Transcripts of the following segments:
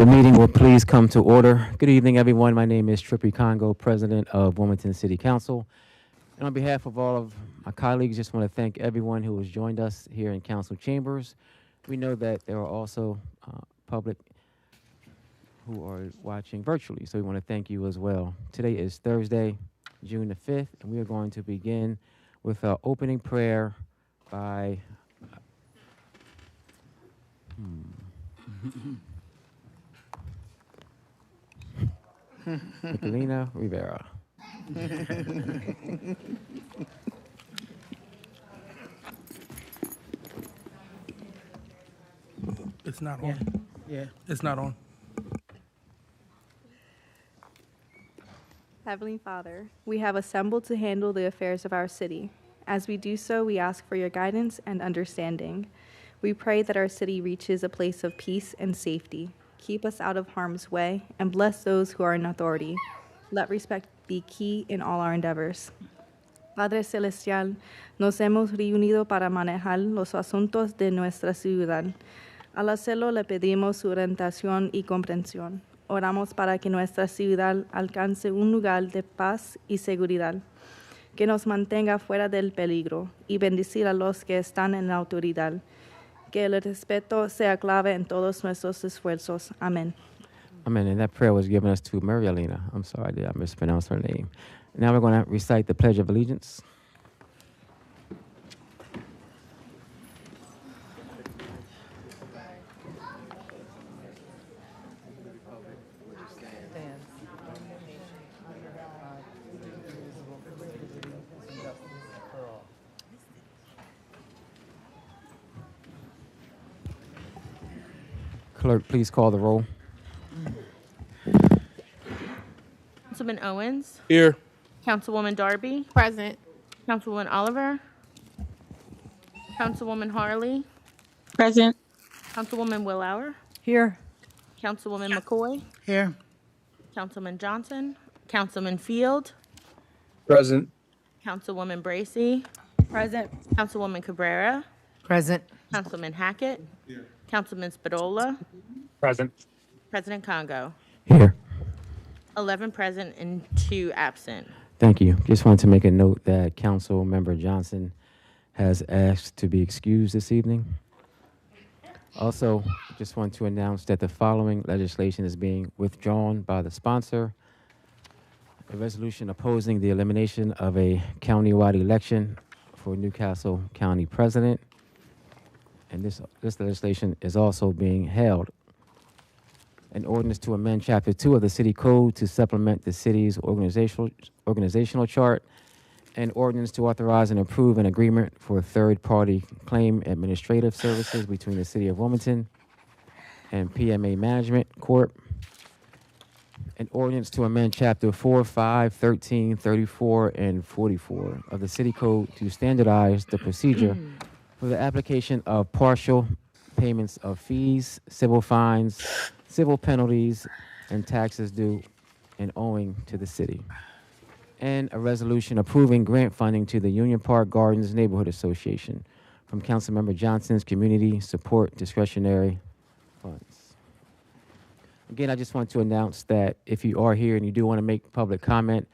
meeting will please come to order. Good evening, everyone. My name is Trippy Congo, President of Wilmington City Council. And on behalf of all of my colleagues, just want to thank everyone who has joined us here in council chambers. We know that there are also public who are watching virtually, so we want to thank you as well. Today is Thursday, June the 5th, and we are going to begin with our opening prayer by Nicolina Rivera. It's not on. Yeah. It's not on. Heavenly Father, we have assembled to handle the affairs of our city. As we do so, we ask for your guidance and understanding. We pray that our city reaches a place of peace and safety. Keep us out of harm's way and bless those who are in authority. Let respect be key in all our endeavors. Padre Celestial, nos hemos reunido para manejar los asuntos de nuestra ciudad. Al hacerlo, le pedimos su orientación y comprensión. Oramos para que nuestra ciudad alcance un lugar de paz y seguridad, que nos mantenga fuera del peligro y bendecir a los que están en la autoridad. Que el respeto sea clave en todos nuestros esfuerzos. Amén. Amen. And that prayer was given us to Marialina. I'm sorry, did I mispronounce her name? Now we're going to recite the Pledge of Allegiance. Clerk, please call the roll. Councilman Owens. Here. Councilwoman Darby. Present. Councilwoman Oliver. Councilwoman Harley. Present. Councilwoman Willauer. Here. Councilwoman McCoy. Here. Councilman Johnson. Councilman Field. Present. Councilwoman Bracy. Present. Councilwoman Cabrera. Present. Councilman Hackett. Here. Councilman Spadola. Present. President Congo. Here. 11 present and 2 absent. Thank you. Just wanted to make a note that Council Member Johnson has asked to be excused this evening. Also, just want to announce that the following legislation is being withdrawn by the sponsor. A resolution opposing the elimination of a countywide election for Newcastle County President. And this legislation is also being held. An ordinance to amend Chapter 2 of the City Code to supplement the city's organizational chart. An ordinance to authorize and approve an agreement for third-party claim administrative services between the City of Wilmington and PMA Management Corp. An ordinance to amend Chapter 4, 5, 13, 34, and 44 of the City Code to standardize the procedure for the application of partial payments of fees, civil fines, civil penalties, and taxes due and owing to the city. And a resolution approving grant funding to the Union Park Gardens Neighborhood Association from Councilmember Johnson's Community Support Discretionary Funds. Again, I just want to announce that if you are here and you do want to make public comment,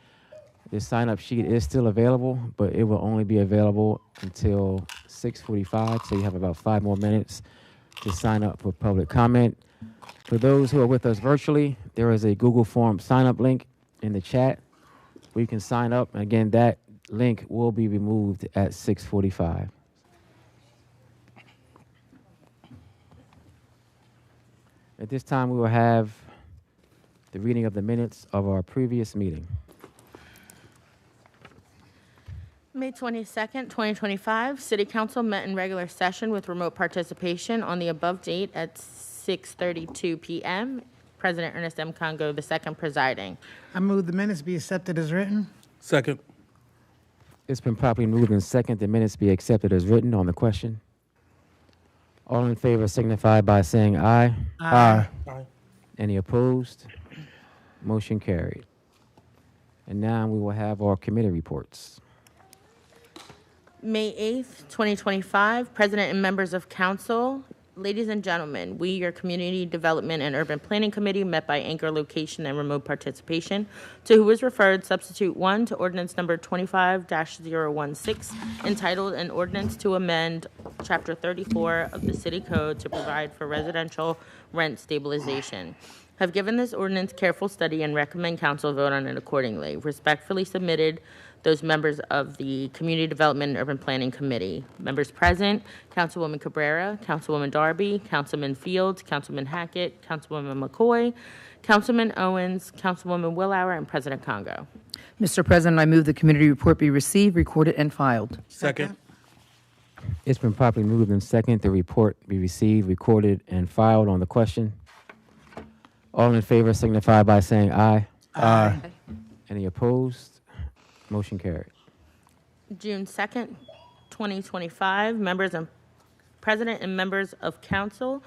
the sign-up sheet is still available, but it will only be available until 6:45, so you have about 5 more minutes to sign up for public comment. For those who are with us virtually, there is a Google Form sign-up link in the chat where you can sign up. And again, that link will be removed at 6:45. At this time, we will have the reading of the minutes of our previous meeting. May 22nd, 2025, City Council met in regular session with remote participation on the above date at 6:32 p.m. President Ernest M. Congo II presiding. I move the minutes be accepted as written. Second. It's been properly moved and second. The minutes be accepted as written. On the question, all in favor signify by saying aye. Aye. Aye. Any opposed? Motion carried. And now we will have our committee reports. May 8th, 2025, President and members of Council Ladies and gentlemen, we, your Community Development and Urban Planning Committee, met by anchor location and remote participation, to who is referred substitute 1 to ordinance number 25-016, entitled An Ordinance to Amend Chapter 34 of the City Code to provide for residential rent stabilization. Have given this ordinance careful study and recommend council vote on it accordingly. Respectfully submitted, those members of the Community Development and Urban Planning Committee. Members present, Councilwoman Cabrera, Councilwoman Darby, Councilman Fields, Councilman Hackett, Councilwoman McCoy, Councilman Owens, Councilwoman Willauer, and President Congo. Mr. President, I move the committee report be received, recorded, and filed. Second. It's been properly moved and second. The report be received, recorded, and filed on the question. All in favor signify by saying aye. Aye. Any opposed? Motion carried. June 2nd, 2025, members and president and members of council.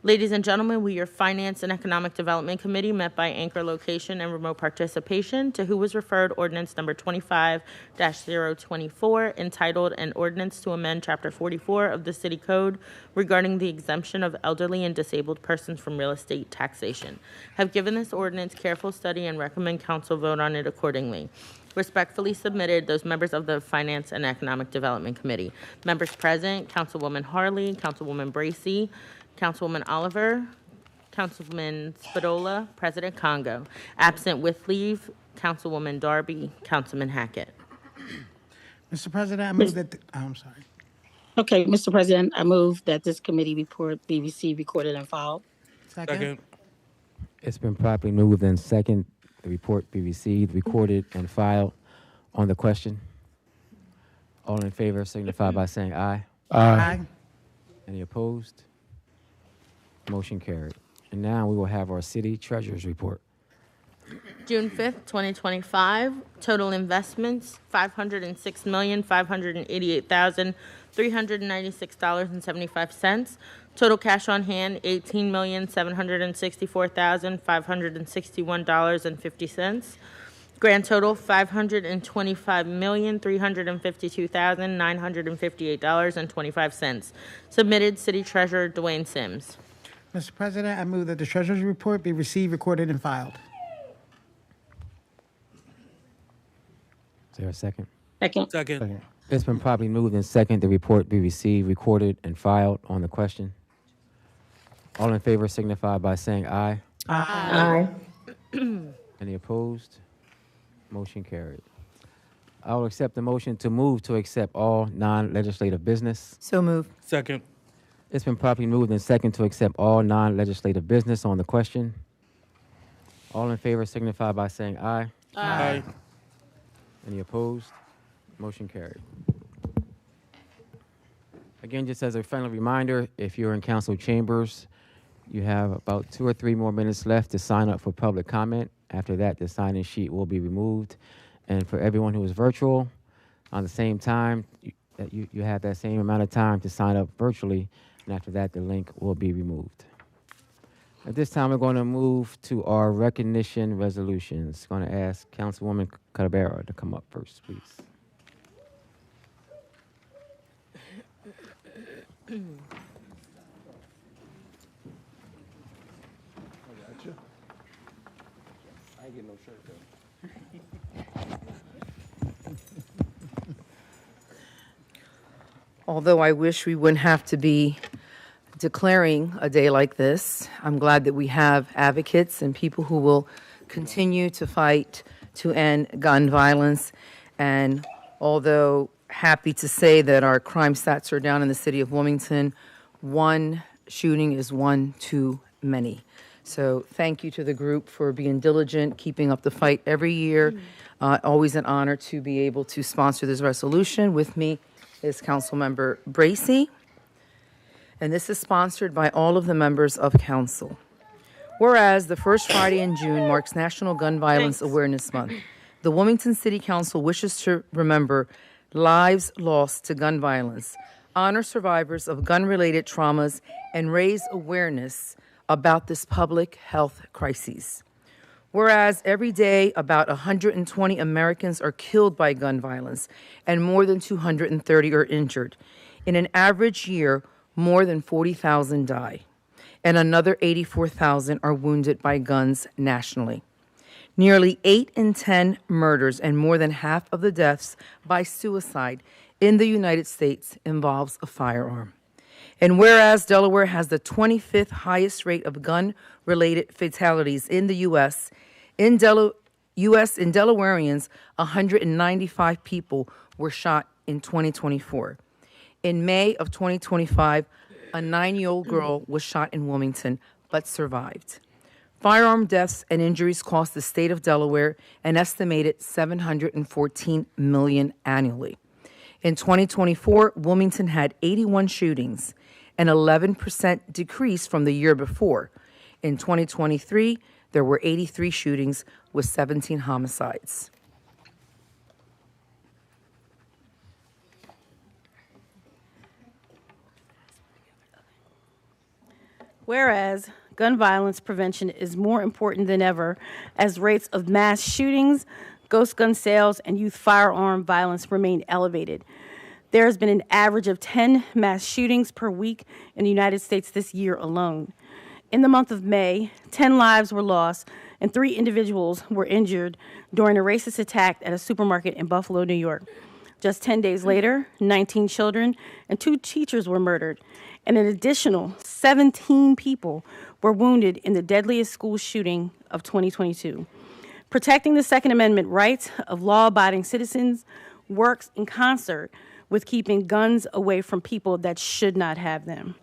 Ladies and gentlemen, we, your Finance and Economic Development Committee, met by anchor location and remote participation, to who was referred ordinance number 25-024, entitled An Ordinance to Amend Chapter 44 of the City Code regarding the exemption of elderly and disabled persons from real estate taxation. Have given this ordinance careful study and recommend council vote on it accordingly. Respectfully submitted, those members of the Finance and Economic Development Committee. Members present, Councilwoman Harley, Councilwoman Bracy, Councilwoman Oliver, Councilman Spadola, President Congo. Absent with leave, Councilwoman Darby, Councilman Hackett. Mr. President, I move that, I'm sorry. Okay, Mr. President, I move that this committee report be received, recorded, and filed. Second. It's been properly moved and second. The report be received, recorded, and filed on the question. All in favor signify by saying aye. Aye. Any opposed? Motion carried. And now we will have our city treasurer's report. June 5th, 2025, total investments, $506,588,396.75. Total cash on hand, $18,764,561.50. Grand total, $525,352,958.25. Submitted, City Treasurer Dwayne Sims. Mr. President, I move that the treasurer's report be received, recorded, and filed. Is there a second? Second. Second. It's been properly moved and second. The report be received, recorded, and filed on the question. All in favor signify by saying aye. Aye. Any opposed? Motion carried. I will accept the motion to move to accept all non-legislative business. So moved. Second. It's been properly moved and second to accept all non-legislative business on the question. All in favor signify by saying aye. Aye. Any opposed? Motion carried. Again, just as a friendly reminder, if you're in council chambers, you have about 2 or 3 more minutes left to sign up for public comment. After that, the sign-in sheet will be removed. And for everyone who is virtual, on the same time, you have that same amount of time to sign up virtually. And after that, the link will be removed. At this time, we're going to move to our recognition resolutions. Going to ask Councilwoman Cabrera to come up first, please. Although I wish we wouldn't have to be declaring a day like this, I'm glad that we have advocates and people who will continue to fight to end gun violence. And although happy to say that our crime stats are down in the city of Wilmington, one shooting is one too many. So thank you to the group for being diligent, keeping up the fight every year. Always an honor to be able to sponsor this resolution. With me is Councilmember Bracy. And this is sponsored by all of the members of council. Whereas the first Friday in June marks National Gun Violence Awareness Month, the Wilmington City Council wishes to remember lives lost to gun violence, honor survivors of gun-related traumas, and raise awareness about this public health crisis. Whereas every day about 120 Americans are killed by gun violence and more than 230 are injured. In an average year, more than 40,000 die, and another 84,000 are wounded by guns nationally. Nearly 8 in 10 murders and more than half of the deaths by suicide in the United States involves a firearm. And whereas Delaware has the 25th highest rate of gun-related fatalities in the U.S., in Delawareans, 195 people were shot in 2024. In May of 2025, a 9-year-old girl was shot in Wilmington but survived. Firearm deaths and injuries cost the state of Delaware an estimated $714 million annually. In 2024, Wilmington had 81 shootings, an 11% decrease from the year before. In 2023, there were 83 shootings with 17 homicides. Whereas gun violence prevention is more important than ever as rates of mass shootings, ghost gun sales, and youth firearm violence remain elevated. There has been an average of 10 mass shootings per week in the United States this year alone. In the month of May, 10 lives were lost and 3 individuals were injured during a racist attack at a supermarket in Buffalo, New York. Just 10 days later, 19 children and 2 teachers were murdered, and an additional 17 people were wounded in the deadliest school shooting of 2022. Protecting the Second Amendment rights of law-abiding citizens works in concert with keeping guns away from people that should not have them.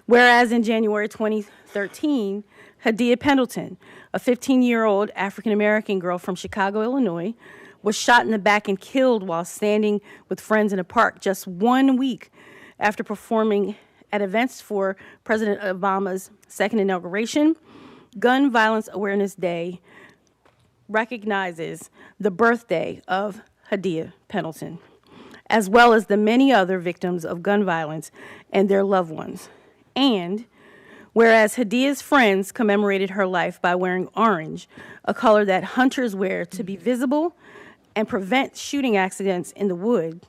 Whereas in January 2013, Hadia Pendleton, a 15-year-old African-American girl from Chicago, Illinois, was shot in the back and killed while standing with friends in a park just 1 week after performing at events for President Obama's second inauguration. Gun Violence Awareness Day recognizes the birthday of Hadia Pendleton, as well as the many other victims of gun violence and their loved ones. And whereas Hadia's friends commemorated her life by wearing orange, a color that hunters wear to be visible and prevent shooting accidents in the woods,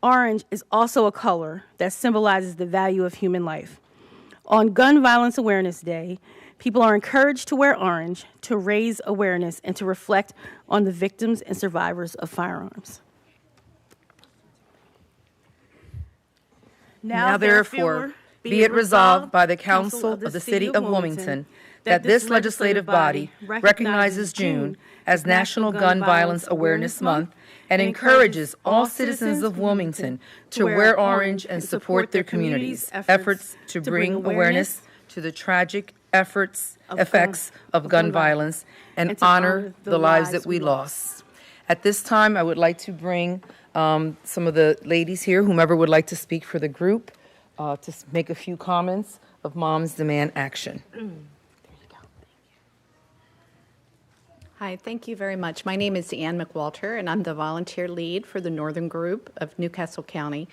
orange is also a color that symbolizes the value of human life. On Gun Violence Awareness Day, people are encouraged to wear orange to raise awareness and to reflect on the victims and survivors of firearms. Now therefore, be it resolved by the Council of the City of Wilmington that this legislative body recognizes June as National Gun Violence Awareness Month and encourages all citizens of Wilmington to wear orange and support their communities' efforts to bring awareness to the tragic effects of gun violence and honor the lives that we lost. At this time, I would like to bring some of the ladies here, whomever would like to speak for the group, to make a few comments of Moms Demand Action. Hi, thank you very much. My name is Ann McWalter, and I'm the volunteer lead for the Northern Group of Newcastle County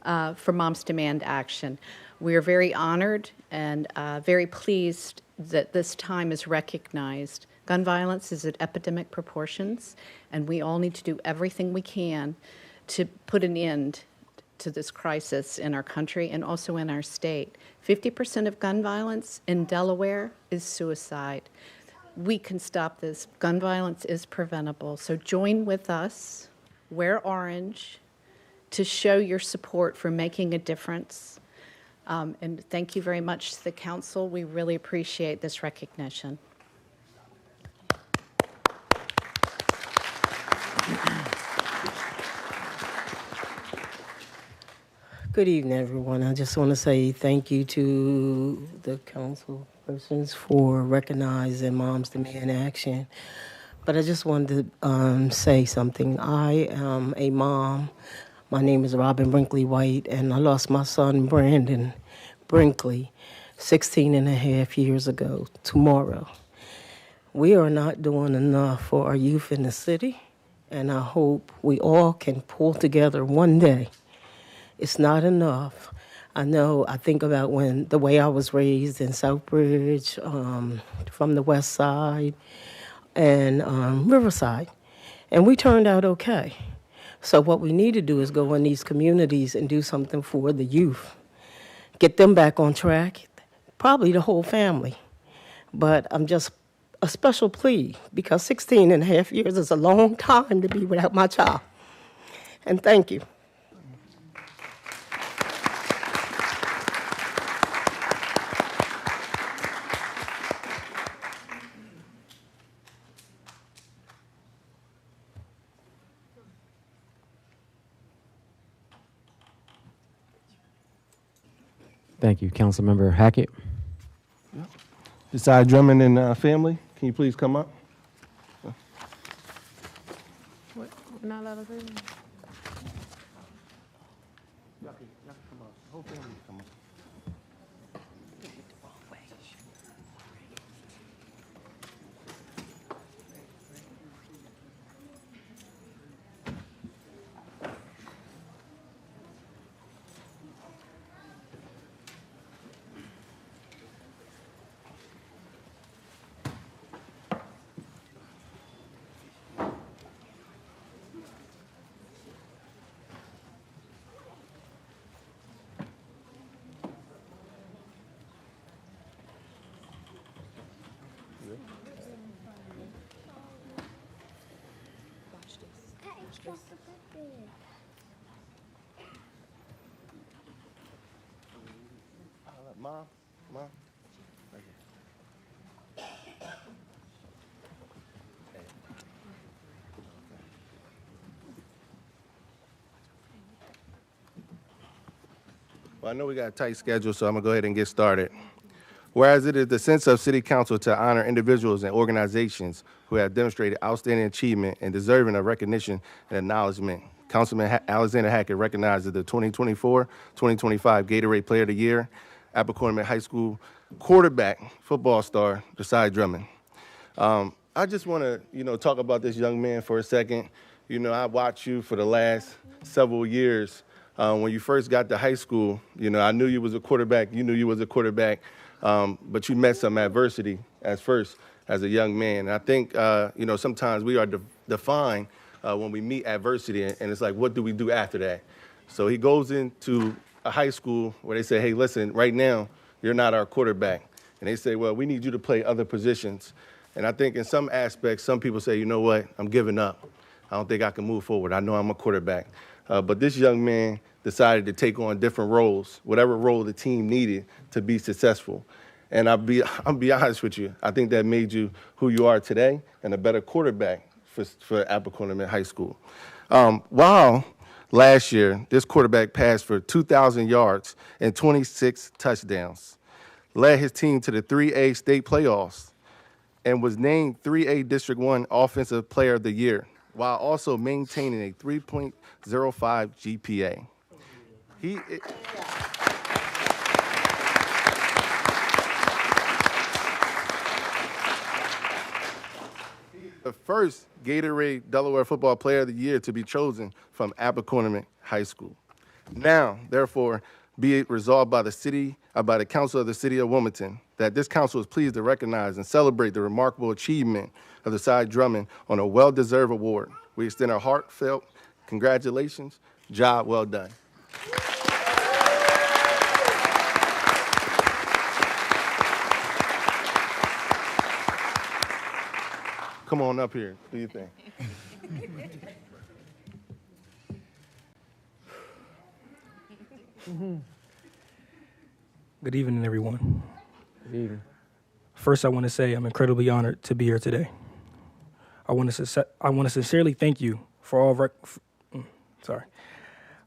for Moms Demand Action. We are very honored and very pleased that this time is recognized. Gun violence is at epidemic proportions, and we all need to do everything we can to put an end to this crisis in our country and also in our state. 50% of gun violence in Delaware is suicide. We can stop this. Gun violence is preventable. So join with us, wear orange, to show your support for making a difference. And thank you very much to the council. We really appreciate this recognition. Good evening, everyone. I just want to say thank you to the council persons for recognizing Moms Demand Action. But I just wanted to say something. I am a mom. My name is Robin Brinkley White, and I lost my son, Brandon Brinkley, 16 and a half years ago, tomorrow. We are not doing enough for our youth in the city, and I hope we all can pull together one day. It's not enough. I think about the way I was raised in Southbridge, from the west side, and Riverside, and we turned out okay. So what we need to do is go in these communities and do something for the youth, get them back on track, probably the whole family. But I'm just a special plea because 16 and a half years is a long time to be without my child. And thank you. Thank you. Councilmember Hackett. Desai, Drummond, and family, can you please come up? Mom. Well, I know we got a tight schedule, so I'm going to go ahead and get started. Whereas it is the sense of City Council to honor individuals and organizations who have demonstrated outstanding achievement and deserving of recognition and acknowledgement, Councilman Alexander Hackett recognizes the 2024-2025 Gatorade Player of the Year, Appoquinimink High School quarterback, football star, Desai Drummond. I just want to, talk about this young man for a second. I watched you for the last several years. When you first got to high school, I knew you was a quarterback. You knew you was a quarterback, but you met some adversity at first as a young man. And I think, sometimes we are defined when we meet adversity, and it's like, what do we do after that? So he goes into a high school where they say, hey, listen, right now, you're not our quarterback. And they say, well, we need you to play other positions. And I think in some aspects, some people say, you know what, I'm giving up. I don't think I can move forward. I know I'm a quarterback. But this young man decided to take on different roles, whatever role the team needed to be successful. And I'll be honest with you, I think that made you who you are today and a better quarterback for Appoquinimink High School. While last year, this quarterback passed for 2,000 yards and 26 touchdowns, led his team to the 3A state playoffs, and was named 3A District 1 Offensive Player of the Year, while also maintaining a 3.05 GPA. The first Gatorade Delaware Football Player of the Year to be chosen from Appoquinimink High School. Now, therefore, be it resolved by the Council of the City of Wilmington, that this council is pleased to recognize and celebrate the remarkable achievement of Desai Drummond on a well-deserved award. We extend our heartfelt congratulations. Job well done. Come on up here. Do you think? Good evening, everyone. Good evening. First, I want to say I'm incredibly honored to be here today. I want to sincerely thank you for all.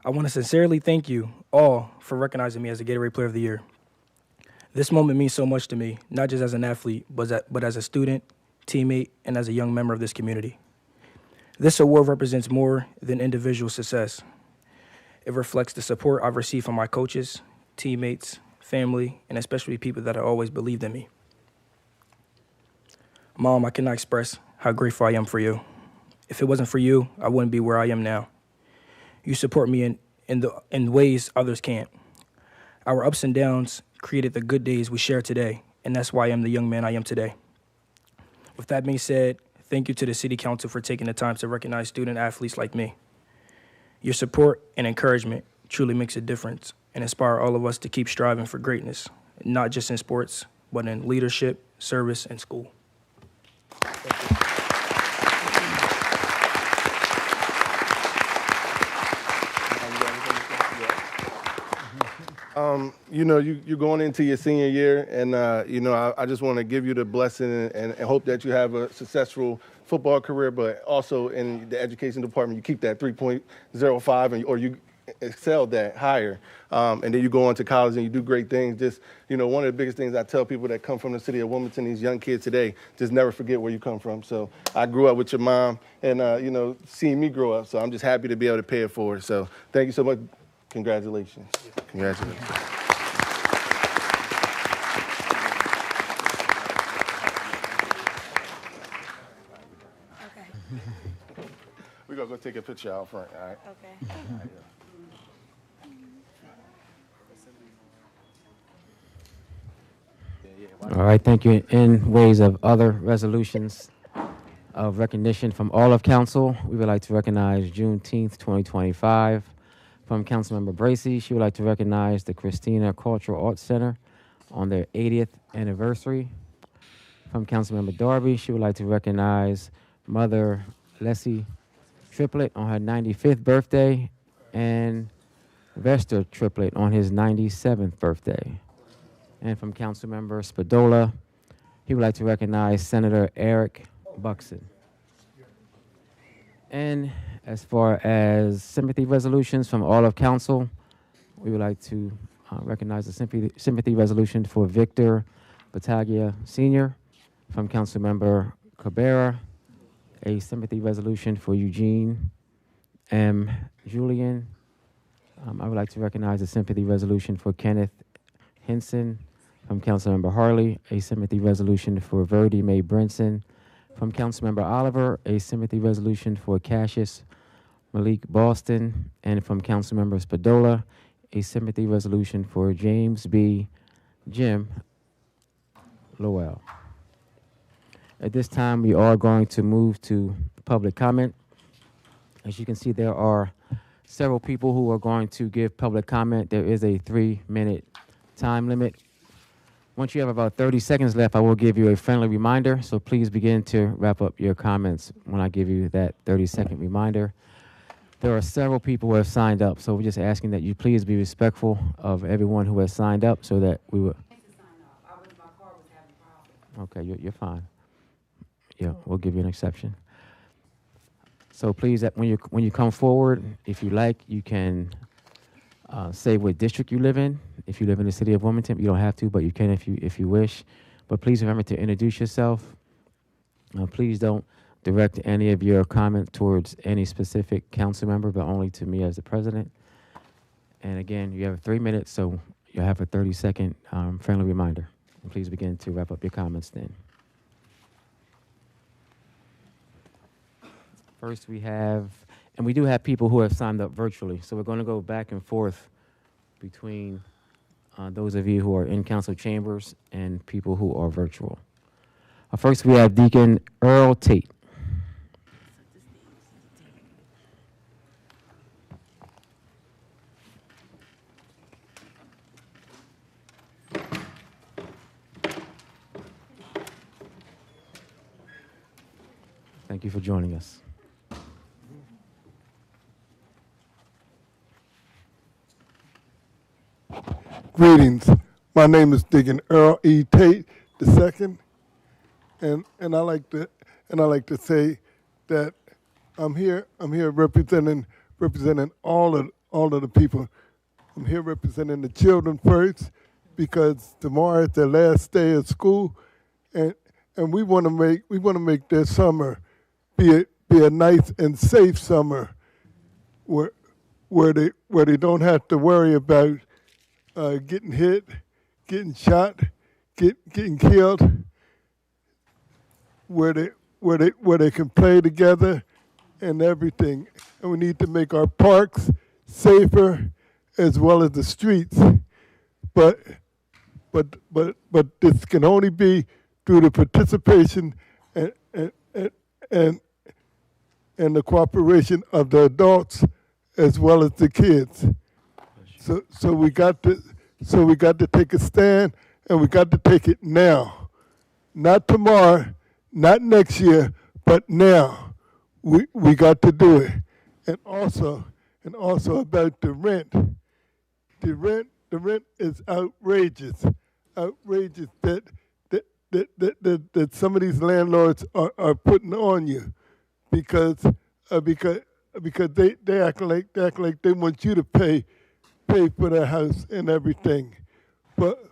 I want to sincerely thank you all for recognizing me as the Gatorade Player of the Year. This moment means so much to me, not just as an athlete, but as a student, teammate, and as a young member of this community. This award represents more than individual success. It reflects the support I've received from my coaches, teammates, family, and especially people that have always believed in me. Mom, I cannot express how grateful I am for you. If it wasn't for you, I wouldn't be where I am now. You support me in ways others can't. Our ups and downs created the good days we share today, and that's why I am the young man I am today. With that being said, thank you to the City Council for taking the time to recognize student athletes like me. Your support and encouragement truly makes a difference and inspire all of us to keep striving for greatness, not just in sports, but in leadership, service, and school. You're going into your senior year, and I just want to give you the blessing and hope that you have a successful football career, but also in the education department, you keep that 3.05 or you excel that higher, and then you go on to college and you do great things. Just, one of the biggest things I tell people that come from the city of Wilmington, these young kids today, just never forget where you come from. So I grew up with your mom and, seeing me grow up, so I'm just happy to be able to pay it forward. So thank you so much. Congratulations. Congratulations. We're going to go take a picture out front, all right? Okay. All right, thank you. In ways of other resolutions of recognition from all of council, we would like to recognize Juneteenth 2025. From Councilmember Bracy, she would like to recognize the Christina Cultural Arts Center on their 80th anniversary. From Councilmember Darby, she would like to recognize Mother Lessie Triplett on her 95th birthday and Vester Triplett on his 97th birthday. And from Councilmember Spadola, he would like to recognize Senator Eric Buckson. And as far as sympathy resolutions from all of council, we would like to recognize the sympathy resolution for Victor Battaglia Sr. From Councilmember Cabrera, a sympathy resolution for Eugene M. Julian. I would like to recognize the sympathy resolution for Kenneth Henson. From Councilmember Harley, a sympathy resolution for Verdi Mae Brinson. From Councilmember Oliver, a sympathy resolution for Cassius Malik Boston. And from Councilmember Spadola, a sympathy resolution for James B. Jim Lowell. At this time, we are going to move to public comment. As you can see, there are several people who are going to give public comment. There is a 3-minute time limit. Once you have about 30 seconds left, I will give you a friendly reminder, so please begin to wrap up your comments when I give you that 30-second reminder. There are several people who have signed up, so we're just asking that you please be respectful of everyone who has signed up so that we will... Okay, you're fine. Yeah, we'll give you an exception. So please, when you come forward, if you like, you can say what district you live in. If you live in the city of Wilmington, you don't have to, but you can if you wish. But please remember to introduce yourself. Please don't direct any of your comment towards any specific council member, but only to me as the president. And again, you have 3 minutes, so you'll have a 30-second friendly reminder. And please begin to wrap up your comments then. First, we do have people who have signed up virtually, so we're going to go back and forth between those of you who are in council chambers and people who are virtual. First, we have Deacon Earl Tate. Thank you for joining us. Greetings. My name is Deacon Earl E. Tate II, and I like to say that I'm here representing all of the people. I'm here representing the children first because tomorrow is their last day of school, and we want to make their summer be a nice and safe summer where they don't have to worry about getting hit, getting shot, getting killed, where they can play together and everything. And we need to make our parks safer as well as the streets. But this can only be through the participation and the cooperation of the adults as well as the kids. So we got to take a stand, and we got to take it now. Not tomorrow, not next year, but now. We got to do it. And also about the rent. The rent is outrageous. Outrageous that some of these landlords are putting on you because they act like they want you to pay for their house and everything. But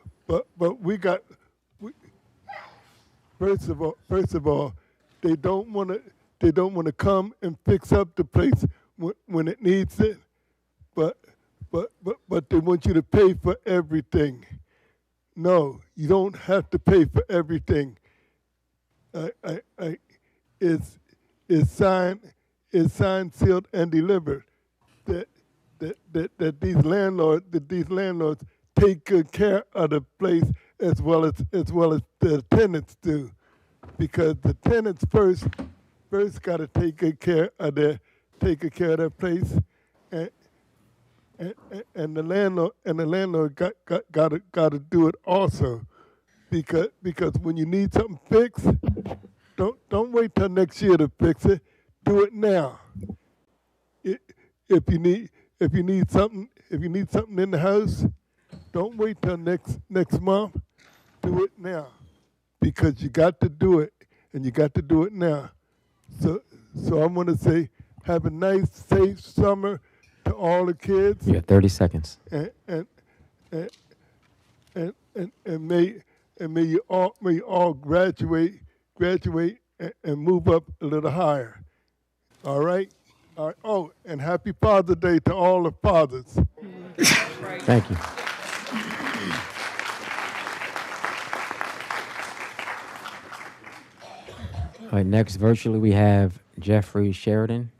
first of all, they don't want to come and fix up the place when it needs it, but they want you to pay for everything. No, you don't have to pay for everything. It's signed, sealed, and delivered. That these landlords take good care of the place as well as the tenants do, because the tenants first got to take good care of their place, and the landlord got to do it also, because when you need something fixed, don't wait till next year to fix it. Do it now. If you need something in the house, don't wait till next month. Do it now, because you got to do it, and you got to do it now. So I'm going to say, have a nice, safe summer to all the kids. You have 30 seconds. And may you all graduate and move up a little higher. All right? All right. Oh, and happy Father's Day to all the fathers. Thank you. All right, next virtually we have Jeffrey Sheridan.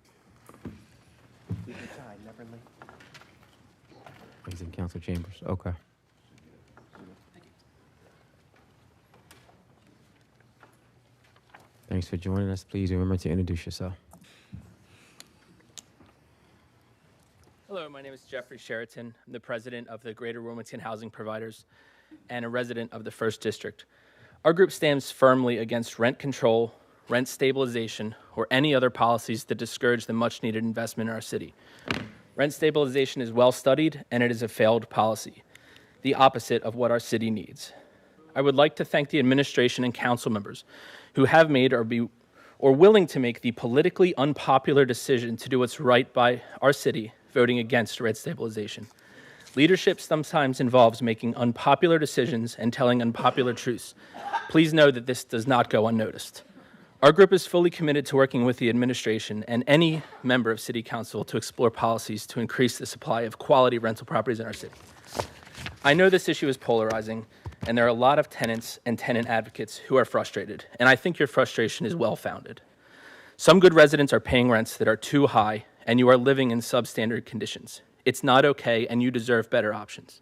He's in council chambers. Okay. Thanks for joining us. Please remember to introduce yourself. Hello, my name is Jeffrey Sheraton. I'm the president of the Greater Wilmington Housing Providers and a resident of the 1st District. Our group stands firmly against rent control, rent stabilization, or any other policies that discourage the much-needed investment in our city. Rent stabilization is well studied, and it is a failed policy, the opposite of what our city needs. I would like to thank the administration and council members who have made or willing to make the politically unpopular decision to do what's right by our city, voting against rent stabilization. Leadership sometimes involves making unpopular decisions and telling unpopular truths. Please know that this does not go unnoticed. Our group is fully committed to working with the administration and any member of City Council to explore policies to increase the supply of quality rental properties in our city. I know this issue is polarizing, and there are a lot of tenants and tenant advocates who are frustrated, and I think your frustration is well-founded. Some good residents are paying rents that are too high, and you are living in substandard conditions. It's not okay, and you deserve better options.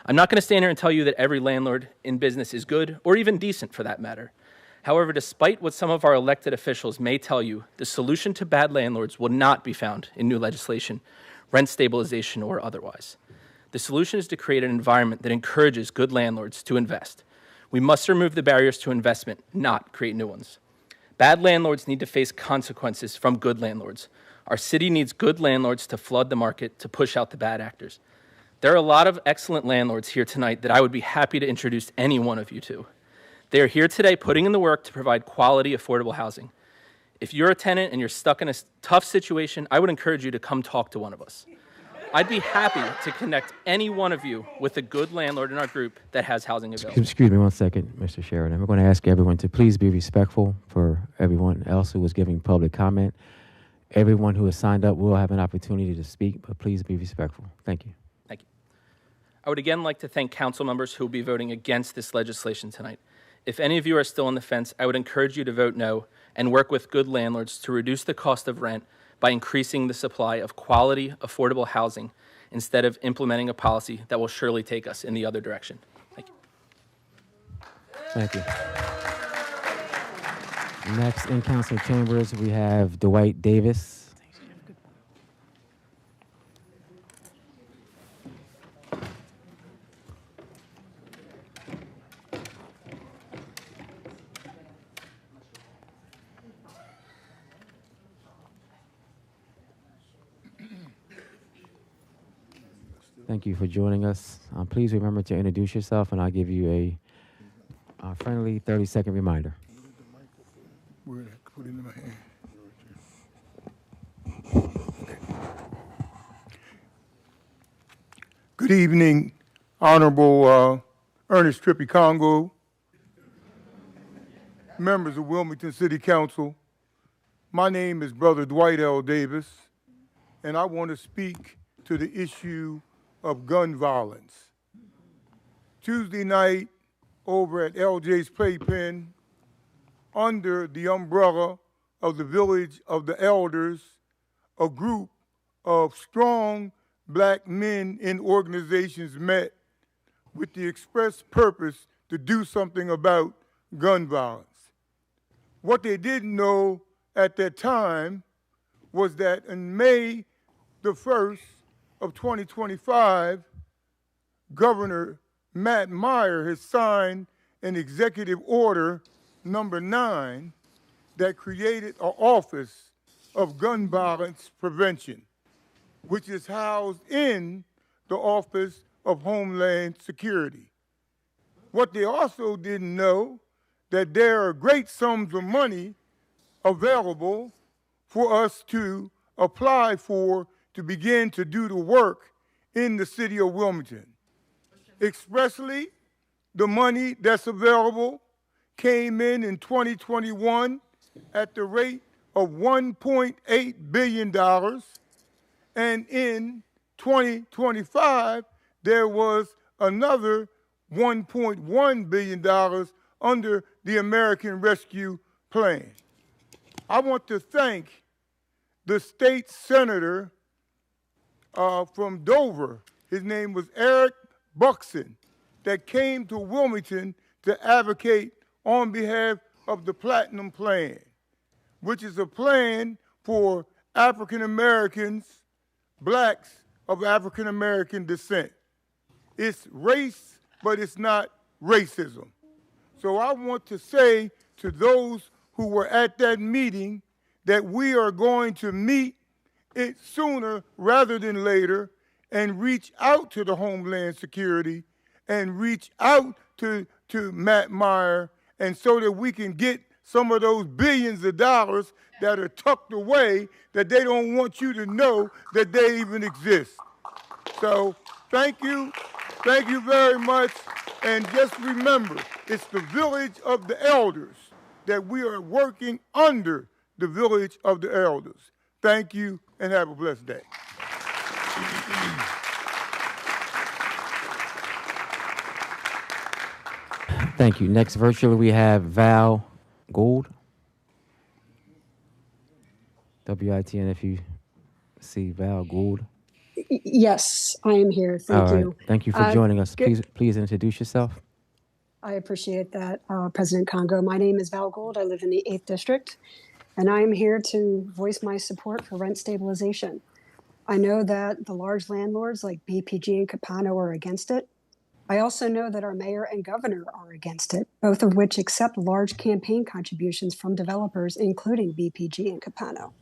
I'm not going to stand here and tell you that every landlord in business is good, or even decent for that matter. However, despite what some of our elected officials may tell you, the solution to bad landlords will not be found in new legislation, rent stabilization, or otherwise. The solution is to create an environment that encourages good landlords to invest. We must remove the barriers to investment, not create new ones. Bad landlords need to face consequences from good landlords. Our city needs good landlords to flood the market to push out the bad actors. There are a lot of excellent landlords here tonight that I would be happy to introduce any one of you to. They are here today putting in the work to provide quality, affordable housing. If you're a tenant and you're stuck in a tough situation, I would encourage you to come talk to one of us. I'd be happy to connect any one of you with a good landlord in our group that has housing available. Excuse me 1 second, Mr. Sheridan. We're going to ask everyone to please be respectful for everyone else who is giving public comment. Everyone who has signed up will have an opportunity to speak, but please be respectful. Thank you. Thank you. I would again like to thank council members who will be voting against this legislation tonight. If any of you are still on the fence, I would encourage you to vote no and work with good landlords to reduce the cost of rent by increasing the supply of quality, affordable housing instead of implementing a policy that will surely take us in the other direction. Thank you. Thank you. Next in council chambers, we have Dwight Davis. Thank you for joining us. Please remember to introduce yourself, and I'll give you a friendly 30-second reminder. Where did I put it in my hand? Good evening, Honorable Ernest Trippy Congo, members of Wilmington City Council. My name is Brother Dwight L. Davis, and I want to speak to the issue of gun violence. Tuesday night, over at LJ's Playpen, under the umbrella of the Village of the Elders, a group of strong Black men in organizations met with the express purpose to do something about gun violence. What they didn't know at that time was that in May the 1st of 2025, Governor Matt Meyer has signed an executive order number 9 that created an Office of Gun Violence Prevention, which is housed in the Office of Homeland Security. What they also didn't know, that there are great sums of money available for us to apply for to begin to do the work in the city of Wilmington. Expressly, the money that's available came in 2021 at the rate of $1.8 billion, and in 2025, there was another $1.1 billion under the American Rescue Plan. I want to thank the state senator from Dover. His name was Eric Buckson, that came to Wilmington to advocate on behalf of the Platinum Plan, which is a plan for African Americans, Blacks of African American descent. It's race, but it's not racism. So I want to say to those who were at that meeting that we are going to meet it sooner rather than later and reach out to the Homeland Security and reach out to Matt Meyer, and so that we can get some of those billions of dollars that are tucked away that they don't want you to know that they even exist. So thank you very much, and just remember, it's the Village of the Elders that we are working under the Village of the Elders. Thank you, and have a blessed day. Thank you. Next, virtually, we have Val Gould. WITN, if you see Val Gould. Yes, I am here. Thank you. Thank you for joining us. Please introduce yourself. I appreciate that, President Congo. My name is Val Gould. I live in the 8th District, and I am here to voice my support for rent stabilization. I know that the large landlords like BPG and Capano are against it. I also know that our mayor and governor are against it, both of which accept large campaign contributions from developers, including BPG and Capano.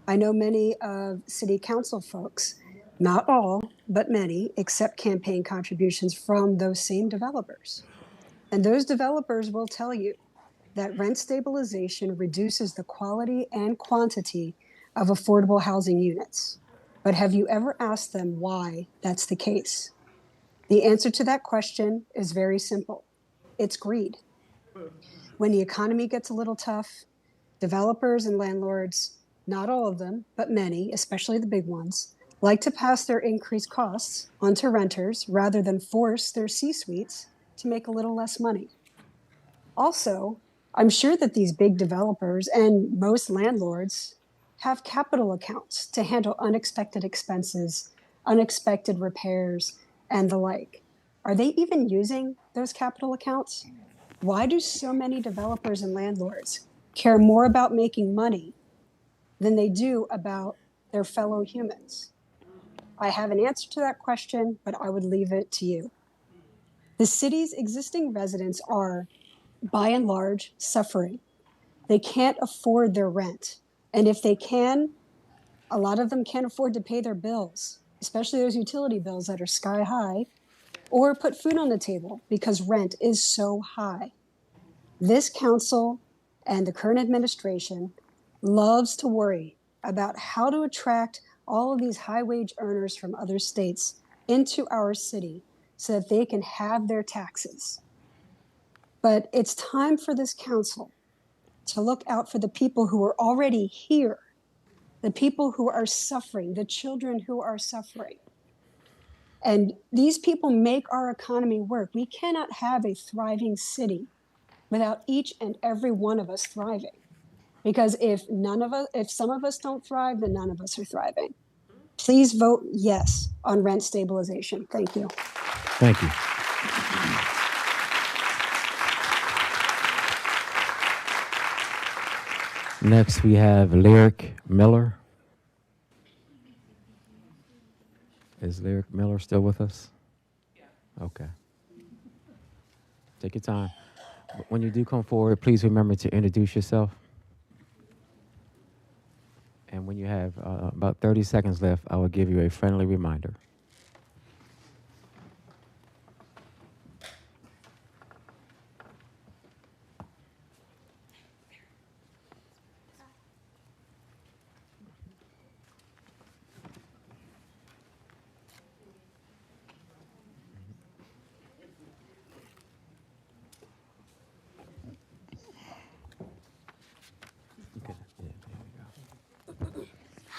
I know many of city council folks, not all, but many, accept campaign contributions from those same developers. And those developers will tell you that rent stabilization reduces the quality and quantity of affordable housing units. But have you ever asked them why that's the case? The answer to that question is very simple. It's greed. When the economy gets a little tough, developers and landlords, not all of them, but many, especially the big ones, like to pass their increased costs onto renters rather than force their C-suites to make a little less money. Also, I'm sure that these big developers and most landlords have capital accounts to handle unexpected expenses, unexpected repairs, and the like. Are they even using those capital accounts? Why do so many developers and landlords care more about making money than they do about their fellow humans? I have an answer to that question, but I would leave it to you. The city's existing residents are, by and large, suffering. They can't afford their rent. And if they can, a lot of them can't afford to pay their bills. especially those utility bills that are sky high, or put food on the table because rent is so high. This council and the current administration loves to worry about how to attract all of these high wage earners from other states into our city so that they can have their taxes. But it's time for this council to look out for the people who are already here, the people who are suffering, the children who are suffering. And these people make our economy work. We cannot have a thriving city without each and every one of us thriving. Because if some of us don't thrive, then none of us are thriving. Please vote yes on rent stabilization. Thank you. Thank you. Next, we have Lyric Miller. Is Lyric Miller still with us? Yeah. Okay. Take your time. When you do come forward, please remember to introduce yourself. And when you have about 30 seconds left, I will give you a friendly reminder.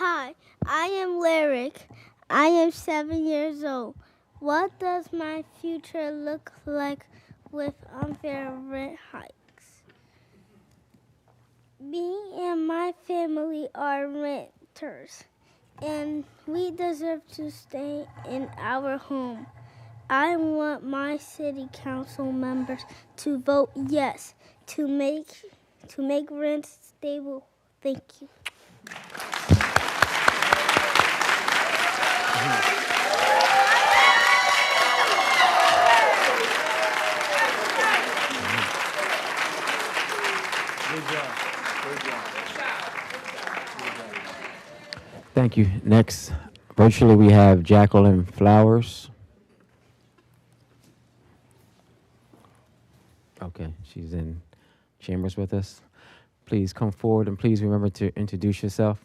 Hi, I am Lyric. I am 7 years old. What does my future look like with unfair rent hikes? Me and my family are renters, and we deserve to stay in our home. I want my city council members to vote yes to make rent stable. Thank you. Thank you. Next, virtually, we have Jacqueline Flowers. Okay, she's in chambers with us. Please come forward and please remember to introduce yourself.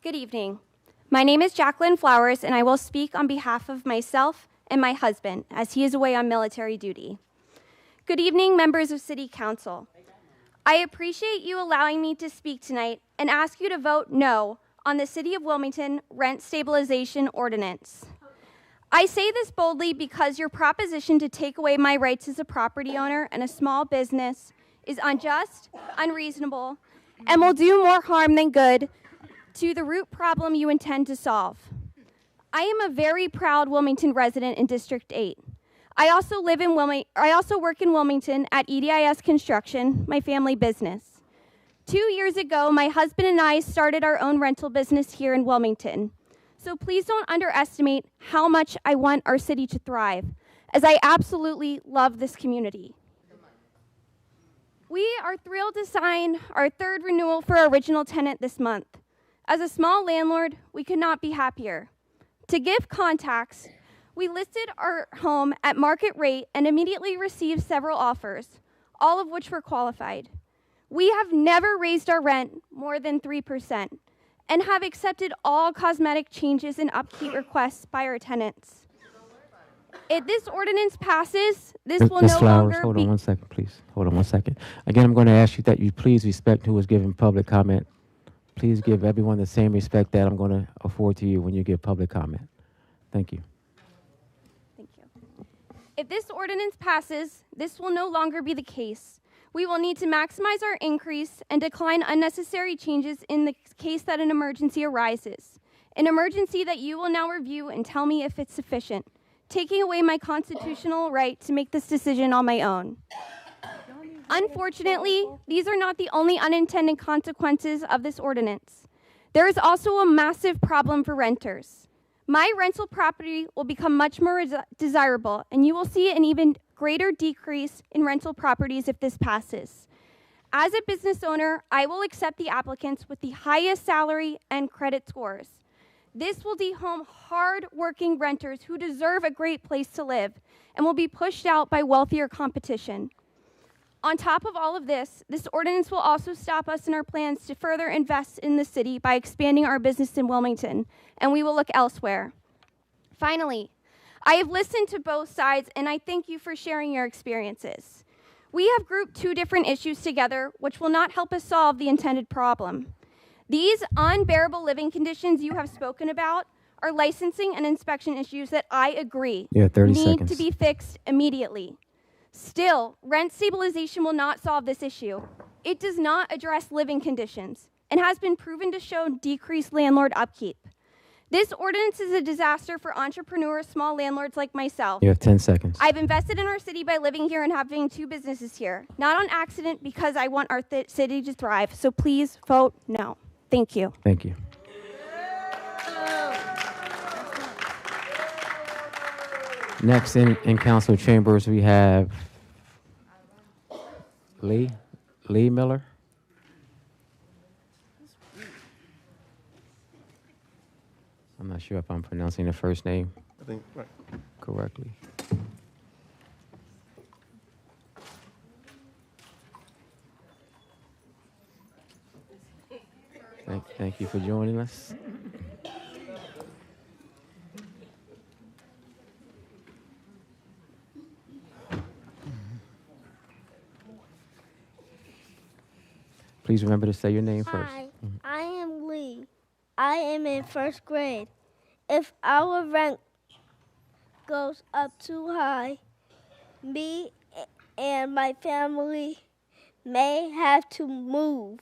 Good evening. My name is Jacqueline Flowers, and I will speak on behalf of myself and my husband, as he is away on military duty. Good evening, members of City Council. I appreciate you allowing me to speak tonight and ask you to vote no on the City of Wilmington Rent Stabilization Ordinance. I say this boldly because your proposition to take away my rights as a property owner and a small business is unjust, unreasonable, and will do more harm than good to the root problem you intend to solve. I am a very proud Wilmington resident in District 8. I also work in Wilmington at EDIS Construction, my family business. 2 years ago, my husband and I started our own rental business here in Wilmington. So please don't underestimate how much I want our city to thrive, as I absolutely love this community. We are thrilled to sign our third renewal for our original tenant this month. As a small landlord, we could not be happier. To give context, we listed our home at market rate and immediately received several offers, all of which were qualified. We have never raised our rent more than 3% and have accepted all cosmetic changes and upkeep requests by our tenants. If this ordinance passes, this will Ms. no Flowers, longer hold be... on 1 second, please. Hold on 1 second. Again, I'm going to ask you that you please respect who is giving public comment. Please give everyone the same respect that I'm going to afford to you when you give public comment. Thank you. Thank you. If this ordinance passes, this will no longer be the case. We will need to maximize our increase and decline unnecessary changes in the case that an emergency arises. An emergency that you will now review and tell me if it's sufficient, taking away my constitutional right to make this decision on my own. Unfortunately, these are not the only unintended consequences of this ordinance. There is also a massive problem for renters. My rental property will become much more desirable, and you will see an even greater decrease in rental properties if this passes. As a business owner, I will accept the applicants with the highest salary and credit scores. This will dehome hard-working renters who deserve a great place to live and will be pushed out by wealthier competition. On top of all of this, this ordinance will also stop us in our plans to further invest in the city by expanding our business in Wilmington, and we will look elsewhere. Finally, I have listened to both sides, and I thank you for sharing your experiences. We have grouped two different issues together, which will not help us solve the intended problem. These unbearable living conditions you have spoken about are licensing and inspection issues that I agree You have 30 need seconds. to be fixed immediately. Still, rent stabilization will not solve this issue. It does not address living conditions and has been proven to show decreased landlord upkeep. This ordinance is a disaster for entrepreneurs, small landlords like myself. You have 10 seconds. I've invested in our city by living here and having 2 businesses here, not on accident, because I want our city to thrive. So please vote no. Thank you. Thank you. Next in council chambers, we have Lee Miller. I'm not sure if I'm pronouncing the first name I think, right. correctly. Thank you for joining us. Please remember to say your name first. Hi, I am Lee. I am in first grade. If our rent goes up too high, me and my family may have to move,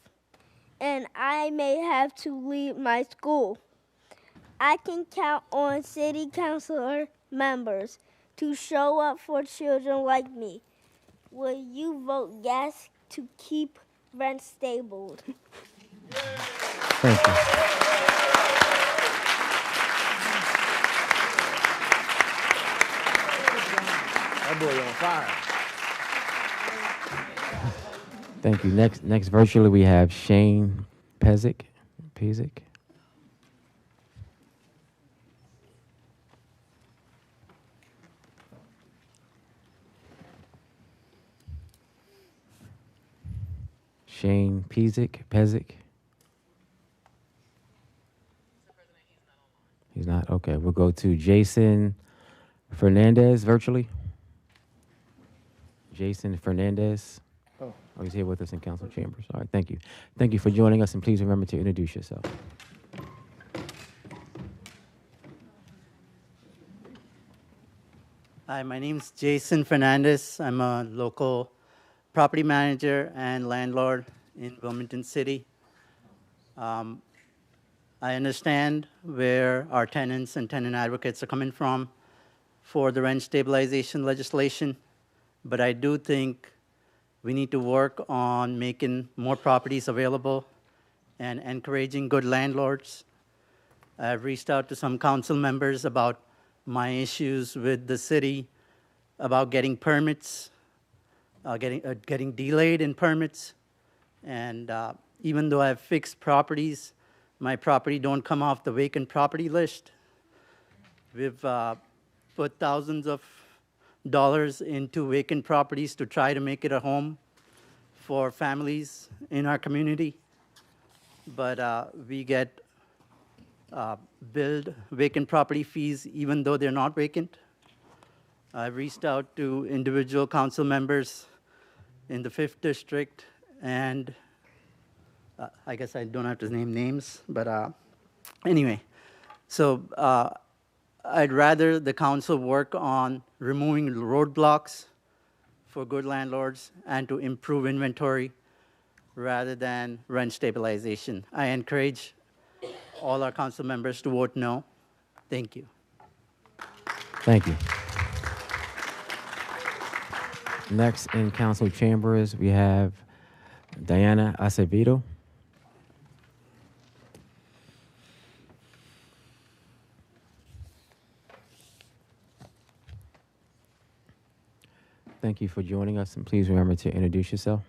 and I may have to leave my school. I can count on city councilor members to show up for children like me. Will you vote yes to keep rent stable? Thank you. That boy on fire. Thank you. Next virtually we have Shane Pezic. Shane Pezic. He's not? Okay, we'll go to Jason Fernandez virtually. Jason Fernandez. Oh. Oh, he's here with us in council chambers. All right, thank you. Thank you for joining us, and please remember to introduce yourself. Hi, my name's Jason Fernandez. I'm a local property manager and landlord in Wilmington City. I understand where our tenants and tenant advocates are coming from for the rent stabilization legislation, but I do think we need to work on making more properties available and encouraging good landlords. I've reached out to some council members about my issues with the city about getting permits, getting delayed in permits, and even though I've fixed properties, my property don't come off the vacant property list. We've put thousands of dollars into vacant properties to try to make it a home for families in our community, but we get billed vacant property fees even though they're not vacant. I've reached out to individual council members in the 5th District, and I guess I don't have to name names, but anyway. So I'd rather the council work on removing roadblocks for good landlords and to improve inventory rather than rent stabilization. I encourage all our council members to vote no. Thank you. Thank you. Next in council chambers, we have Diana Acevedo. Thank you for joining us, and please remember to introduce yourself.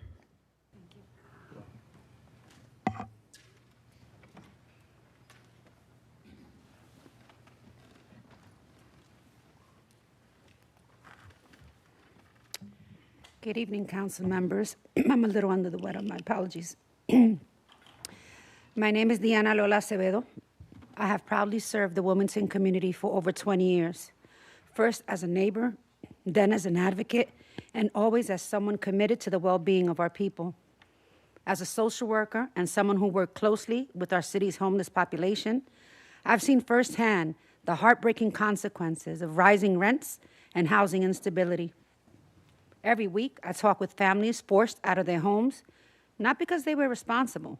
Good evening, council members. I'm a little under the weather, my apologies. My name is Diana Lola Acevedo. I have proudly served the Wilmington community for over 20 years, first as a neighbor, then as an advocate, and always as someone committed to the well-being of our people. As a social worker and someone who worked closely with our city's homeless population, I've seen firsthand the heartbreaking consequences of rising rents and housing instability. Every week, I talk with families forced out of their homes, not because they were responsible,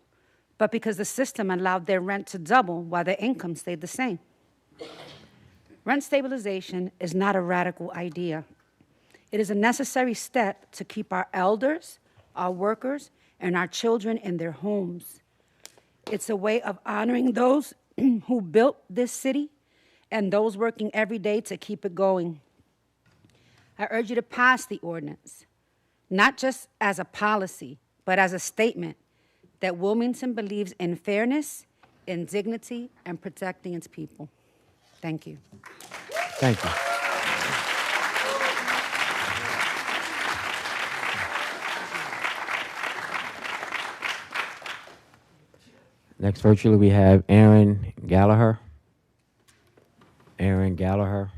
but because the system allowed their rent to double while their income stayed the same. Rent stabilization is not a radical idea. It is a necessary step to keep our elders, our workers, and our children in their homes. It's a way of honoring those who built this city and those working every day to keep it going. I urge you to pass the ordinance, not just as a policy, but as a statement that Wilmington believes in fairness, in dignity, and protecting its people. Thank you. Thank you. Next, virtually, we have Aaron Gallagher. Aaron Gallagher.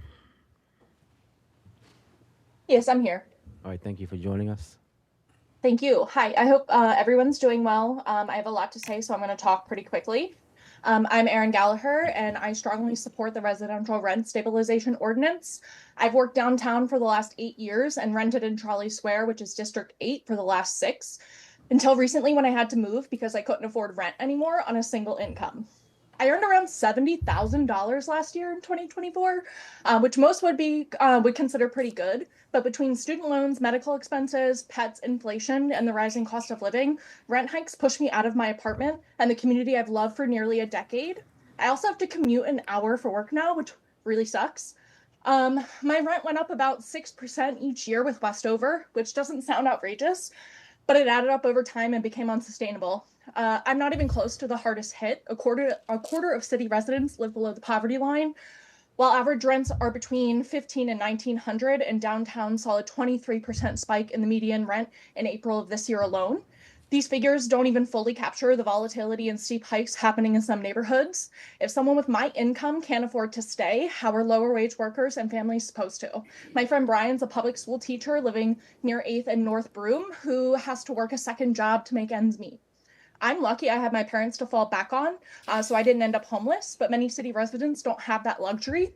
Yes, I'm here. All right, thank you for joining us. Thank you. Hi, I hope everyone's doing well. I have a lot to say, so I'm going to talk pretty quickly. I'm Erin Gallagher, and I strongly support the residential rent stabilization ordinance. I've worked downtown for the last 8 years and rented in Trolley Square, which is District 8, for the last 6, until recently when I had to move because I couldn't afford rent anymore on a single income. I earned around $70,000 last year in 2024, which most would consider pretty good. But between student loans, medical expenses, pets, inflation, and the rising cost of living, rent hikes pushed me out of my apartment and the community I've loved for nearly a decade. I also have to commute an hour for work now, which really sucks. My rent went up about 6% each year with Westover, which doesn't sound outrageous, but it added up over time and became unsustainable. I'm not even close to the hardest hit. A quarter of city residents live below the poverty line, while average rents are between $1,500 and $1,900, and downtown saw a 23% spike in the median rent in April of this year alone. These figures don't even fully capture the volatility and steep hikes happening in some neighborhoods. If someone with my income can't afford to stay, how are lower wage workers and families supposed to? My friend Brian's a public school teacher living near 8th and North Broome who has to work a second job to make ends meet. I'm lucky I had my parents to fall back on, so I didn't end up homeless, but many city residents don't have that luxury,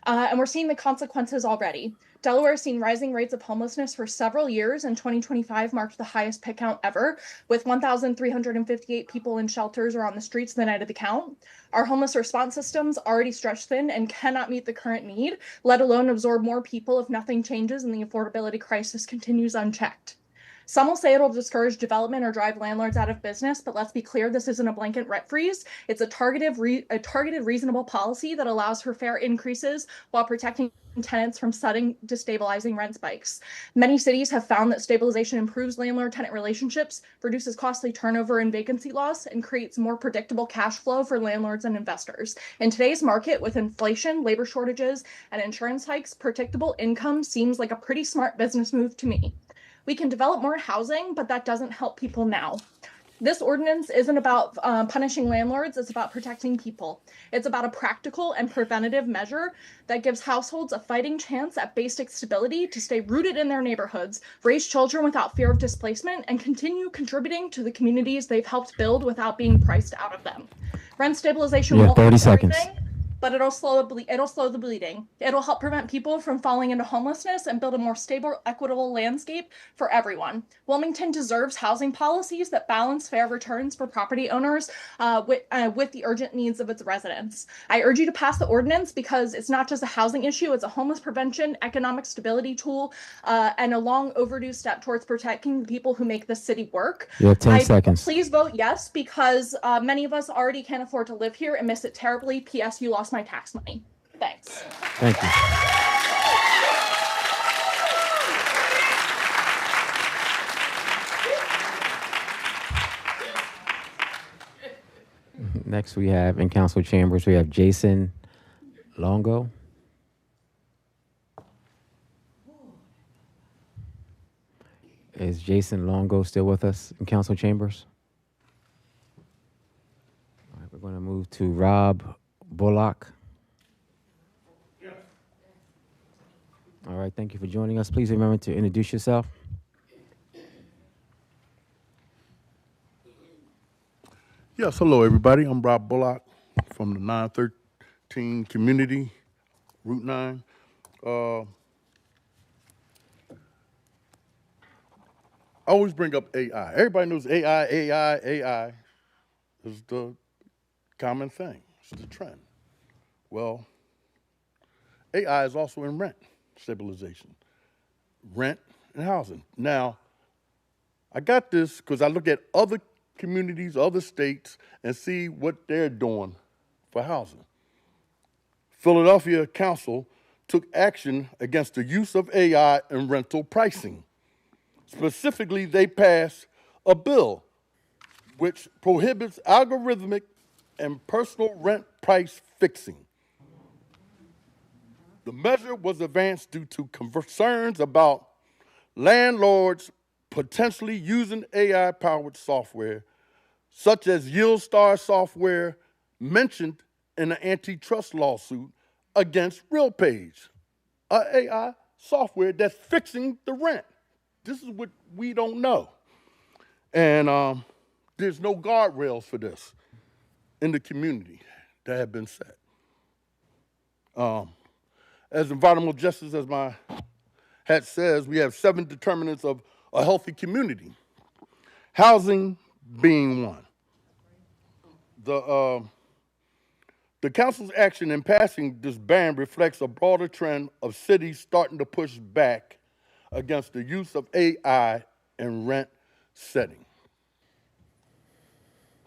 and we're seeing the consequences already. Delaware has seen rising rates of homelessness for several years, and 2025 marked the highest PIC count ever, with 1,358 people in shelters or on the streets the night of the count. Our homeless response system's already stretched thin and cannot meet the current need, let alone absorb more people if nothing changes and the affordability crisis continues unchecked. Some will say it'll discourage development or drive landlords out of business, but let's be clear, this isn't a blanket rent freeze. It's a targeted, reasonable policy that allows for fair increases while protecting tenants from sudden destabilizing rent spikes. Many cities have found that stabilization improves landlord-tenant relationships, reduces costly turnover and vacancy loss, and creates more predictable cash flow for landlords and investors. In today's market, with inflation, labor shortages, and insurance hikes, predictable income seems like a pretty smart business move to me. We can develop more housing, but that doesn't help people now. This ordinance isn't about punishing landlords, it's about protecting people. It's about a practical and preventative measure that gives households a fighting chance at basic stability to stay rooted in their neighborhoods, raise children without fear of displacement, and continue contributing to the communities they've helped build without being priced out of them. Rent stabilization won't 30 fix seconds. everything, but it'll slow the bleeding. It'll help prevent people from falling into homelessness and build a more stable, equitable landscape for everyone. Wilmington deserves housing policies that balance fair returns for property owners with the urgent needs of its residents. I urge you to pass the ordinance because it's not just a housing issue, it's a homeless prevention, economic stability tool, and a long overdue step towards protecting the people who make this city work. You have 10 seconds. Please vote yes, because many of us already can't afford to live here and miss it terribly. P.S. You lost my tax money. Thanks. Thank you. Next, we have in council chambers, we have Jason Longo. Is Jason Longo still with us in council chambers? All right, we're going to move to Rob Bullock. All right, thank you for joining us. Please remember to introduce yourself. Yes, hello everybody. I'm Rob Bullock from the 913 community, Route 9. I always bring up AI. Everybody knows AI is the common thing. It's the trend. Well, AI is also in rent stabilization, rent and housing. Now, I got this because I look at other communities, other states, and see what they're doing for housing. Philadelphia Council took action against the use of AI in rental pricing. Specifically, they passed a bill which prohibits algorithmic and personal rent price fixing. The measure was advanced due to concerns about landlords potentially using AI-powered software, such as YieldStar software mentioned in an antitrust lawsuit against RealPage, an AI software that's fixing the rent. This is what we don't know. And there's no guardrails for this in the community that have been set. As environmental justice, as my hat says, we have 7 determinants of a healthy community, housing being one. The council's action in passing this ban reflects a broader trend of cities starting to push back against the use of AI in rent setting.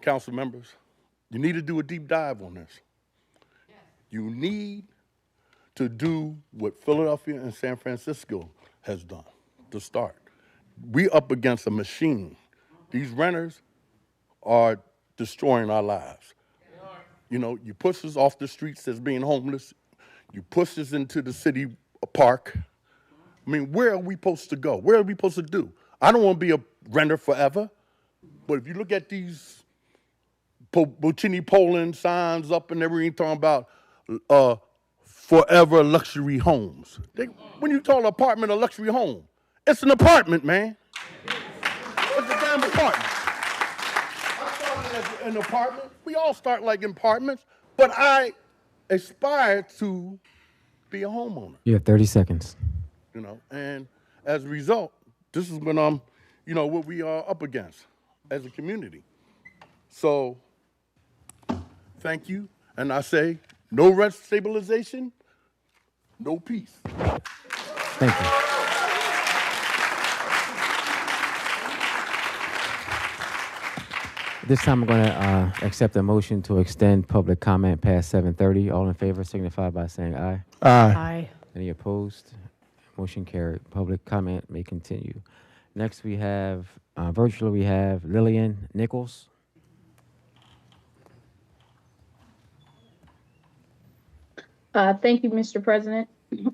Council members, you need to do a deep dive on this. You need to do what Philadelphia and San Francisco has done to start. We up against a machine. These renters are destroying our lives. You know, you push us off the streets as being homeless. You push us into the city park. I mean, where are we supposed to go? Where are we supposed to do? I don't want to be a renter forever. But if you look at these Bocini Poland signs up and everything talking about forever luxury homes. When you call an apartment a luxury home, it's an apartment, man. It's a damn apartment. I started as an apartment. We all start like apartments, but I aspire to be a homeowner. You have 30 seconds. You know, and as a result, this is when what we are up against as a community. So, thank you, and I say no rent stabilization, no peace. Thank you. This time I'm going to accept a motion to extend public comment past 7:30. All in favor signify by saying aye. Aye. Aye. Any opposed? Motion carried. Public comment may continue. Next we have, virtually we have Lillian Nichols. Thank you, Mr. President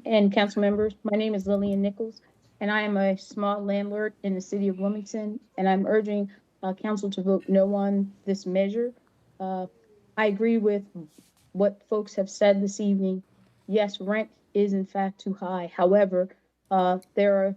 and council members. My name is Lillian Nichols, and I am a small landlord in the city of Wilmington, and I'm urging council to vote no on this measure. I agree with what folks have said this evening. Yes, rent is in fact too high. However, there are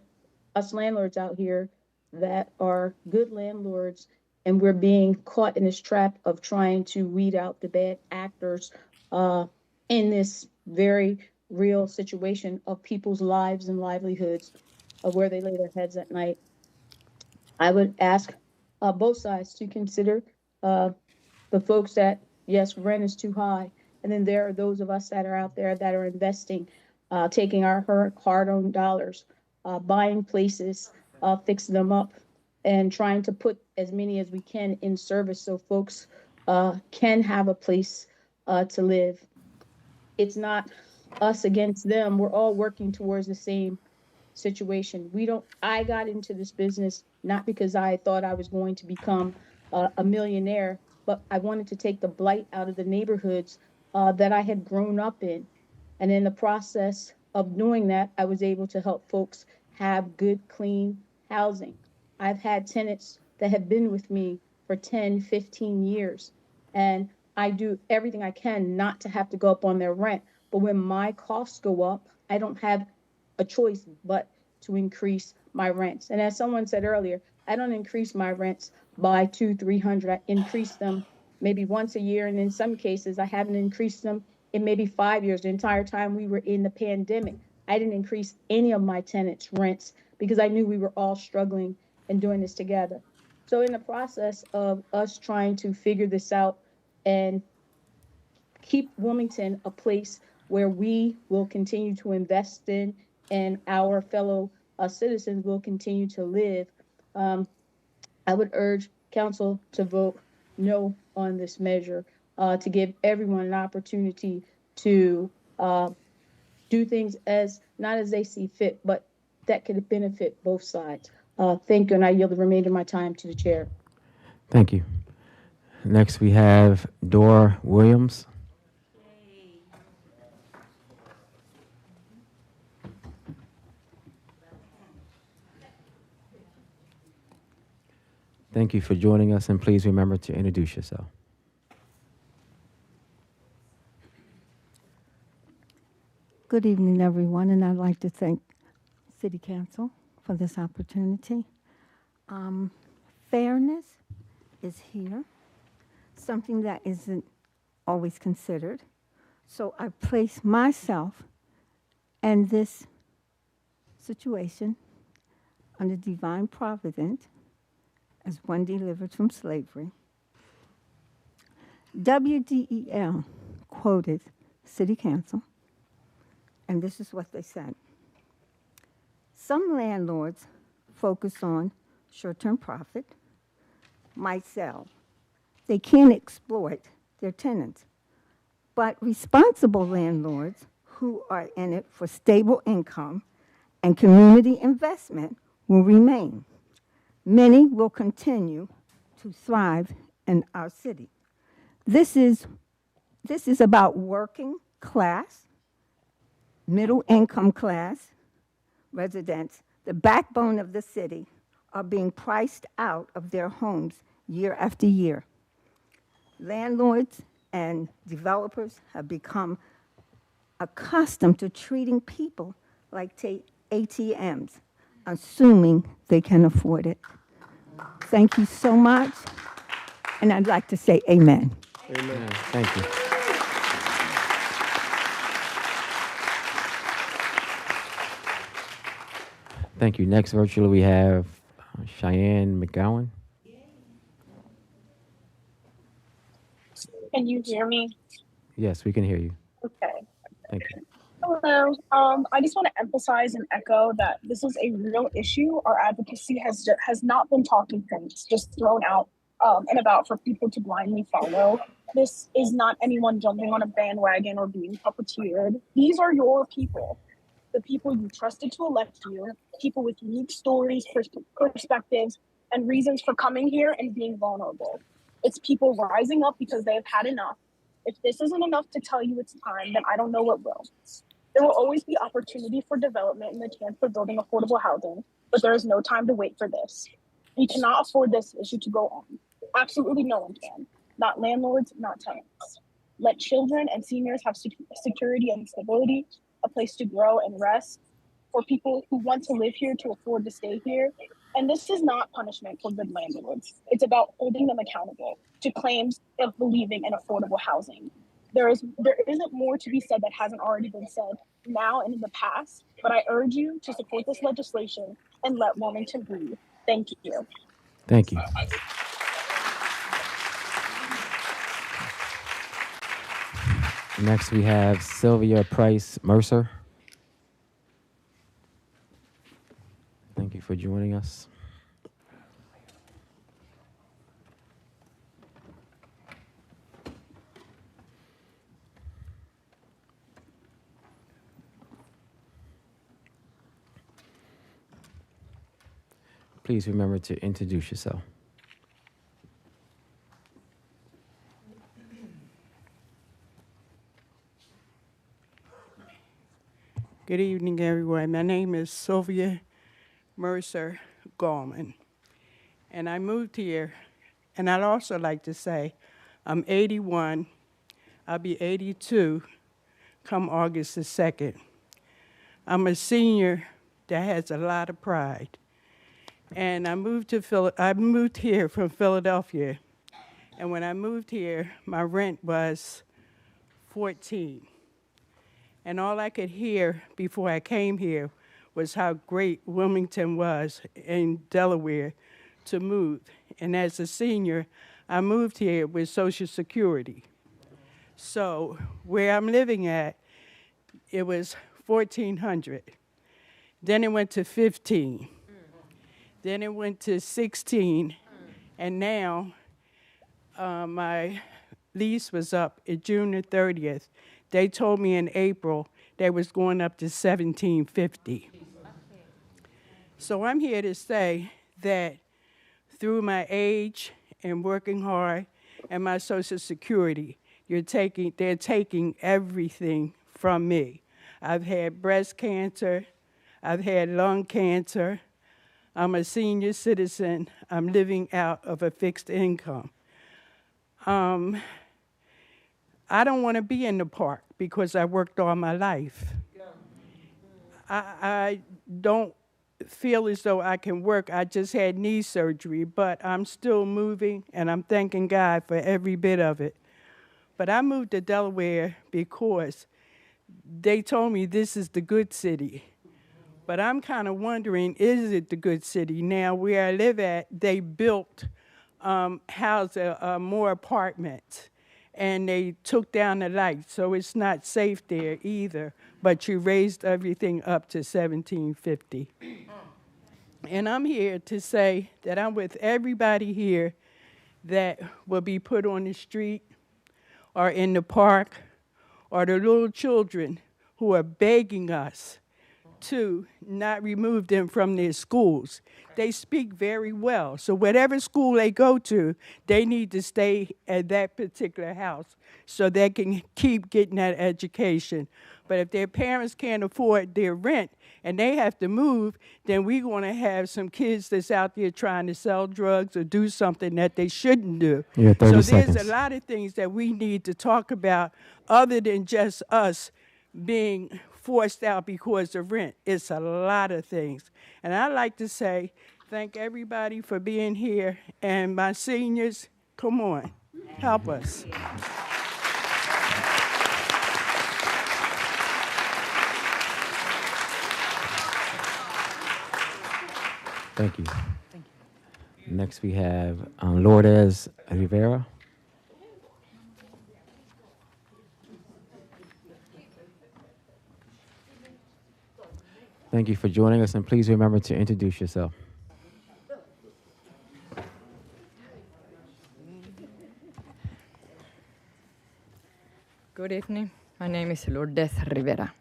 us landlords out here that are good landlords, and we're being caught in this trap of trying to weed out the bad actors in this very real situation of people's lives and livelihoods, of where they lay their heads at night. I would ask both sides to consider the folks that, yes, rent is too high. And then there are those of us that are out there that are investing, taking our hard-earned dollars, buying places, fixing them up, and trying to put as many as we can in service so folks can have a place to live. It's not us against them. We're all working towards the same situation. I got into this business not because I thought I was going to become a millionaire. but I wanted to take the blight out of the neighborhoods that I had grown up in. And in the process of doing that, I was able to help folks have good, clean housing. I've had tenants that have been with me for 10, 15 years, and I do everything I can not to have to go up on their rent. But when my costs go up, I don't have a choice but to increase my rents. And as someone said earlier, I don't increase my rents by 200-300. I increase them maybe once a year, and in some cases, I haven't increased them in maybe 5 years. The entire time we were in the pandemic, I didn't increase any of my tenants' rents because I knew we were all struggling and doing this together. So in the process of us trying to figure this out and keep Wilmington a place where we will continue to invest in and our fellow citizens will continue to live, I would urge council to vote no on this measure to give everyone an opportunity to do things as not as they see fit, but that could benefit both sides. Thank you, and I yield the remainder of my time to the chair. Thank you. Next, we have Dora Williams. Thank you for joining us, and please remember to introduce yourself. Good evening, everyone, and I'd like to thank City Council for this opportunity. Fairness is here, something that isn't always considered. So I place myself and this situation under divine providence as one delivered from slavery. WDEL quoted City Council, and this is what they said. Some landlords focus on short-term profit, might sell. They can't exploit their tenants. But responsible landlords who are in it for stable income and community investment will remain. Many will continue to thrive in our city. This is about working class, middle income class residents, the backbone of the city, are being priced out of their homes year after year. Landlords and developers have become accustomed to treating people like ATMs, assuming they can afford it. Thank you so much, and I'd like to say amen. Amen. Thank you. Thank you. Next, virtually, we have Cheyenne McGowan. Can you hear me? Yes, we can hear you. Okay. Thank you. Hello. I just want to emphasize and echo that this is a real issue. Our advocacy has not been talking points, just thrown out and about for people to blindly follow. This is not anyone jumping on a bandwagon or being puppeteered. These are your people, the people you trusted to elect you, people with unique stories, perspectives, and reasons for coming here and being vulnerable. It's people rising up because they have had enough. If this isn't enough to tell you it's time, then I don't know what will. There will always be opportunity for development and the chance for building affordable housing, but there is no time to wait for this. We cannot afford this issue to go on. Absolutely no one can. Not landlords, not tenants. Let children and seniors have security and stability, a place to grow and rest, for people who want to live here to afford to stay here. And this is not punishment for good landlords. It's about holding them accountable to claims of believing in affordable housing. There isn't more to be said that hasn't already been said now and in the past, but I urge you to support this legislation and let Wilmington breathe. Thank you. Thank you. Next, we have Sylvia Price Mercer. Thank you for joining us. Please remember to introduce yourself. Good evening, everyone. My name is Sylvia Mercer Gorman, and I moved here, and I'd also like to say I'm 81. I'll be 82 come August the 2nd. I'm a senior that has a lot of pride, and I moved here from Philadelphia, and when I moved here, my rent was $14. And all I could hear before I came here was how great Wilmington was in Delaware to move. And as a senior, I moved here with Social Security. So where I'm living at, it was $1,400. Then it went to $15. Then it went to $16. And now my lease was up in June the 30th. They told me in April they was going up to $1,750. So I'm here to say that through my age and working hard and my Social Security, they're taking everything from me. I've had breast cancer. I've had lung cancer. I'm a senior citizen. I'm living out of a fixed income. I don't want to be in the park because I worked all my life. I don't feel as though I can work. I just had knee surgery, but I'm still moving, and I'm thanking God for every bit of it. But I moved to Delaware because they told me this is the good city. But I'm kind of wondering, is it the good city? Now, where I live at, they built more apartments, and they took down the lights, so it's not safe there either, but you raised everything up to $1,750. And I'm here to say that I'm with everybody here that will be put on the street or in the park, or the little children who are begging us to not remove them from their schools. They speak very well, so whatever school they go to, they need to stay at that particular house so they can keep getting that education. But if their parents can't afford their rent and they have to move, then we're going to have some kids that's out there trying to sell drugs or do something that they shouldn't do. You have 30 so seconds. there's a lot of things that we need to talk about other than just us being forced out because of rent. It's a lot of things. And I'd like to say thank everybody for being here, and my seniors, come on, help us. Thank you. Next we have Lourdes Rivera. Thank you for joining us, and please remember to introduce yourself. Good evening. My name is Lourdes Rivera.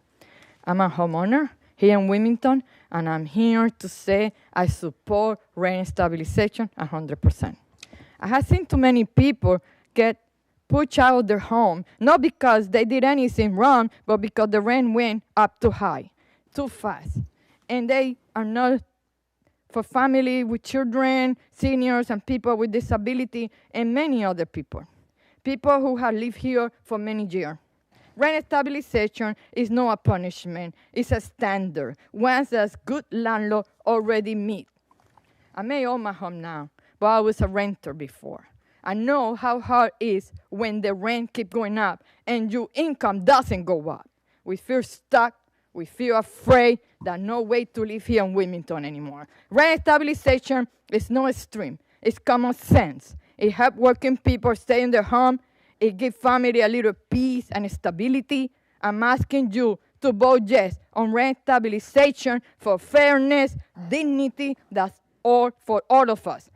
I'm a homeowner here in Wilmington, and I'm here to say I support rent stabilization 100%. I have seen too many people get pushed out of their home, not because they did anything wrong, but because the rent went up too high, too fast. And they are not for family with children, seniors, and people with disability, and many other people. People who have lived here for many years. Rent stabilization is not a punishment, it's a standard, one that good landlord already meet. I may own my home now, but I was a renter before. I know how hard it is when the rent keeps going up and your income doesn't go up. We feel stuck, we feel afraid, there's no way to live here in Wilmington anymore. Rent stabilization is no extreme, it's common sense. It helps working people stay in their home. It gives family a little peace and stability. I'm asking you to vote yes on rent stabilization for fairness, dignity, that's all for all of us.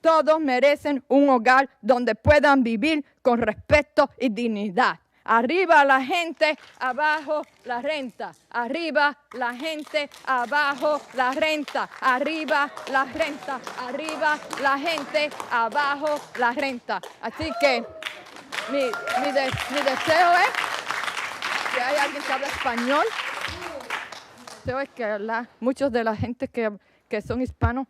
Todos merecen un hogar donde puedan vivir con respeto y dignidad. Arriba la gente, abajo la renta. Arriba la gente, abajo la renta. Arriba la renta. Arriba la gente, abajo la renta. Así que mi deseo es que haya alguien que hable español deseo es que muchos de la gente que son hispanos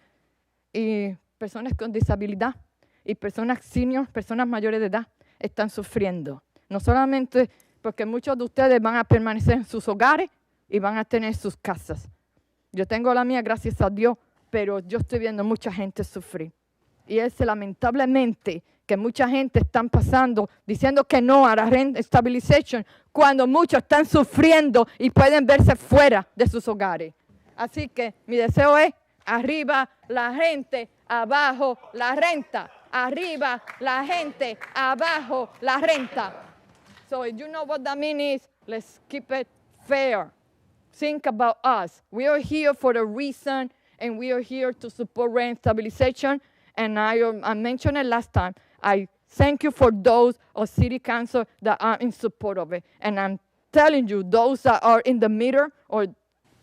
y personas con disabilidad y personas seniors, personas mayores de edad, están sufriendo. No solamente porque muchos de ustedes van a permanecer en sus hogares y van a tener sus casas. Yo tengo la mía, gracias a Dios, pero yo estoy viendo mucha gente sufrir. Y es lamentablemente que mucha gente están pasando diciendo que no a la rent stabilization cuando muchos están sufriendo y pueden verse fuera de sus hogares. Así que mi deseo es arriba la gente, abajo la renta. Arriba la gente, abajo la renta. So if you know what that means is, let's keep it fair. Think about us. We are here for a reason, and we are here to support rent stabilization. And I mentioned it last time. I thank you for those of City Council that are in support of it. And I'm telling you, those that are in the middle or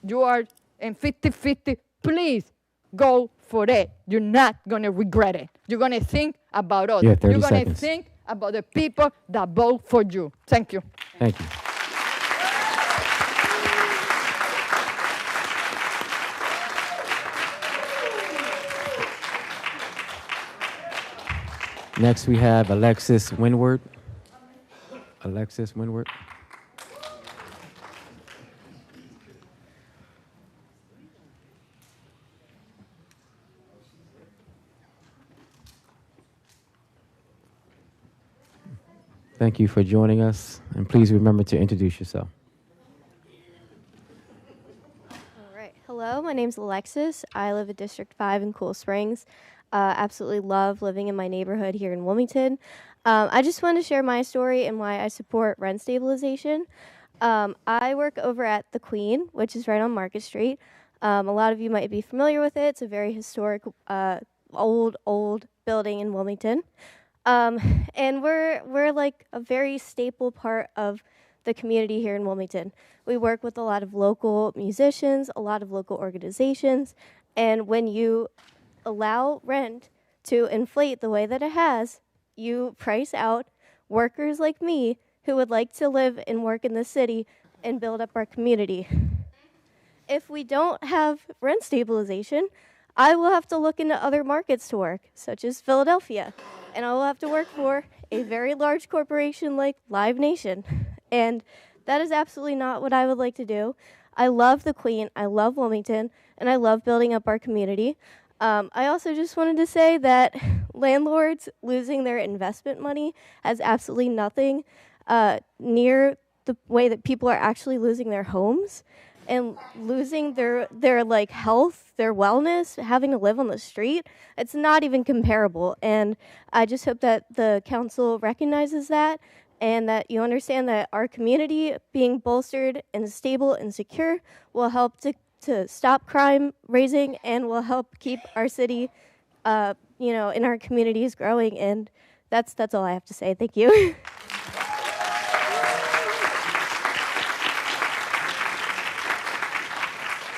you are in 50-50, please go for it. You're not going to regret it. You're going to think about us. Yeah, 30 You're going to seconds. think about the people that vote for you. Thank you. Thank you. Next, we have Alexis Windward. Alexis Windward. Thank you for joining us, and please remember to introduce yourself. All right. Hello, my name's Alexis. I live in District 5 in Cool Springs. Absolutely love living in my neighborhood here in Wilmington. I just want to share my story and why I support rent stabilization. I work over at The Queen, which is right on Market Street. A lot of you might be familiar with it. It's a very historic, old building in Wilmington. And we're like a very staple part of the community here in Wilmington. We work with a lot of local musicians, a lot of local organizations, and when you allow rent to inflate the way that it has, you price out workers like me who would like to live and work in the city and build up our community. If we don't have rent stabilization, I will have to look into other markets to work, such as Philadelphia, and I will have to work for a very large corporation like Live Nation. And that is absolutely not what I would like to do. I love the Queen, I love Wilmington, and I love building up our community. I also just wanted to say that landlords losing their investment money has absolutely nothing near the way that people are actually losing their homes and losing their like health, their wellness, having to live on the street. It's not even comparable. And I just hope that the council recognizes that and that you understand that our community being bolstered and stable and secure will help to stop crime raising and will help keep our city, in our communities growing. And that's all I have to say. Thank you.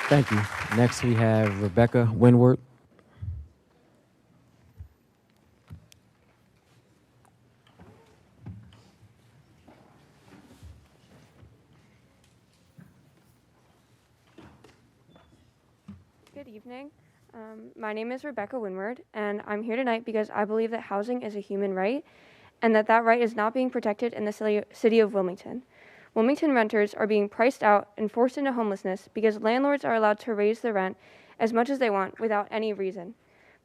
Thank you. Next, we have Rebecca Windward. Good evening. My name is Rebecca Windward, and I'm here tonight because I believe that housing is a human right and that right is not being protected in the city of Wilmington. Wilmington renters are being priced out and forced into homelessness because landlords are allowed to raise the rent as much as they want without any reason.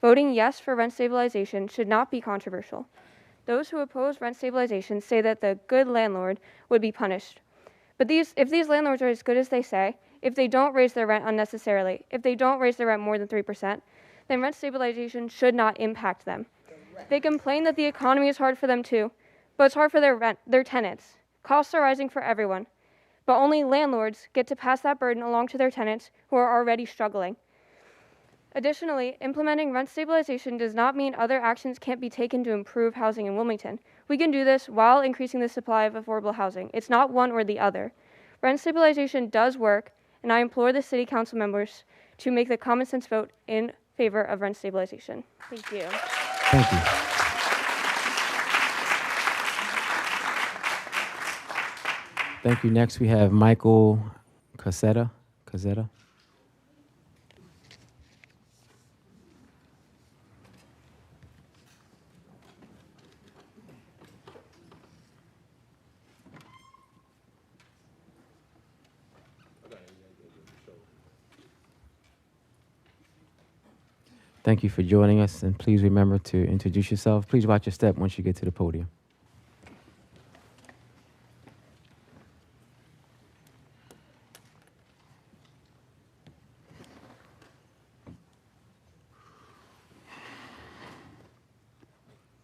Voting yes for rent stabilization should not be controversial. Those who oppose rent stabilization say that the good landlord would be punished. But if these landlords are as good as they say, if they don't raise their rent unnecessarily, if they don't raise their rent more than 3%, then rent stabilization should not impact them. They complain that the economy is hard for them too, but it's hard for their tenants. Costs are rising for everyone, but only landlords get to pass that burden along to their tenants who are already struggling. Additionally, implementing rent stabilization does not mean other actions can't be taken to improve housing in Wilmington. We can do this while increasing the supply of affordable housing. It's not one or the other. Rent stabilization does work, and I implore the city council members to make the common sense vote in favor of rent stabilization. Thank you. Thank you. Thank you. Next, we have Michael Casetta. Thank you for joining us, and please remember to introduce yourself. Please watch your step once you get to the podium.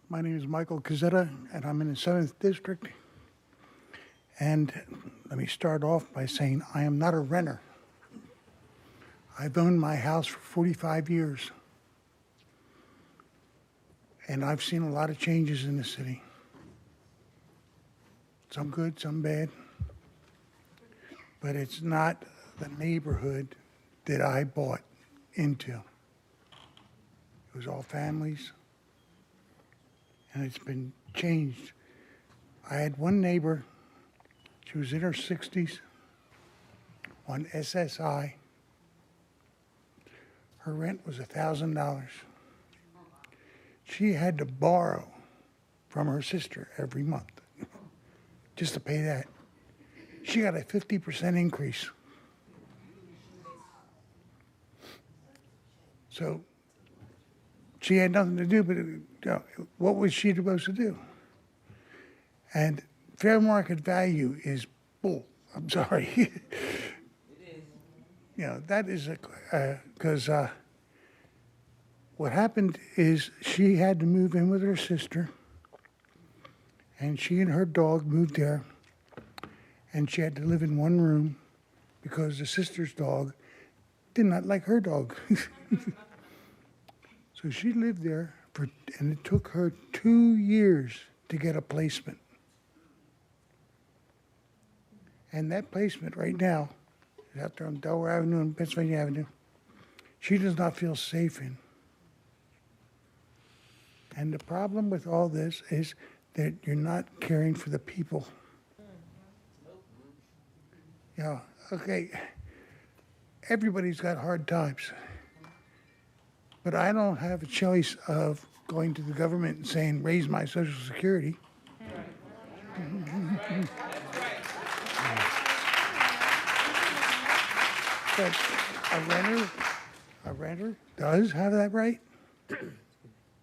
My name is Michael Cazzetta, and I'm in the 7th District. And let me start off by saying I am not a renter. I've owned my house for 45 years. And I've seen a lot of changes in the city. Some good, some bad. But it's not the neighborhood that I bought into. It was all families. And it's been changed. I had one neighbor, she was in her 60s, on SSI. Her rent was $1,000. She had to borrow from her sister every month just to pay that. She got a 50% increase. So she had nothing to do, but what was she supposed to do? And fair market value is bull. I'm sorry. It is. That is because what happened is she had to move in with her sister, and she and her dog moved there, and she had to live in one room because the sister's dog did not like her dog. So she lived there, and it took her 2 years to get a placement. And that placement right now is out there on Delaware Avenue and Pennsylvania Avenue. She does not feel safe in. And the problem with all this is that you're not caring for the people. Okay, everybody's got hard times. But I don't have a choice of going to the government and saying, raise my Social Security. But a renter does have that right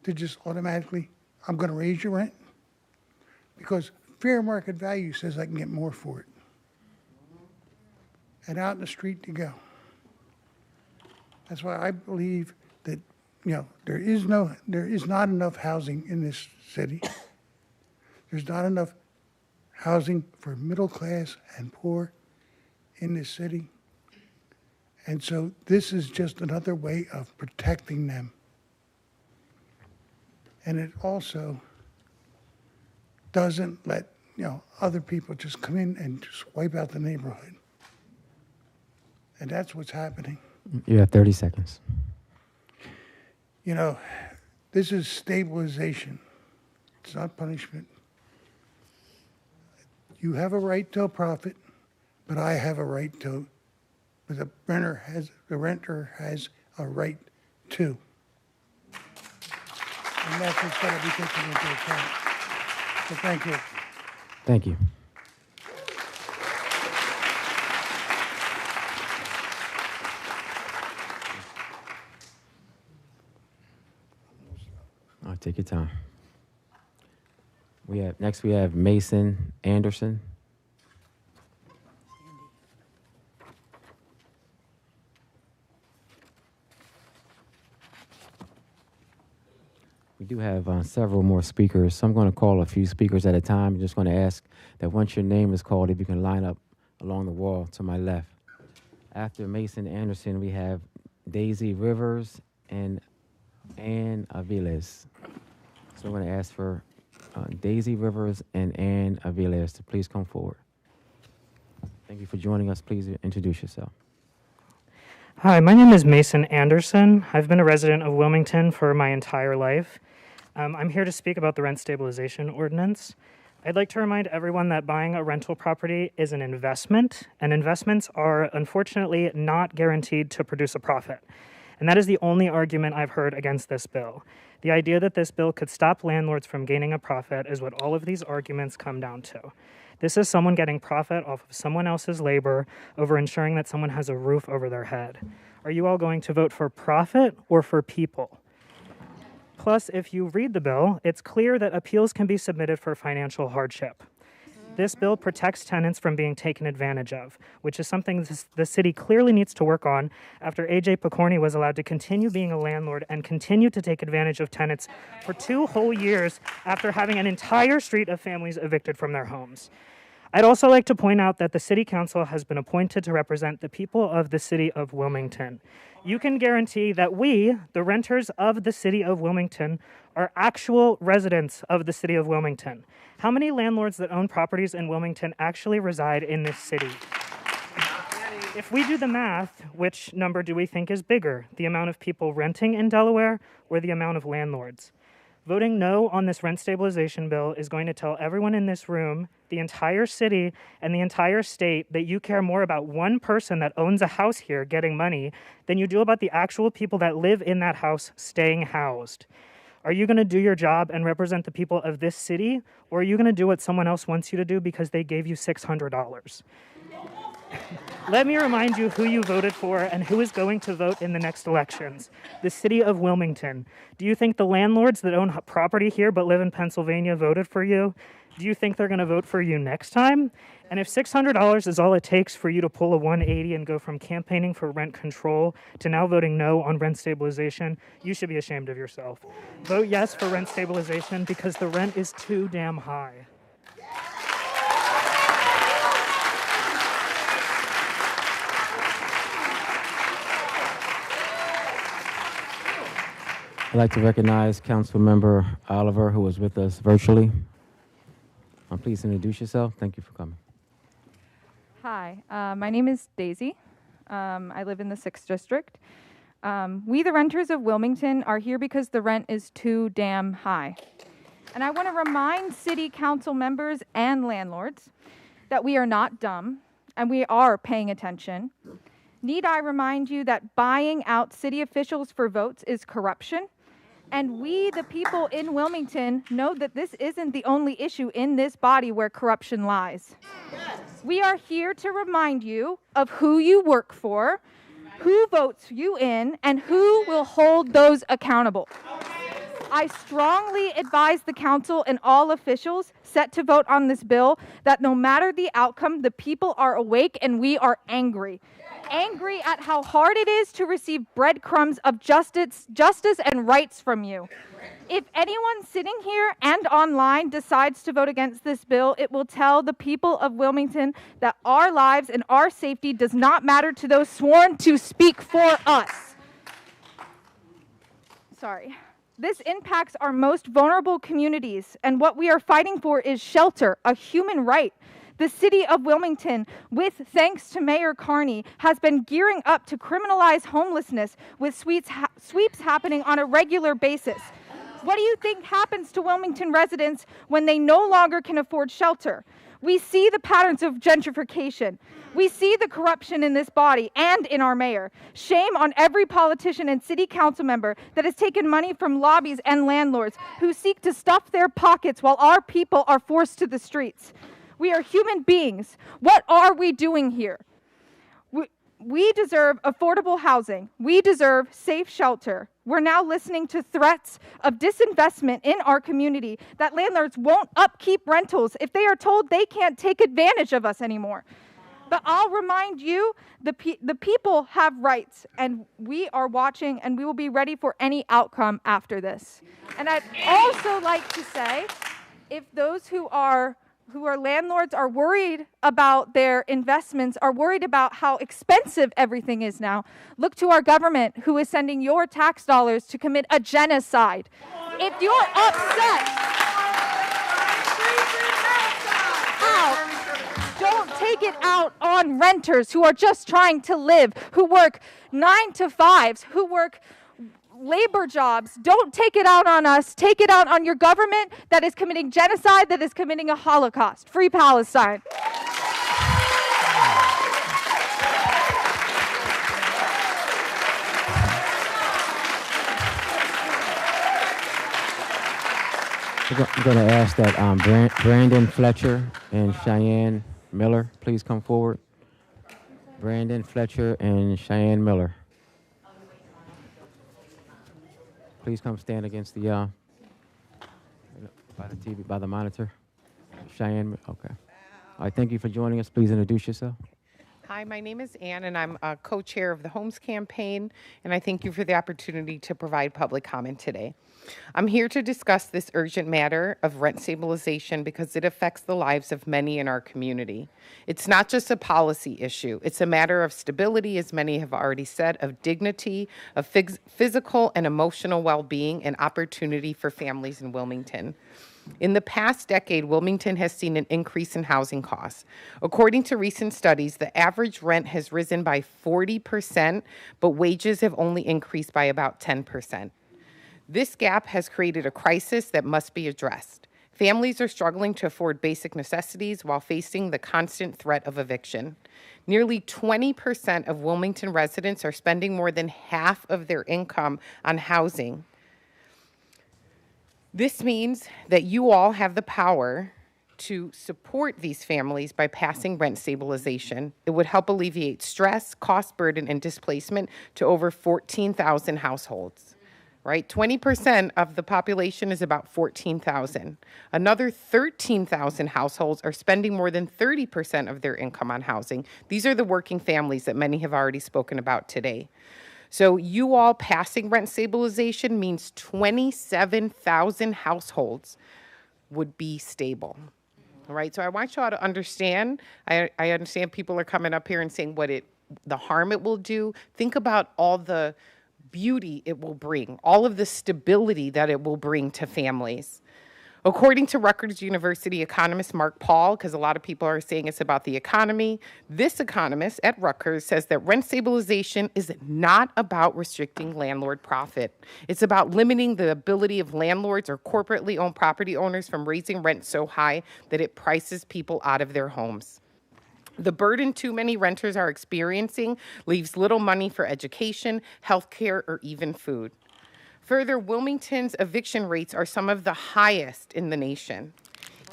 to just automatically, I'm going to raise your rent, because fair market value says I can get more for it. And out in the street you go. That's why I believe that there is not enough housing in this city. There's not enough housing for middle class and poor in this city. And so this is just another way of protecting them. And it also doesn't let other people just come in and just wipe out the neighborhood. And that's what's happening. You have 30 seconds. This is stabilization. It's not punishment. You have a right to a profit, but I have a right to, but the renter has a right to. And that's what's going to be taken into account. So thank you. Thank you. Take your time. Next we have Mason Anderson. We do have several more speakers, so I'm going to call a few speakers at a time. I'm just going to ask that once your name is called, if you can line up along the wall to my left. After Mason Anderson, we have Daisy Rivers and Ann Aviles. So I'm going to ask for Daisy Rivers and Ann Aviles to please come forward. Thank you for joining us. Please introduce yourself. Hi, my name is Mason Anderson. I've been a resident of Wilmington for my entire life. I'm here to speak about the rent stabilization ordinance. I'd like to remind everyone that buying a rental property is an investment, and investments are unfortunately not guaranteed to produce a profit. And that is the only argument I've heard against this bill. The idea that this bill could stop landlords from gaining a profit is what all of these arguments come down to. This is someone getting profit off of someone else's labor over ensuring that someone has a roof over their head. Are you all going to vote for profit or for people? Plus, if you read the bill, it's clear that appeals can be submitted for financial hardship. This bill protects tenants from being taken advantage of, which is something the city clearly needs to work on after A.J. Picorni was allowed to continue being a landlord and continue to take advantage of tenants for 2 whole years after having an entire street of families evicted from their homes. I'd also like to point out that the City Council has been appointed to represent the people of the City of Wilmington. You can guarantee that we, the renters of the City of Wilmington, are actual residents of the City of Wilmington. How many landlords that own properties in Wilmington actually reside in this city? If we do the math, which number do we think is bigger, the amount of people renting in Delaware or the amount of landlords? Voting no on this rent stabilization bill is going to tell everyone in this room, the entire city, and the entire state that you care more about one person that owns a house here getting money than you do about the actual people that live in that house staying housed. Are you going to do your job and represent the people of this city, or are you going to do what someone else wants you to do because they gave you $600? Let me remind you who you voted for and who is going to vote in the next elections. The City of Wilmington. Do you think the landlords that own property here but live in Pennsylvania voted for you? Do you think they're going to vote for you next time? And if $600 is all it takes for you to pull a 180 and go from campaigning for rent control to now voting no on rent stabilization, you should be ashamed of yourself. Vote yes for rent stabilization because the rent is too damn high. I'd like to recognize Councilmember Oliver, who was with us virtually. Please introduce yourself. Thank you for coming. Hi, my name is Daisy. I live in the 6th District. We, the renters of Wilmington, are here because the rent is too damn high. And I want to remind City Council members and landlords that we are not dumb and we are paying attention. Need I remind you that buying out city officials for votes is corruption? And we, the people in Wilmington, know that this isn't the only issue in this body where corruption lies. Yes. We are here to remind you of who you work for, who votes you in, and who will hold those accountable. I strongly advise the council and all officials set to vote on this bill that no matter the outcome, the people are awake and we are angry. Angry at how hard it is to receive breadcrumbs of justice and rights from you. If anyone sitting here and online decides to vote against this bill, it will tell the people of Wilmington that our lives and our safety does not matter to those sworn to speak for us. Sorry. This impacts our most vulnerable communities, and what we are fighting for is shelter, a human right. The City of Wilmington, with thanks to Mayor Carney, has been gearing up to criminalize homelessness with sweeps happening on a regular basis. What do you think happens to Wilmington residents when they no longer can afford shelter? We see the patterns of gentrification. We see the corruption in this body and in our mayor. Shame on every politician and city council member that has taken money from lobbies and landlords who seek to stuff their pockets while our people are forced to the streets. We are human beings. What are we doing here? We deserve affordable housing. We deserve safe shelter. We're now listening to threats of disinvestment in our community that landlords won't upkeep rentals if they are told they can't take advantage of us anymore. But I'll remind you, the people have rights, and we are watching, and we will be ready for any outcome after this. And I'd also like to say, if those who are landlords are worried about their investments, are worried about how expensive everything is now, look to our government who is sending your tax dollars to commit a genocide. If you're upset, don't take it out on renters who are just trying to live, who work 9 to 5s, who work labor jobs. Don't take it out on us. Take it out on your government that is committing genocide, that is committing a Holocaust. Free Palestine. I'm going to ask that Brandon Fletcher and Cheyenne Miller please come forward. Brandon Fletcher and Cheyenne Miller. please come stand against the, by the TV, by the monitor. Cheyenne, okay. All right, thank you for joining us. Please introduce yourself. Hi, my name is Ann, and I'm a co-chair of the Homes Campaign, and I thank you for the opportunity to provide public comment today. I'm here to discuss this urgent matter of rent stabilization because it affects the lives of many in our community. It's not just a policy issue. It's a matter of stability, as many have already said, of dignity, of physical and emotional well-being, and opportunity for families in Wilmington. In the past decade, Wilmington has seen an increase in housing costs. According to recent studies, the average rent has risen by 40%, but wages have only increased by about 10%. This gap has created a crisis that must be addressed. Families are struggling to afford basic necessities while facing the constant threat of eviction. Nearly 20% of Wilmington residents are spending more than half of their income on housing. This means that you all have the power to support these families by passing rent stabilization. It would help alleviate stress, cost burden, and displacement to over 14,000 households, right? 20% of the population is about 14,000. Another 13,000 households are spending more than 30% of their income on housing. These are the working families that many have already spoken about today. So you all passing rent stabilization means 27,000 households would be stable. All right, so I want you all to understand. I understand people are coming up here and saying the harm it will do. Think about all the beauty it will bring, all of the stability that it will bring to families. According to Rutgers University economist Mark Paul, because a lot of people are saying it's about the economy, this economist at Rutgers says that rent stabilization is not about restricting landlord profit. It's about limiting the ability of landlords or corporately owned property owners from raising rent so high that it prices people out of their homes. The burden too many renters are experiencing leaves little money for education, healthcare, or even food. Further, Wilmington's eviction rates are some of the highest in the nation.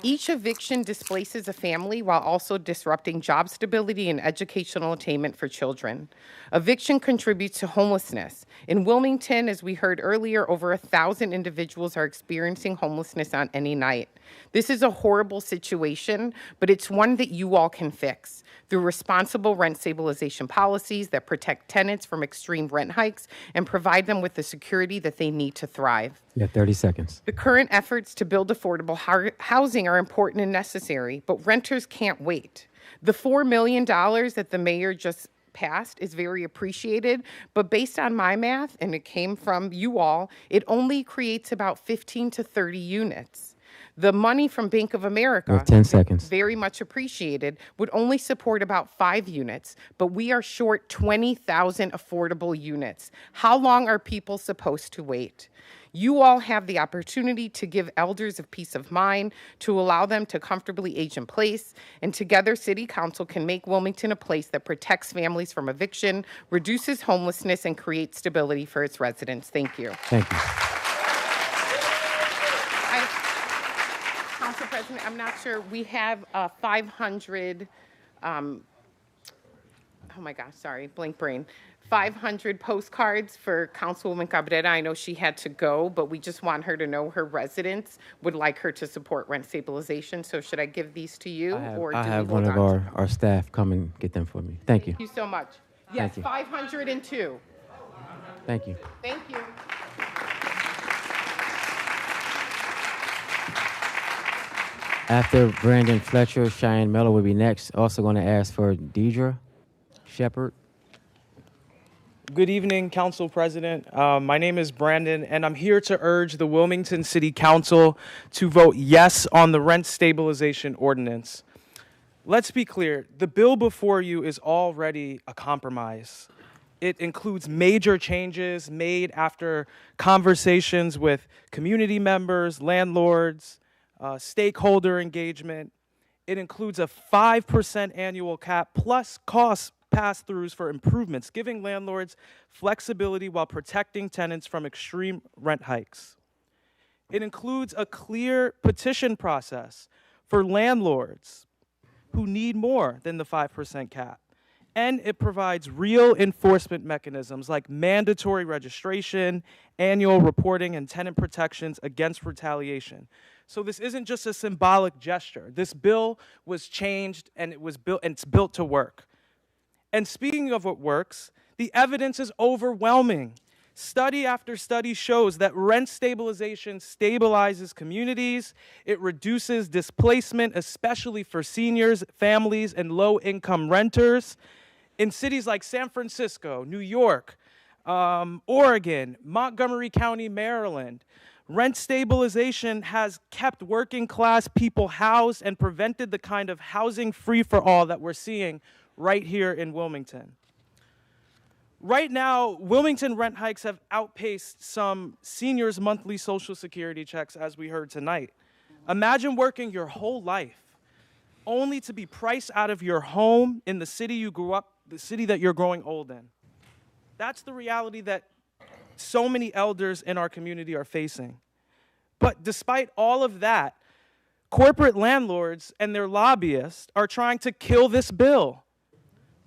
Each eviction displaces a family while also disrupting job stability and educational attainment for children. Eviction contributes to homelessness. In Wilmington, as we heard earlier, over 1,000 individuals are experiencing homelessness on any night. This is a horrible situation, but it's one that you all can fix through responsible rent stabilization policies that protect tenants from extreme rent hikes and provide them with the security that they need to thrive. You have 30 seconds. The current efforts to build affordable housing are important and necessary, but renters can't wait. The $4 million that the mayor just passed is very appreciated, but based on my math, and it came from you all, it only creates about 15 to 30 units. The money from Bank of America, You have 10 seconds. very much appreciated, would only support about 5 units, but we are short 20,000 affordable units. How long are people supposed to wait? You all have the opportunity to give elders a peace of mind, to allow them to comfortably age in place, and together City Council can make Wilmington a place that protects families from eviction, reduces homelessness, and creates stability for its residents. Thank you. Thank you. Council President, I'm not sure. We have 500, oh my gosh, sorry, blank brain. 500 postcards for Councilwoman Cabrera. I know she had to go, but we just want her to know her residents would like her to support rent stabilization. So should I give these to you? I have one of our staff come and get them for me. Thank you. Thank you so much. Yes, Thank you. 502. Thank you. Thank you. After Brandon Fletcher, Cheyenne Miller will be next. Also going to ask for Deidre Shepard. Good evening, Council President. My name is Brandon, and I'm here to urge the Wilmington City Council to vote yes on the rent stabilization ordinance. Let's be clear, the bill before you is already a compromise. It includes major changes made after conversations with community members, landlords, stakeholder engagement. It includes a 5% annual cap plus cost pass-throughs for improvements, giving landlords flexibility while protecting tenants from extreme rent hikes. It includes a clear petition process for landlords who need more than the 5% cap. And it provides real enforcement mechanisms like mandatory registration, annual reporting, and tenant protections against retaliation. So this isn't just a symbolic gesture. This bill was changed and it's built to work. And speaking of what works, the evidence is overwhelming. Study after study shows that rent stabilization stabilizes communities, it reduces displacement, especially for seniors, families, and low-income renters. In cities like San Francisco, New York, Oregon, Montgomery County, Maryland, rent stabilization has kept working class people housed and prevented the kind of housing free-for-all that we're seeing right here in Wilmington. Right now, Wilmington rent hikes have outpaced some seniors' monthly Social Security checks, as we heard tonight. Imagine working your whole life only to be priced out of your home in the city you grew up, the city that you're growing old in. That's the reality that so many elders in our community are facing. But despite all of that, corporate landlords and their lobbyists are trying to kill this bill.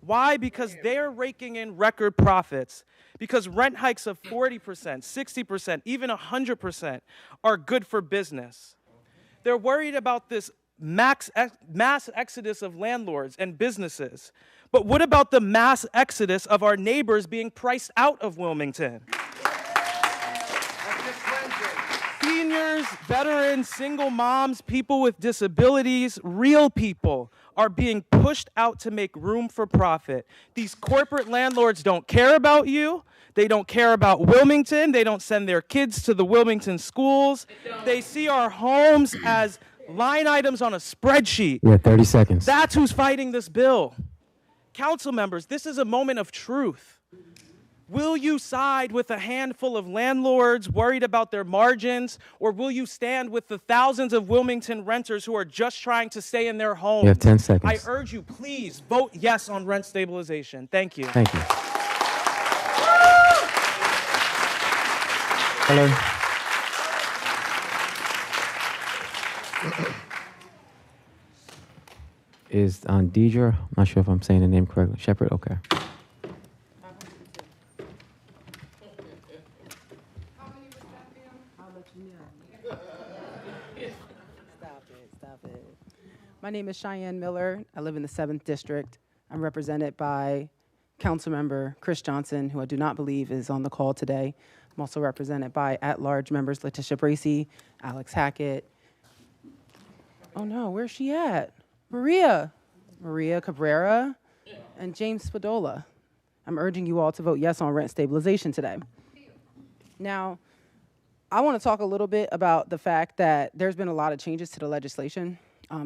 Why? Because they're raking in record profits. Because rent hikes of 40%, 60%, even 100% are good for business. They're worried about this mass exodus of landlords and businesses. But what about the mass exodus of our neighbors being priced out of Wilmington? Seniors, veterans, single moms, people with disabilities, real people are being pushed out to make room for profit. These corporate landlords don't care about you. They don't care about Wilmington. They don't send their kids to the Wilmington schools. They see our homes as line items on a spreadsheet. You have 30 seconds. That's who's fighting this bill. Council members, this is a moment of truth. Will you side with a handful of landlords worried about their margins, or will you stand with the thousands of Wilmington renters who are just trying to stay in their homes? You have 10 seconds. I urge you, please vote yes on rent stabilization. Thank you. Thank you. Hello. Is Deidre, I'm not sure if I'm saying the name correctly. Shepherd, okay. Stop it. My name is Cheyenne Miller. I live in the 7th District. I'm represented by Councilmember Chris Johnson, who I do not believe is on the call today. I'm also represented by at-large members Letitia Bracy, Alex Hackett. Oh no, where's she at? Maria Cabrera, and James Spadola. I'm urging you all to vote yes on rent stabilization today. Now, I want to talk a little bit about the fact that there's been a lot of changes to the legislation,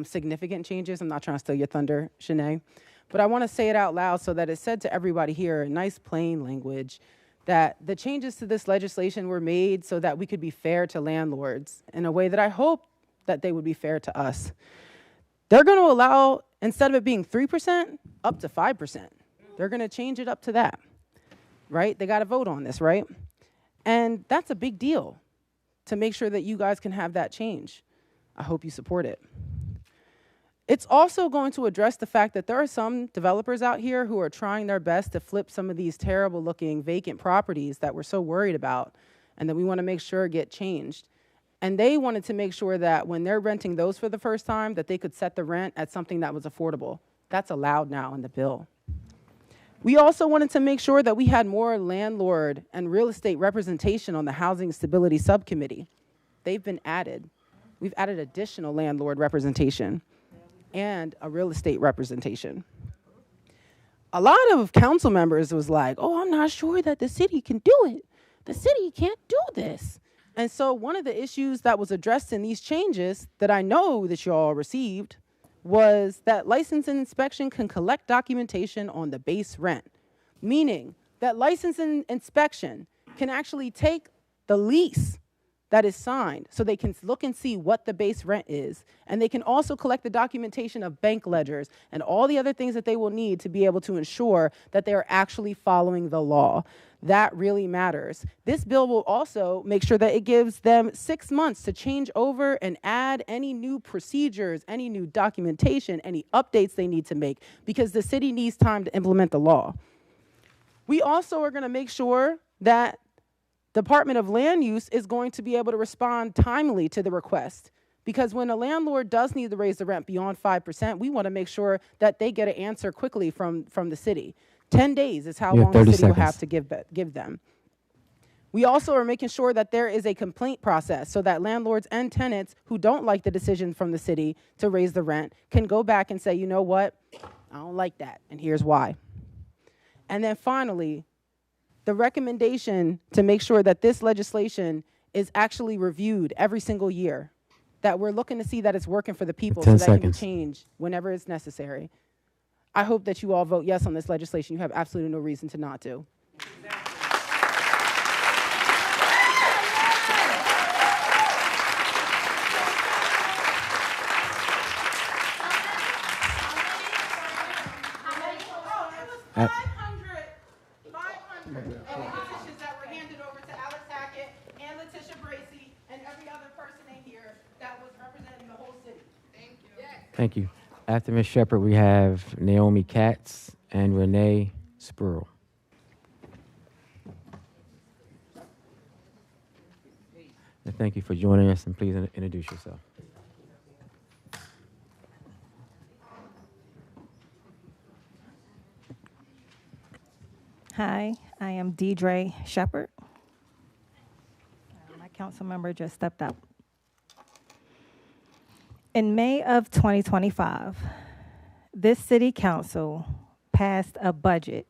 significant changes. I'm not trying to steal your thunder, Shanae, but I want to say it out loud so that it's said to everybody here in nice, plain language that the changes to this legislation were made so that we could be fair to landlords in a way that I hope that they would be fair to us. They're going to allow, instead of it being 3%, up to 5%. They're going to change it up to that, right? They got to vote on this, right? And that's a big deal to make sure that you guys can have that change. I hope you support it. It's also going to address the fact that there are some developers out here who are trying their best to flip some of these terrible looking vacant properties that we're so worried about and that we want to make sure get changed. And they wanted to make sure that when they're renting those for the first time, that they could set the rent at something that was affordable. That's allowed now in the bill. We also wanted to make sure that we had more landlord and real estate representation on the Housing Stability Subcommittee. They've been added. We've added additional landlord representation and a real estate representation. A lot of council members was like, oh, I'm not sure that the city can do it. The city can't do this. And so one of the issues that was addressed in these changes that I know that you all received was that license and inspection can collect documentation on the base rent, meaning that license and inspection can actually take the lease that is signed so they can look and see what the base rent is. And they can also collect the documentation of bank ledgers and all the other things that they will need to be able to ensure that they are actually following the law. That really matters. This bill will also make sure that it gives them 6 months to change over and add any new procedures, any new documentation, any updates they need to make, because the city needs time to implement the law. We also are going to make sure that Department of Land Use is going to be able to respond timely to the request, because when a landlord does need to raise the rent beyond 5%, we want to make sure that they get an answer quickly from the city. 10 days is how long the city will have to give them. We also are making sure that there is a complaint process so that landlords and tenants who don't like the decision from the city to raise the rent can go back and say, you know what, I don't like that, and here's why. And then finally, the recommendation to make sure that this legislation is actually reviewed every single year, that we're looking to see that it's working for the people so that it can change whenever it's necessary. I hope that you all vote yes on this legislation. You have absolutely no reason to not do. Petitions that were handed over to Alex Hackett and Bracy and every other person in here that was representing the whole city. Thank you. Thank you. After Ms. Shepherd, we have Naomi Katz and Renee Spurl. And thank you for joining us, and please introduce yourself. Hi, I am Deidre Shepherd. My council member just stepped out. In May of 2025, this city council passed a budget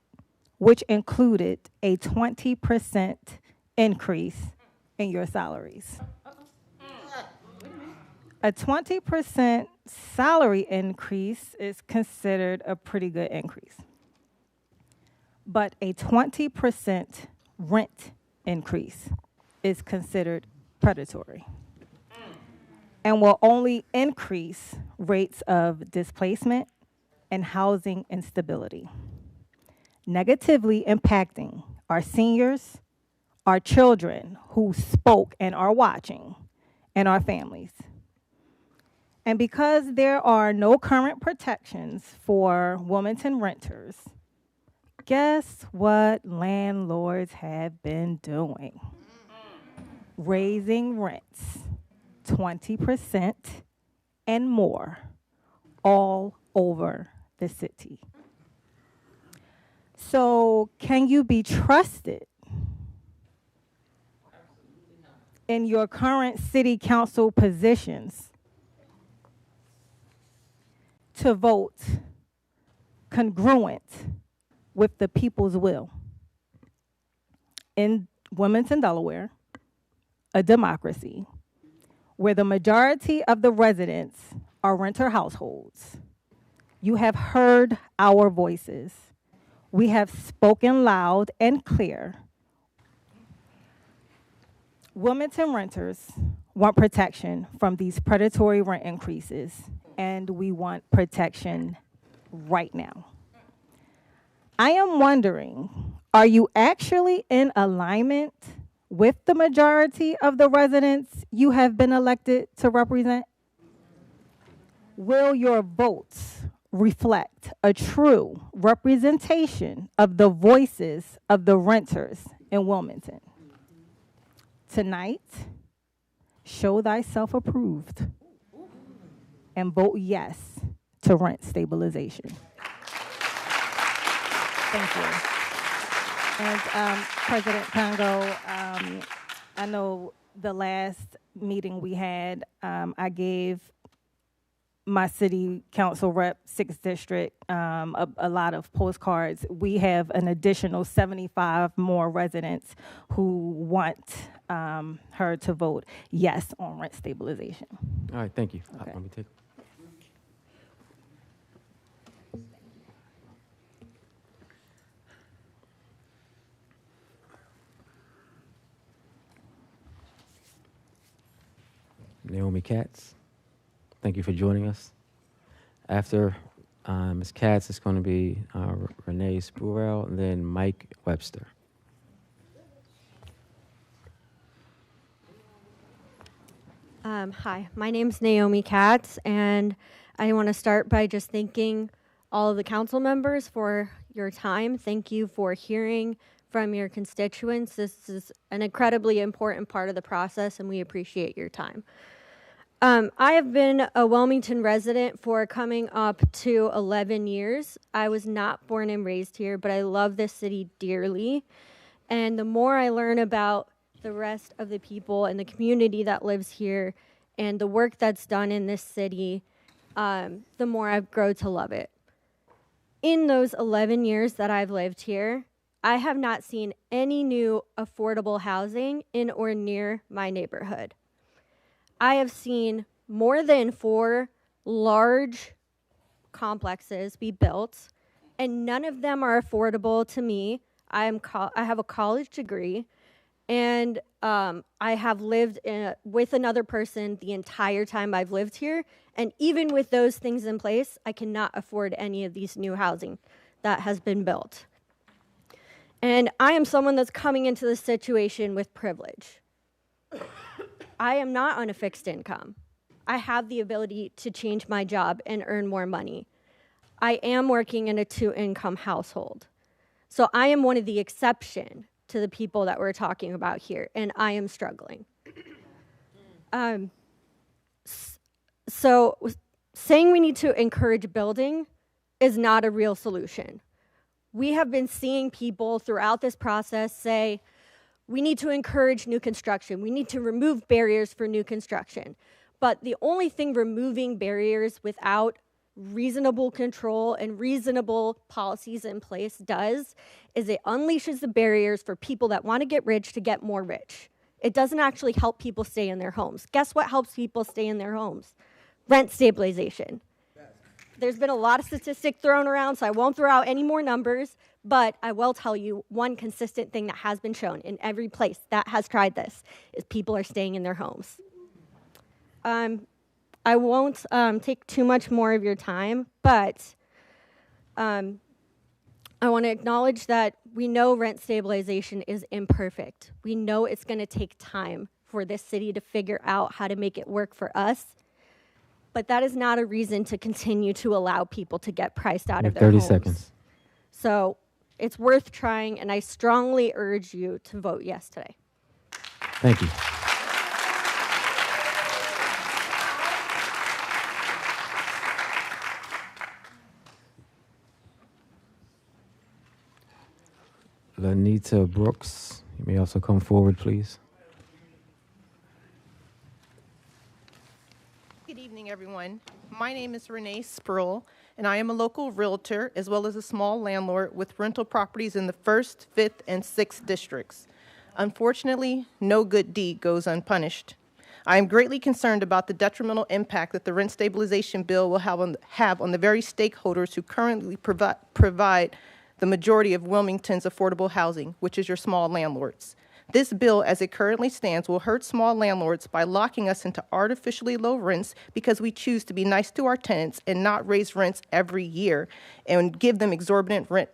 which included a 20% increase in your salaries. A 20% salary increase is considered a pretty good increase. But a 20% rent increase is considered predatory and will only increase rates of displacement and housing instability, negatively impacting our seniors, our children who spoke and are watching, and our families. And because there are no current protections for Wilmington renters, guess what landlords have been doing? Raising rents 20% and more all over the city. So can you be trusted in your current city council positions to vote congruent with the people's will? In Wilmington, Delaware, a democracy where the majority of the residents are renter households, you have heard our voices. We have spoken loud and clear. Wilmington renters want protection from these predatory rent increases, and we want protection right now. I am wondering, are you actually in alignment with the majority of the residents you have been elected to represent? Will your votes reflect a true representation of the voices of the renters in Wilmington? Tonight, show thyself approved and vote yes to rent stabilization. Thank you. And President Congo, I know the last meeting we had, I gave my city council rep, 6th district, a lot of postcards. We have an additional 75 more residents who want her to vote yes on rent stabilization. All right, thank you. Okay. Let me take. Naomi Katz. Thank you for joining us. After Ms. Katz, it's going to be Renee Spurrell and then Mike Webster. Hi, my name's Naomi Katz, and I want to start by just thanking all of the council members for your time. Thank you for hearing from your constituents. This is an incredibly important part of the process, and we appreciate your time. I have been a Wilmington resident for coming up to 11 years. I was not born and raised here, but I love this city dearly. And the more I learn about the rest of the people and the community that lives here and the work that's done in this city, the more I've grown to love it. In those 11 years that I've lived here, I have not seen any new affordable housing in or near my neighborhood. I have seen more than 4 large complexes be built, and none of them are affordable to me. I have a college degree, and I have lived with another person the entire time I've lived here, and even with those things in place, I cannot afford any of these new housing that has been built. And I am someone that's coming into this situation with privilege. I am not on a fixed income. I have the ability to change my job and earn more money. I am working in a 2-income household. So I am one of the exception to the people that we're talking about here, and I am struggling. So saying we need to encourage building is not a real solution. We have been seeing people throughout this process say, we need to encourage new construction. We need to remove barriers for new construction. But the only thing removing barriers without reasonable control and reasonable policies in place does is it unleashes the barriers for people that want to get rich to get more rich. It doesn't actually help people stay in their homes. Guess what helps people stay in their homes? Rent stabilization. There's been a lot of statistics thrown around, so I won't throw out any more numbers, but I will tell you one consistent thing that has been shown in every place that has tried this is people are staying in their homes. I won't take too much more of your time, but I want to acknowledge that we know rent stabilization is imperfect. We know it's going to take time for this city to figure out how to make it work for us. But that is not a reason to continue to allow people to get priced out of their 30 homes. seconds. So it's worth trying, and I strongly urge you to vote yes today. Thank you. Lanita Brooks, you may also come forward, please. Good evening, everyone. My name is Renee Spruill, and I am a local realtor as well as a small landlord with rental properties in the 1st, 5th, and 6th districts. Unfortunately, no good deed goes unpunished. I am greatly concerned about the detrimental impact that the rent stabilization bill will have on the very stakeholders who currently provide the majority of Wilmington's affordable housing, which is your small landlords. This bill, as it currently stands, will hurt small landlords by locking us into artificially low rents because we choose to be nice to our tenants and not raise rents every year and give them exorbitant rent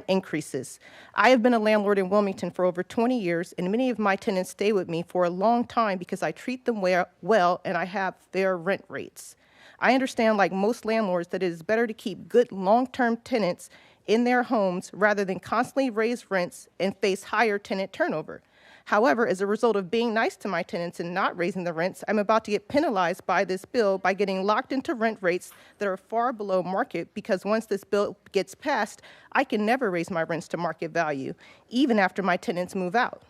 increases. I have been a landlord in Wilmington for over 20 years, and many of my tenants stay with me for a long time because I treat them well and I have fair rent rates. I understand, like most landlords, that it is better to keep good long-term tenants in their homes rather than constantly raise rents and face higher tenant turnover. However, as a result of being nice to my tenants and not raising the rents, I'm about to get penalized by this bill by getting locked into rent rates that are far below market because once this bill gets passed, I can never raise my rents to market value, even after my tenants move out.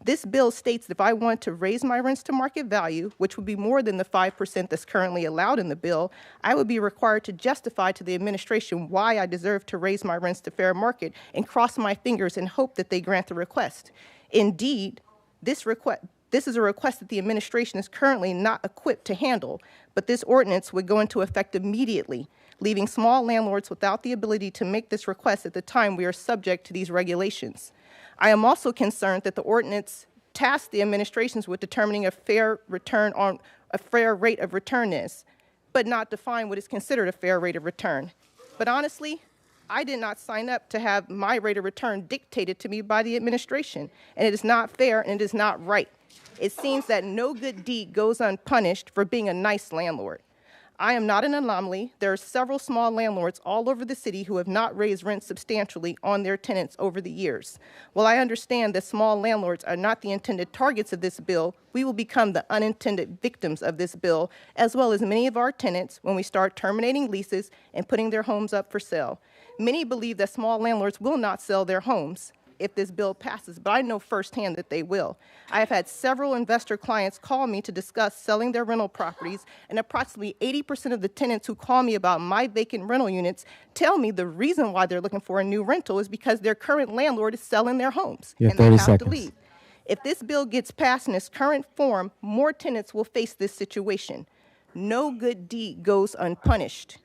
This bill states that if I want to raise my rents to market value, which would be more than the 5% that's currently allowed in the bill, I would be required to justify to the administration why I deserve to raise my rents to fair market and cross my fingers and hope that they grant the request. Indeed, this is a request that the administration is currently not equipped to handle, but this ordinance would go into effect immediately, leaving small landlords without the ability to make this request at the time we are subject to these regulations. I am also concerned that the ordinance tasked the administrations with determining a fair rate of return is, but not define what is considered a fair rate of return. But honestly, I did not sign up to have my rate of return dictated to me by the administration, and it is not fair and it is not right. It seems that no good deed goes unpunished for being a nice landlord. I am not an anomaly. There are several small landlords all over the city who have not raised rent substantially on their tenants over the years. While I understand that small landlords are not the intended targets of this bill, we will become the unintended victims of this bill, as well as many of our tenants when we start terminating leases and putting their homes up for sale. Many believe that small landlords will not sell their homes if this bill passes, but I know firsthand that they will. I have had several investor clients call me to discuss selling their rental properties, and approximately 80% of the tenants who call me about my vacant rental units tell me the reason why they're looking for a new rental is because their current landlord is selling their homes, You have and they 30 have to seconds. leave. If this bill gets passed in its current form, more tenants will face this situation. No good deed goes unpunished.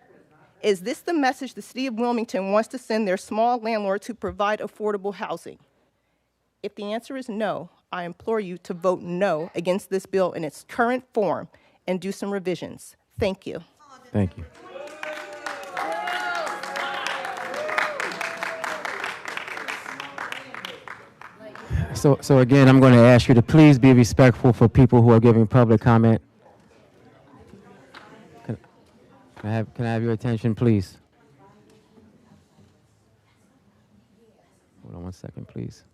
Is this the message the city of Wilmington wants to send their small landlords who provide affordable housing? If the answer is no, I implore you to vote no against this bill in its current form and do some revisions. Thank you. Thank you. So again, I'm going to ask you to please be respectful for people who are giving public comment. Can I have your attention, please? Hold on one second, please.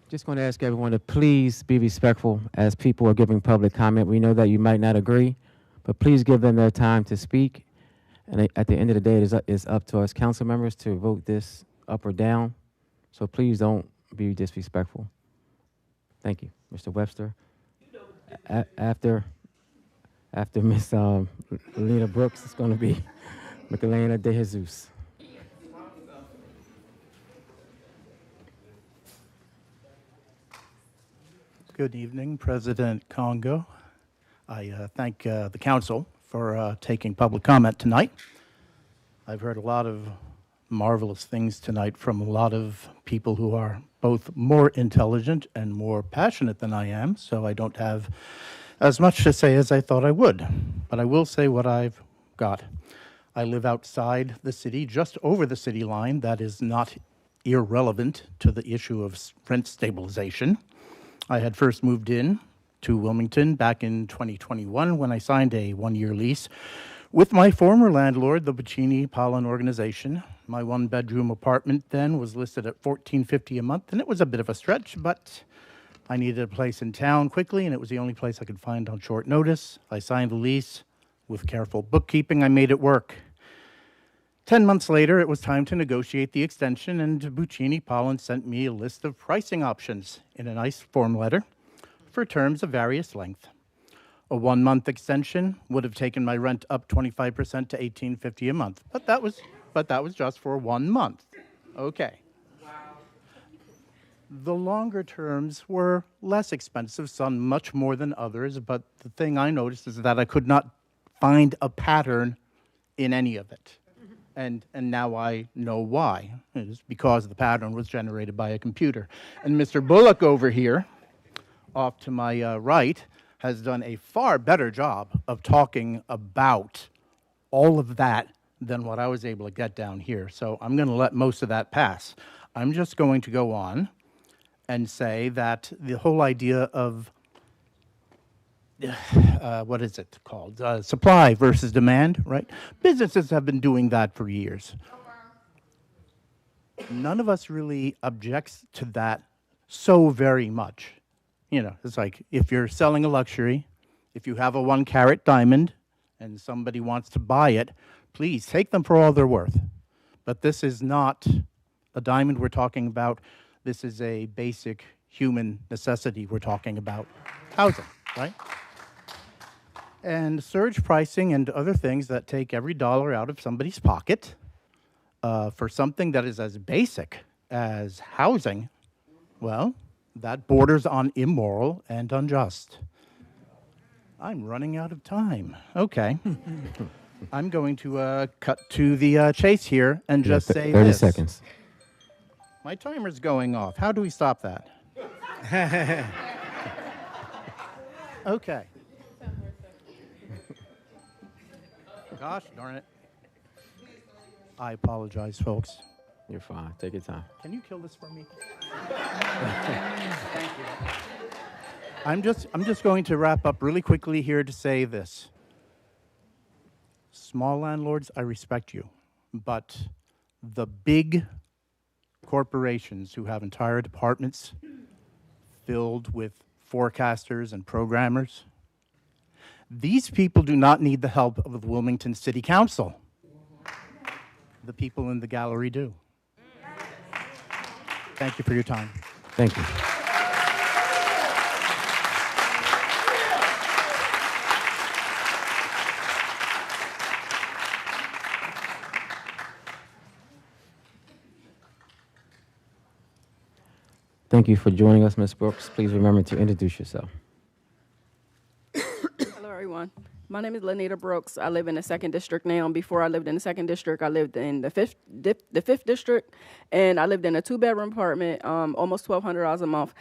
Just going to ask everyone to please be respectful as people are giving public comment. We know that you might not agree, but please give them their time to speak. And at the end of the day, it is up to us council members to vote this up or down. So please don't be disrespectful. Thank you. Mr. Webster. After Miss Lena Brooks, it's going to be Michelena De Jesus. Good evening, President Congo. I thank the council for taking public comment tonight. I've heard a lot of marvelous things tonight from a lot of people who are both more intelligent and more passionate than I am, so I don't have as much to say as I thought I would. But I will say what I've got. I live outside the city, just over the city line. That is not irrelevant to the issue of rent stabilization. I had first moved in to Wilmington back in 2021 when I signed a one-year lease with my former landlord, the Puccini Pollen Organization. My one-bedroom apartment then was listed at $14.50 a month, and it was a bit of a stretch, but I needed a place in town quickly, and it was the only place I could find on short notice. I signed the lease. With careful bookkeeping, I made it work. 10 months later, it was time to negotiate the extension, and Puccini Pollen sent me a list of pricing options in a nice form letter for terms of various length. A 1-month extension would have taken my rent up 25% to $18.50 a month, but that was just for 1 month. Okay. The longer terms were less expensive, some much more than others, but the thing I noticed is that I could not find a pattern in any of it. And now I know why. It is because the pattern was generated by a computer. And Mr. Bullock over here, off to my right, has done a far better job of talking about all of that than what I was able to get down here. So I'm going to let most of that pass. I'm just going to go on and say that the whole idea of what is it called? Supply versus demand, right? Businesses have been doing that for years. None of us really objects to that so very much. You know, it's like if you're selling a luxury, if you have a 1-carat diamond and somebody wants to buy it, please take them for all they're worth. But this is not a diamond we're talking about. This is a basic human necessity we're talking about. Housing, right? And surge pricing and other things that take every dollar out of somebody's pocket for something that is as basic as housing, well, that borders on immoral and unjust. I'm running out of time. Okay. I'm going to cut to the chase here and just say 30 this. seconds. My timer's going off. How do we stop that? Okay. Gosh darn it. I apologize, folks. You're fine. Take your time. Can you kill this for me? Thank you. I'm just going to wrap up really quickly here to say this. Small landlords, I respect you, but the big corporations who have entire departments filled with forecasters and programmers, these people do not need the help of the Wilmington City Council. The people in the gallery do. Thank you for your time. Thank you. Thank you for joining us, Ms. Brooks. Please remember to introduce yourself. Hello, everyone. My name is Lanita Brooks. I live in the 2nd District now. Before I lived in the 2nd District, I lived in the 5th District, and I lived in a 2-bedroom apartment, almost $1,200 a month.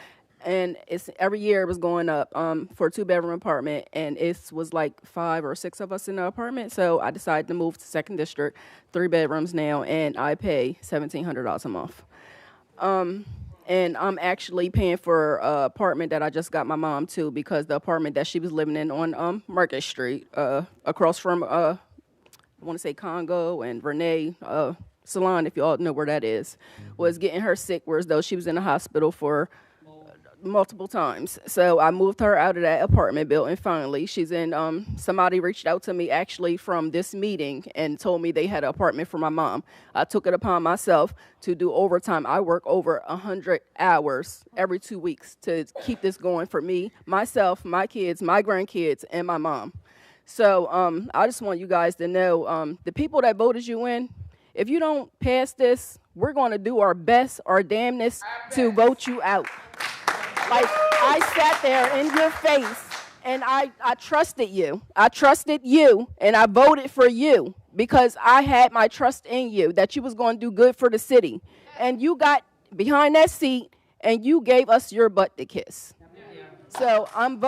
And it's every year it was going up for a 2-bedroom apartment, and it was like 5 or 6 of us in the apartment. So I decided to move to 2nd District, 3 bedrooms now, and I pay $1,700 a month. And I'm actually paying for an apartment that I just got my mom to, because the apartment that she was living in on Market Street, across from, I want to say Congo and Renee Salon, if you all know where that is, was getting her sick, whereas though she was in the hospital for multiple times. So I moved her out of that apartment building finally. She's in, somebody reached out to me actually from this meeting and told me they had an apartment for my mom. I took it upon myself to do overtime. I work over 100 hours every 2 weeks to keep this going for me, myself, my kids, my grandkids, and my mom. So I just want you guys to know, the people that voted you in, if you don't pass this, we're going to do our best, our damnness to vote you out. Like, I sat there in your face, and I trusted you. I trusted you, and I voted for you because I had my trust in you that you was going to do good for the city. And you got behind that seat, and you gave us your butt to kiss. So I'm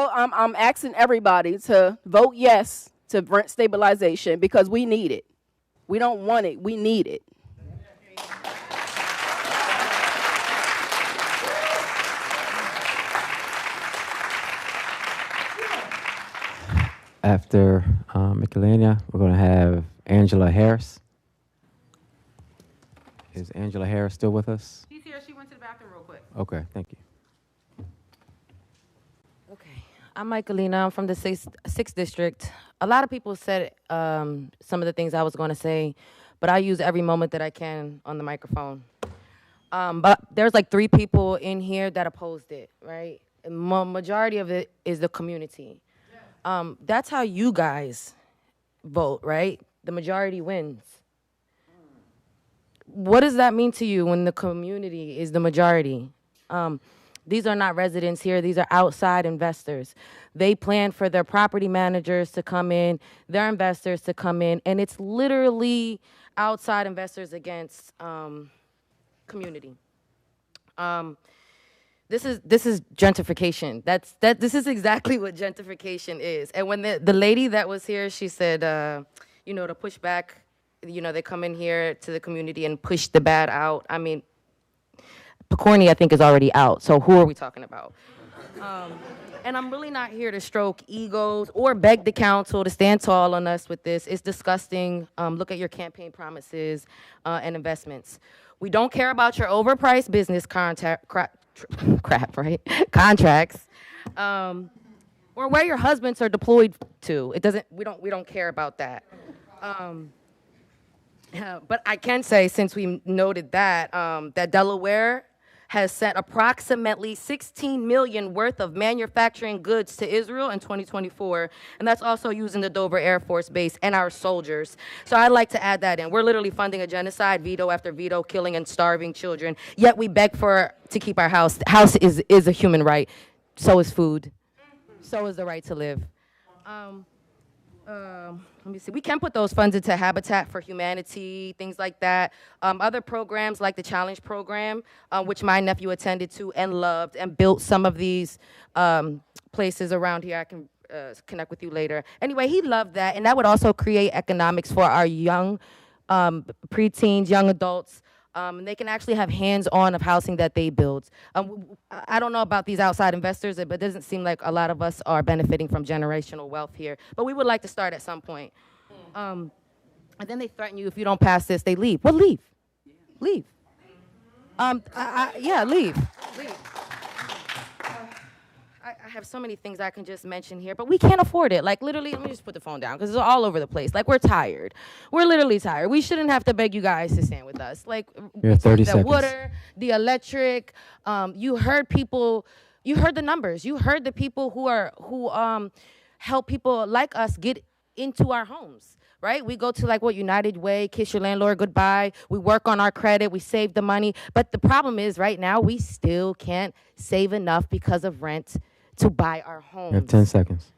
asking everybody to vote yes to rent stabilization because we need it. We don't want it. We need it. After Michelina, we're going to have Angela Harris. Is Angela Harris still with us? She's here. She went to the bathroom real quick. Okay, thank you. Okay, I'm Michelina. I'm from the 6th District. A lot of people said some of the things I was going to say, but I use every moment that I can on the microphone. But there's like 3 people in here that opposed it, right? Majority of it is the community. That's how you guys vote, right? The majority wins. What does that mean to you when the community is the majority? These are not residents here. These are outside investors. They plan for their property managers to come in, their investors to come in, and it's literally outside investors against community. This is gentrification. This is exactly what gentrification is. And when the lady that was here, she said, to push back, they come in here to the community and push the bad out. I mean, Picorni, I think, is already out. So who are we talking about? And I'm really not here to stroke egos or beg the council to stand tall on us with this. It's disgusting. Look at your campaign promises and investments. We don't care about your overpriced business crap, right? Contracts, or where your husbands are deployed to. We don't care about that. But I can say, since we noted that, that Delaware has sent approximately $16 million worth of manufacturing goods to Israel in 2024, and that's also using the Dover Air Force Base and our soldiers. So I'd like to add that in. We're literally funding a genocide, veto after veto, killing and starving children, yet we beg to keep our house. House is a human right. So is food. So is the right to live. let me see. We can put those funds into Habitat for Humanity, things like that. Other programs like the Challenge Program, which my nephew attended to and loved and built some of these places around here. I can connect with you later. Anyway, he loved that, and that would also create economics for our young preteens, young adults. They can actually have hands-on of housing that they build. I don't know about these outside investors, but it doesn't seem like a lot of us are benefiting from generational wealth here. But we would like to start at some point. And then they threaten you, if you don't pass this, they leave. Well, leave. Leave. Yeah, leave. Leave. I have so many things I can just mention here, but we can't afford it. Like, literally, let me just put the phone down, because it's all over the place. Like, we're tired. We're literally tired. We shouldn't have to beg you guys to stand with us. Like, you have 30 the seconds. water, the electric, you heard people, you heard the numbers. You heard the people who help people like us get into our homes. Right? We go to like United Way, kiss your landlord goodbye. We work on our credit. We save the money. But the problem is right now we still can't save enough because of rent to buy our homes. You have 10 seconds.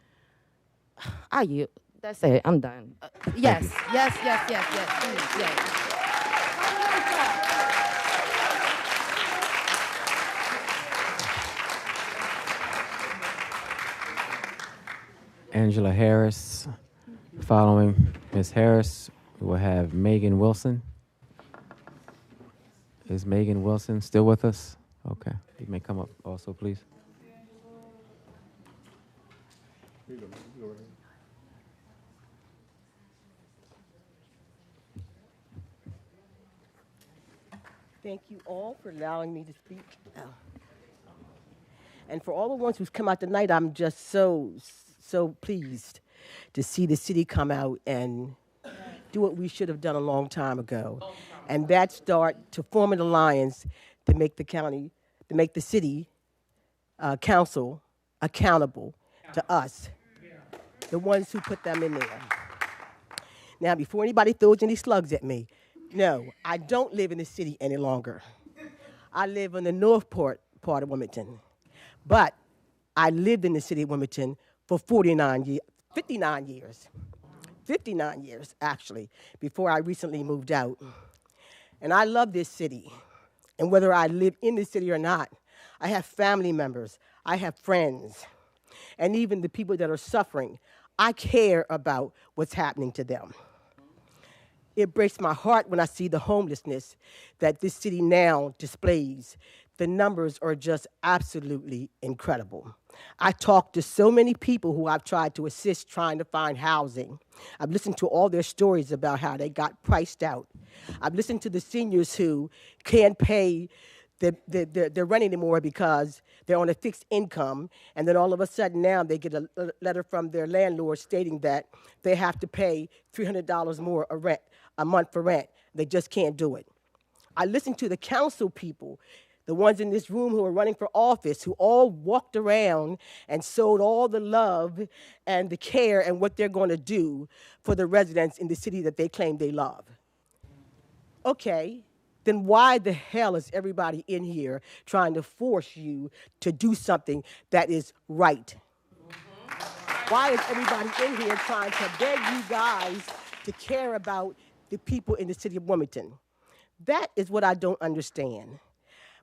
That's it. I'm done. Yes. Please, yes. Angela Harris. Following Ms. Harris, we will have Megan Wilson. Is Megan Wilson still with us? Okay. You may come up also, please. Thank you all for allowing me to speak. And for all the ones who's come out tonight, I'm just so pleased to see the city come out and do what we should have done a long time ago. And that start to form an alliance to make the county, to make the city council accountable to us, the ones who put them in there. Now, before anybody throws any slugs at me, no, I don't live in the city any longer. I live in the north part of Wilmington. But I lived in the city of Wilmington for 59 years, actually, before I recently moved out. And I love this city. And whether I live in the city or not, I have family members, I have friends, and even the people that are suffering, I care about what's happening to them. It breaks my heart when I see the homelessness that this city now displays. The numbers are just absolutely incredible. I talk to so many people who I've tried to assist trying to find housing. I've listened to all their stories about how they got priced out. I've listened to the seniors who can't pay their rent anymore because they're on a fixed income, and then all of a sudden now they get a letter from their landlord stating that they have to pay $300 more a month for rent. They just can't do it. I listened to the council people, the ones in this room who are running for office, who all walked around and showed all the love and the care and what they're going to do for the residents in the city that they claim they love. Okay, then why the hell is everybody in here trying to force you to do something that is right? Why is everybody in here trying to beg you guys to care about the people in the city of Wilmington? That is what I don't understand.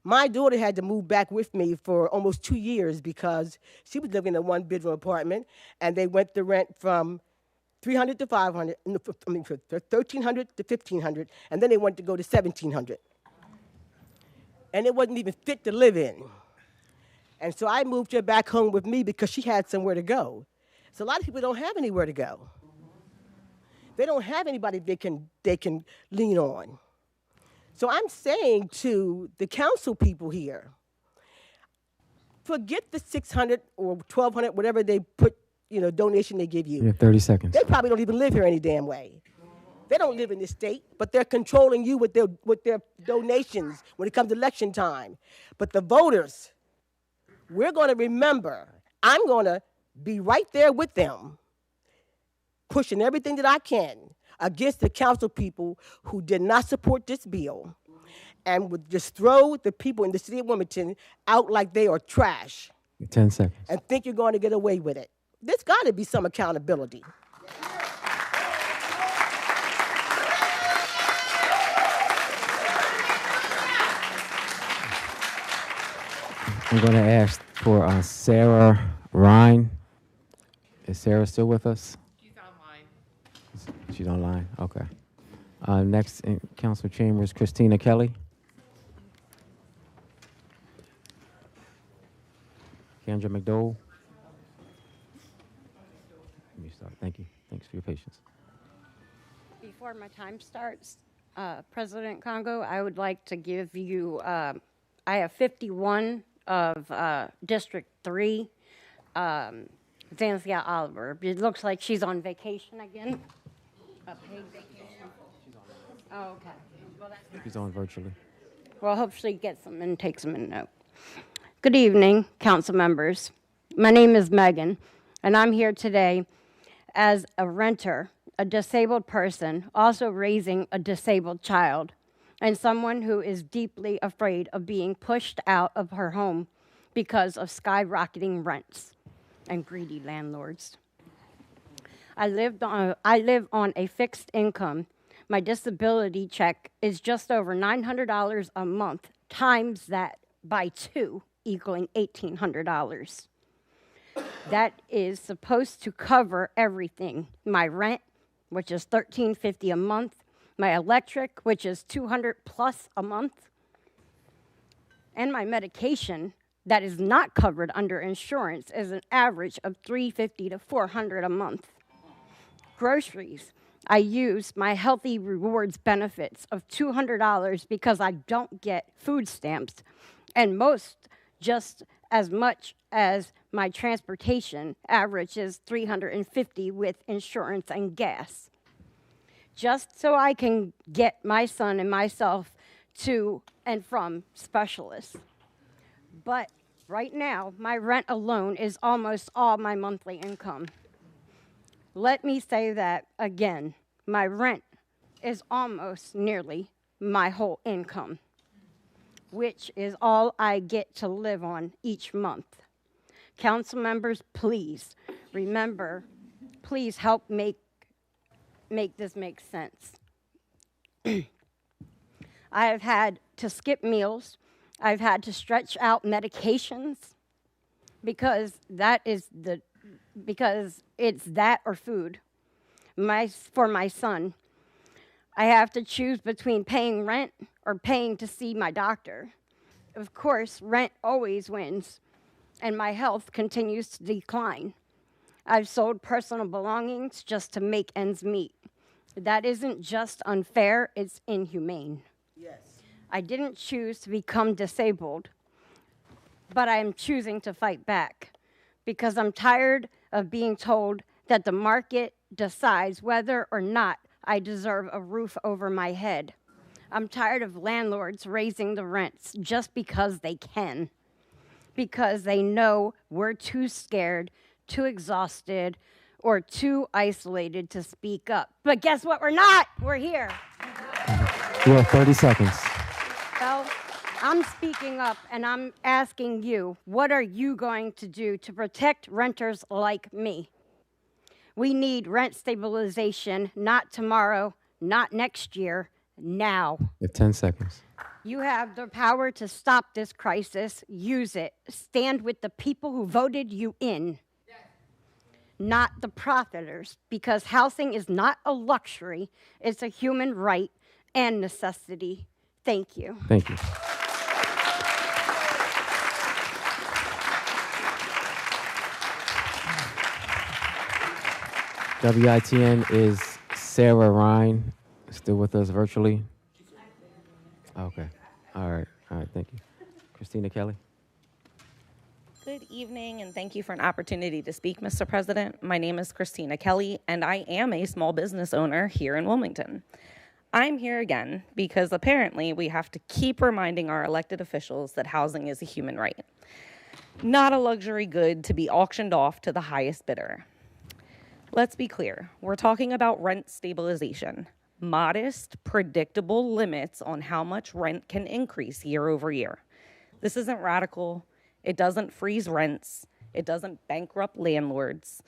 My daughter had to move back with me for almost 2 years because she was living in a one-bedroom apartment, and they went the rent from $300 to $500, $1,300 to $1,500, and then they wanted to go to $1,700. And it wasn't even fit to live in. And so I moved her back home with me because she had somewhere to go. So a lot of people don't have anywhere to go. They don't have anybody they can lean on. So I'm saying to the council people here, forget the $600 or $1,200, whatever they put, donation they give you. You have 30 seconds. They probably don't even live here any damn way. They don't live in this state, but they're controlling you with their donations when it comes to election time. But the voters, we're going to remember, I'm going to be right there with them, pushing everything that I can against the council people who did not support this bill and would just throw the people in the city of Wilmington out like they are trash. 10 seconds. And think you're going to get away with it. There's got to be some accountability. I'm going to ask for Sarah Ryan. Is Sarah still with us? She's online. She's online. Okay. Next in council chamber is Christina Kelly. Kendra McDowell. Let me start. Thank you. Thanks for your patience. Before my time starts, President Congo, I would like to give you, I have 51 of District 3, Zanzia Oliver. It looks like she's on vacation again. A paid vacation. Oh, okay. Well, that's She's on virtually. Well, hopefully gets them and takes them in note. Good evening, council members. My name is Megan, and I'm here today as a renter, a disabled person, also raising a disabled child, and someone who is deeply afraid of being pushed out of her home because of skyrocketing rents and greedy landlords. I live on a fixed income. My disability check is just over $900 a month, times that by 2, equaling $1,800. That is supposed to cover everything. My rent, which is $1,350 a month, my electric, which is $200 plus a month, and my medication that is not covered under insurance is an average of $350 to $400 a month. Groceries, I use my Healthy Rewards benefits of $200 because I don't get food stamps, and most just as much as my transportation average is $350 with insurance and gas. Just so I can get my son and myself to and from specialists. But right now, my rent alone is almost all my monthly income. Let me say that again. My rent is almost nearly my whole income, which is all I get to live on each month. Council members, please remember, please help make this make sense. I have had to skip meals. I've had to stretch out medications because it's that or food. For my son, I have to choose between paying rent or paying to see my doctor. Of course, rent always wins, and my health continues to decline. I've sold personal belongings just to make ends meet. That isn't just unfair, it's inhumane. Yes. I didn't choose to become disabled, but I am choosing to fight back because I'm tired of being told that the market decides whether or not I deserve a roof over my head. I'm tired of landlords raising the rents just because they can, because they know we're too scared, too exhausted, or too isolated to speak up. But guess what? We're not. We're here. You have 30 seconds. Well, I'm speaking up and I'm asking you, what are you going to do to protect renters like me? We need rent stabilization, not tomorrow, not next year, now. You have 10 seconds. You have the power to stop this crisis. Use it. Stand with the people who voted you in, not the profiteers, because housing is not a luxury. It's a human right and necessity. Thank you. Thank you. WITN is Sarah Ryan, still with us virtually. Okay. All right. Thank you. Christina Kelly. Good evening, and thank you for an opportunity to speak, Mr. President. My name is Christina Kelly, and I am a small business owner here in Wilmington. I'm here again because apparently we have to keep reminding our elected officials that housing is a human right, not a luxury good to be auctioned off to the highest bidder. Let's be clear, we're talking about rent stabilization, modest, predictable limits on how much rent can increase year over year. This isn't radical. It doesn't freeze rents. It doesn't bankrupt landlords.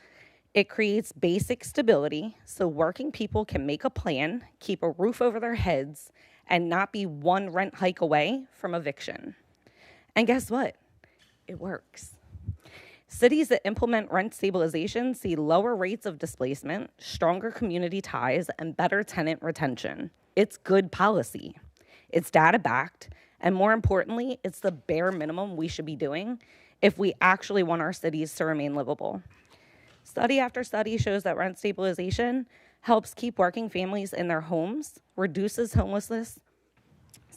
It creates basic stability so working people can make a plan, keep a roof over their heads, and not be one rent hike away from eviction. And guess what? It works. Cities that implement rent stabilization see lower rates of displacement, stronger community ties, and better tenant retention. It's good policy. It's data-backed, and more importantly, it's the bare minimum we should be doing if we actually want our cities to remain livable. Study after study shows that rent stabilization helps keep working families in their homes, reduces homelessness,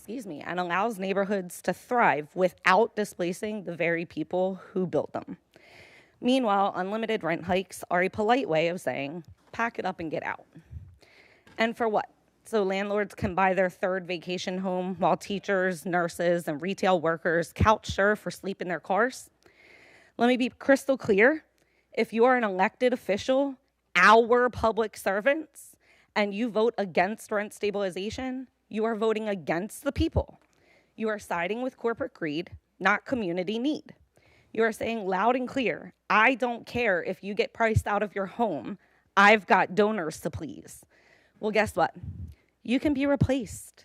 and allows neighborhoods to thrive without displacing the very people who built them. Meanwhile, unlimited rent hikes are a polite way of saying, pack it up and get out. And for what? So landlords can buy their third vacation home while teachers, nurses, and retail workers couch surf for sleep in their cars? Let me be crystal clear. If you are an elected official, our public servants, and you vote against rent stabilization, you are voting against the people. You are siding with corporate greed, not community need. You are saying loud and clear, I don't care if you get priced out of your home. I've got donors to please. Well, guess what? You can be replaced.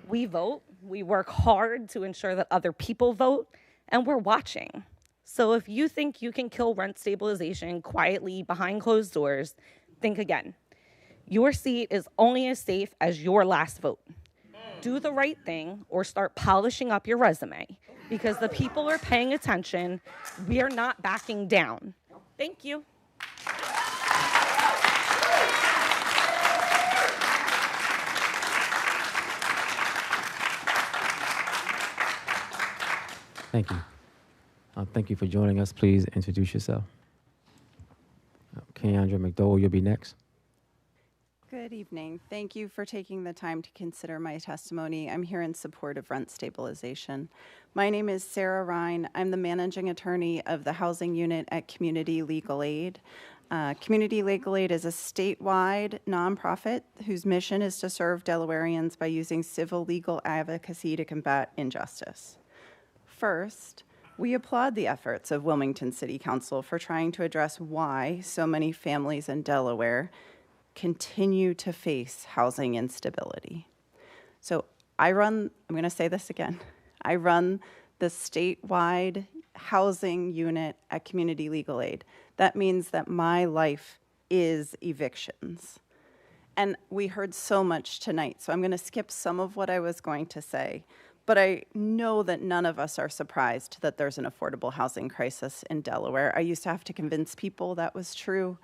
We vote, we work hard to ensure that other people vote, and we're watching. So if you think you can kill rent stabilization quietly behind closed doors, think again. Your seat is only as safe as your last vote. Do the right thing or start polishing up your resume, because the people are paying attention. We are not backing down. Thank you. Thank you. Thank you for joining us. Please introduce yourself. Keandra McDowell, you'll be next. Good evening. Thank you for taking the time to consider my testimony. I'm here in support of rent stabilization. My name is Sarah Ryan. I'm the managing attorney of the housing unit at Community Legal Aid. Community Legal Aid is a statewide nonprofit whose mission is to serve Delawareans by using civil legal advocacy to combat injustice. First, we applaud the efforts of Wilmington City Council for trying to address why so many families in Delaware continue to face housing instability. So I'm going to say this again, I run the statewide housing unit at Community Legal Aid. That means that my life is evictions. And we heard so much tonight, so I'm going to skip some of what I was going to say. But I know that none of us are surprised that there's an affordable housing crisis in Delaware. I used to have to convince people that was true.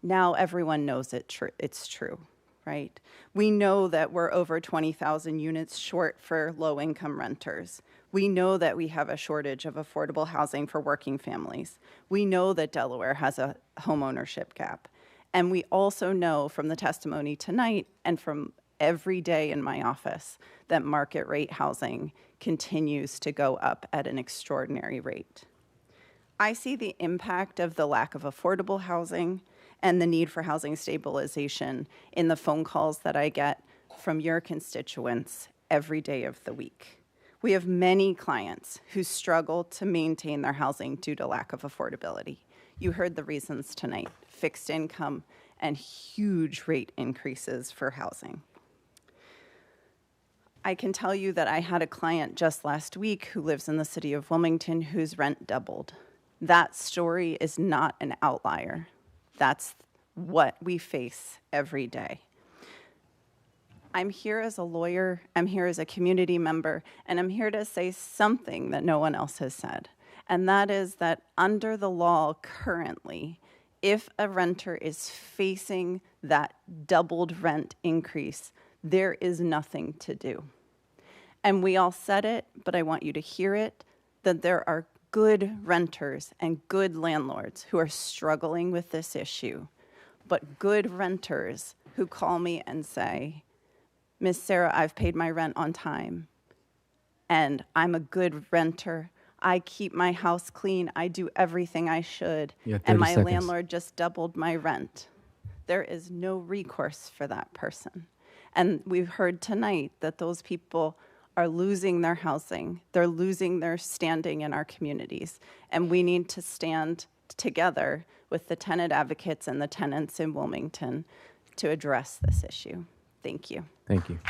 Now everyone knows it's true, right? We know that we're over 20,000 units short for low-income renters. We know that we have a shortage of affordable housing for working families. We know that Delaware has a homeownership gap. And we also know from the testimony tonight and from every day in my office that market rate housing continues to go up at an extraordinary rate. I see the impact of the lack of affordable housing and the need for housing stabilization in the phone calls that I get from your constituents every day of the week. We have many clients who struggle to maintain their housing due to lack of affordability. You heard the reasons tonight: fixed income and huge rate increases for housing. I can tell you that I had a client just last week who lives in the city of Wilmington whose rent doubled. That story is not an outlier. That's what we face every day. I'm here as a lawyer, I'm here as a community member, and I'm here to say something that no one else has said. And that is that under the law currently, if a renter is facing that doubled rent increase, there is nothing to do. And we all said it, but I want you to hear it, that there are good renters and good landlords who are struggling with this issue, but good renters who call me and say, Miss Sarah, I've paid my rent on time, and I'm a good renter. I keep my house clean. I do everything I should, and my landlord just doubled my rent. There is no recourse for that person. And we've heard tonight that those people are losing their housing. They're losing their standing in our communities. And we need to stand together with the tenant advocates and the tenants in Wilmington to address this issue. Thank you. Thank you.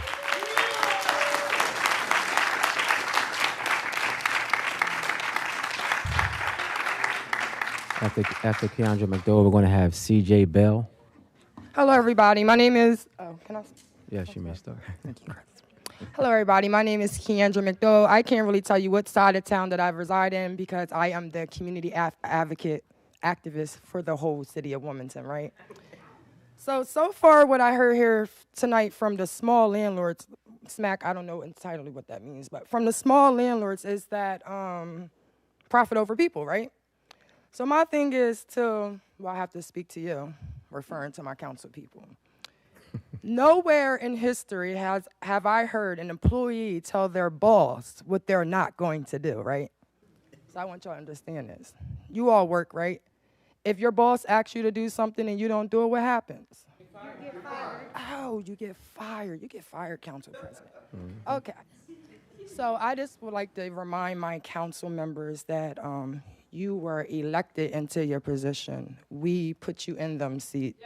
After Keandra McDowell, we're going to have CJ Bell. Hello, everybody. My name is. Can I? Yes, you may start. Hello, everybody. My name is Keandra McDowell. I can't really tell you what side of town that I reside in because I am the community advocate activist for the whole city of Wilmington, right? So far, what I heard here tonight from the small landlords, SMAC, I don't know entirely what that means, but from the small landlords is that profit over people, right? So my thing is I have to speak to you, referring to my council people. Nowhere in history have I heard an employee tell their boss what they're not going to do, right? So I want y'all to understand this. You all work, right? If your boss asks you to do something and you don't do it, what happens? You get fired. Oh, you get fired. You get fired, Council President. Okay. So I just would like to remind my council members that you were elected into your position. We put you in them seats.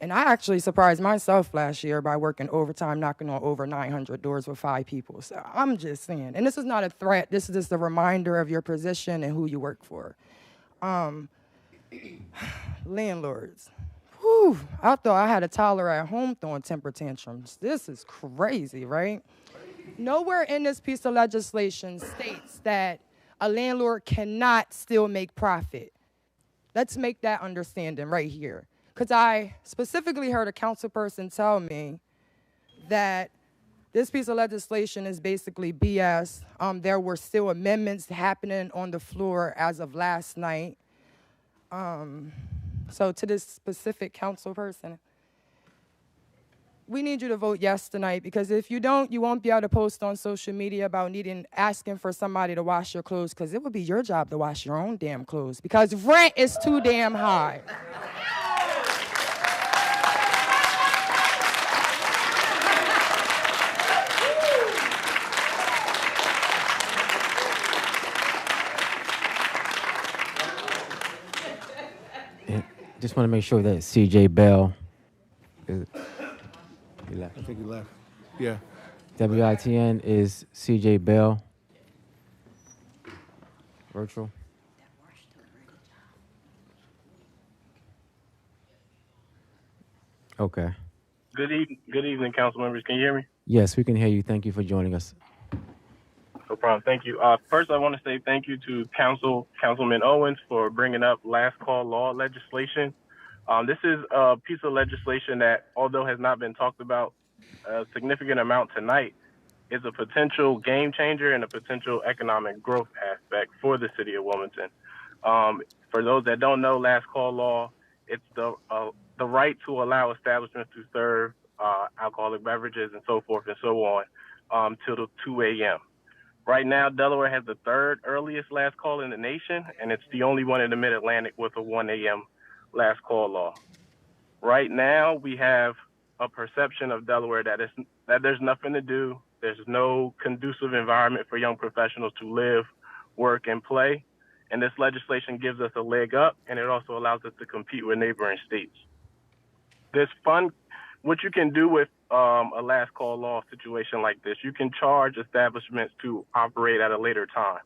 And I actually surprised myself last year by working overtime, knocking on over 900 doors with 5 people. So I'm just saying, and this is not a threat, this is just a reminder of your position and who you work for. Landlords. Whew, I thought I had a toddler at home throwing temper tantrums. This is crazy, right? Nowhere in this piece of legislation states that a landlord cannot still make profit. Let's make that understanding right here. Because I specifically heard a council person tell me that this piece of legislation is basically BS. There were still amendments happening on the floor as of last night. So to this specific council person, we need you to vote yes tonight, because if you don't, you won't be able to post on social media about asking for somebody to wash your clothes, because it would be your job to wash your own damn clothes, because rent is too damn high. Just want to make sure that CJ Bell is. He left. I think he left. Yeah. WITN is CJ Bell. Virtual. Okay. Good evening, council members. Can you hear me? Yes, we can hear you. Thank you for joining us. No problem. Thank you. First, I want to say thank you to Councilman Owens for bringing up last call law legislation. This is a piece of legislation that, although has not been talked about a significant amount tonight, is a potential game changer and a potential economic growth aspect for the city of Wilmington. For those that don't know, last call law, it's the right to allow establishments to serve alcoholic beverages and so forth and so on till 2 a.m. Right now, Delaware has the 3rd earliest last call in the nation, and it's the only one in the Mid-Atlantic with a 1 a.m. last call law. Right now, we have a perception of Delaware that there's nothing to do. There's no conducive environment for young professionals to live, work, and play. And this legislation gives us a leg up, and it also allows us to compete with neighboring states. What you can do with a last call law situation like this, you can charge establishments to operate at a later time,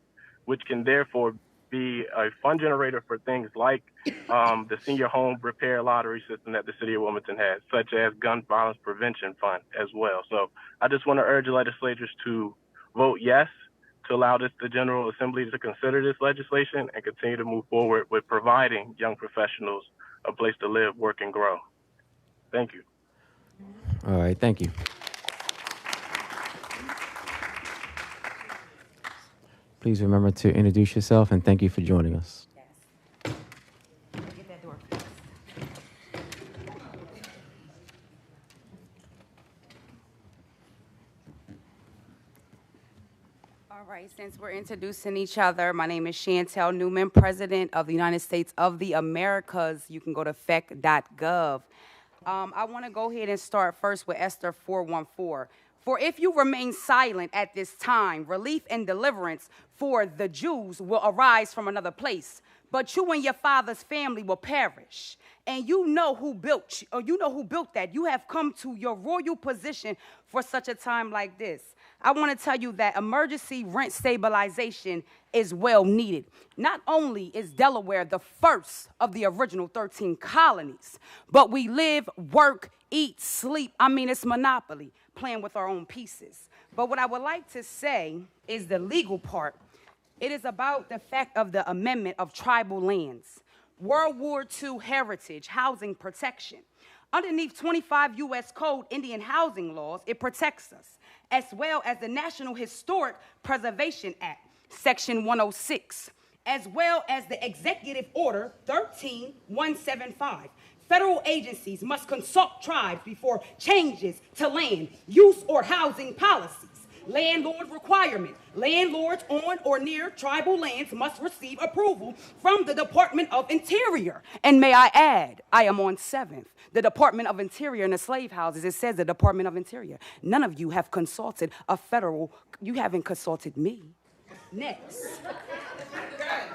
which can therefore be a fund generator for things like the senior home repair lottery system that the city of Wilmington has, such as gun violence prevention fund as well. So I just want to urge the legislators to vote yes to allow the General Assembly to consider this legislation and continue to move forward with providing young professionals a place to live, work, and grow. Thank you. All right, thank you. Please remember to introduce yourself, and thank you for joining us. All right, since we're introducing each other, my name is Chantel Newman, President of the United States of the Americas. You can go to fec.gov. I want to go ahead and start first with Esther 4:14. For if you remain silent at this time, relief and deliverance for the Jews will arise from another place. but you and your father's family will perish. And you know who built that. You have come to your royal position for such a time like this. I want to tell you that emergency rent stabilization is well needed. Not only is Delaware the first of the original 13 colonies, but we live, work, eat, sleep. I mean, it's monopoly, playing with our own pieces. But what I would like to say is the legal part. It is about the fact of the amendment of tribal lands, World War II heritage, housing protection. Underneath 25 U.S. Code Indian housing laws, it protects us, as well as the National Historic Preservation Act, Section 106, as well as the Executive Order 13175. Federal agencies must consult tribes before changes to land, use, or housing policies. Landlord requirement. Landlords on or near tribal lands must receive approval from the Department of Interior. And may I add, I am on 7th. The Department of Interior in the slave houses, it says the Department of Interior. None of you have consulted you haven't consulted me. Next.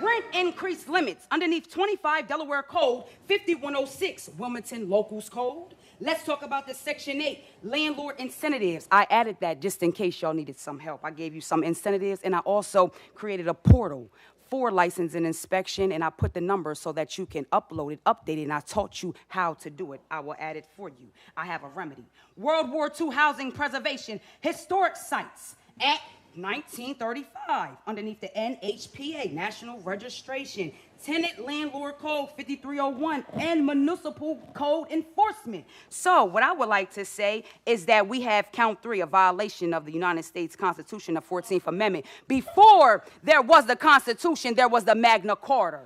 Rent increase limits underneath 25 Delaware Code 5106, Wilmington Locals Code. Let's talk about the Section 8, landlord incentives. I added that just in case y'all needed some help. I gave you some incentives, and I also created a portal for license and inspection, and I put the numbers so that you can upload it, update it, and I taught you how to do it. I will add it for you. I have a remedy. World War II housing preservation, historic sites, Act 1935, underneath the NHPA, National Registration, Tenant Landlord Code 5301, and Municipal Code Enforcement. So what I would like to say is that we have count 3, a violation of the United States Constitution, the 14th Amendment. Before there was the Constitution, there was the Magna Carta.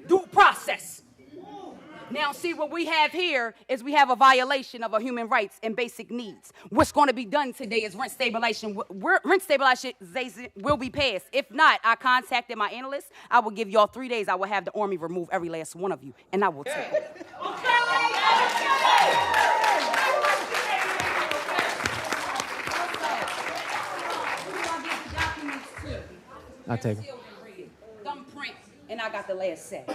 Due process. Now, see, what we have here is we have a violation of our human rights and basic needs. What's going to be done today is rent stabilization. Rent stabilization will be passed. If not, I contacted my analyst. I will give y'all 3 days. I will have the Army remove every last one of you, and I will take it. I'll take it. Thumbprint, and I got the last say.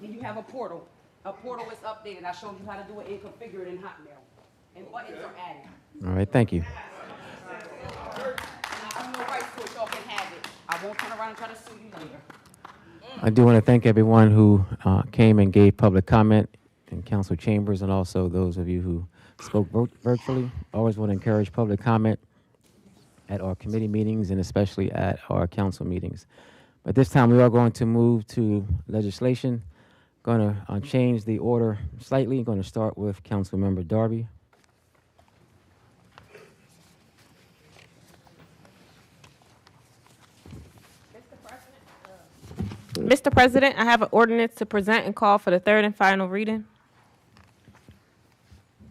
And you have a portal. A portal is updated. I showed you how to do it and configure it in Hotmail. And buttons are added. All right, thank you. I own no rights to it. Y'all can have it. I won't turn around and try to sue you later. I do want to thank everyone who came and gave public comment in council chambers, and also those of you who spoke virtually. Always want to encourage public comment at our committee meetings and especially at our council meetings. But this time we are going to move to legislation. Going to change the order slightly. Going to start with Council Member Darby. Mr. President, I have an ordinance to present and call for the third and final reading.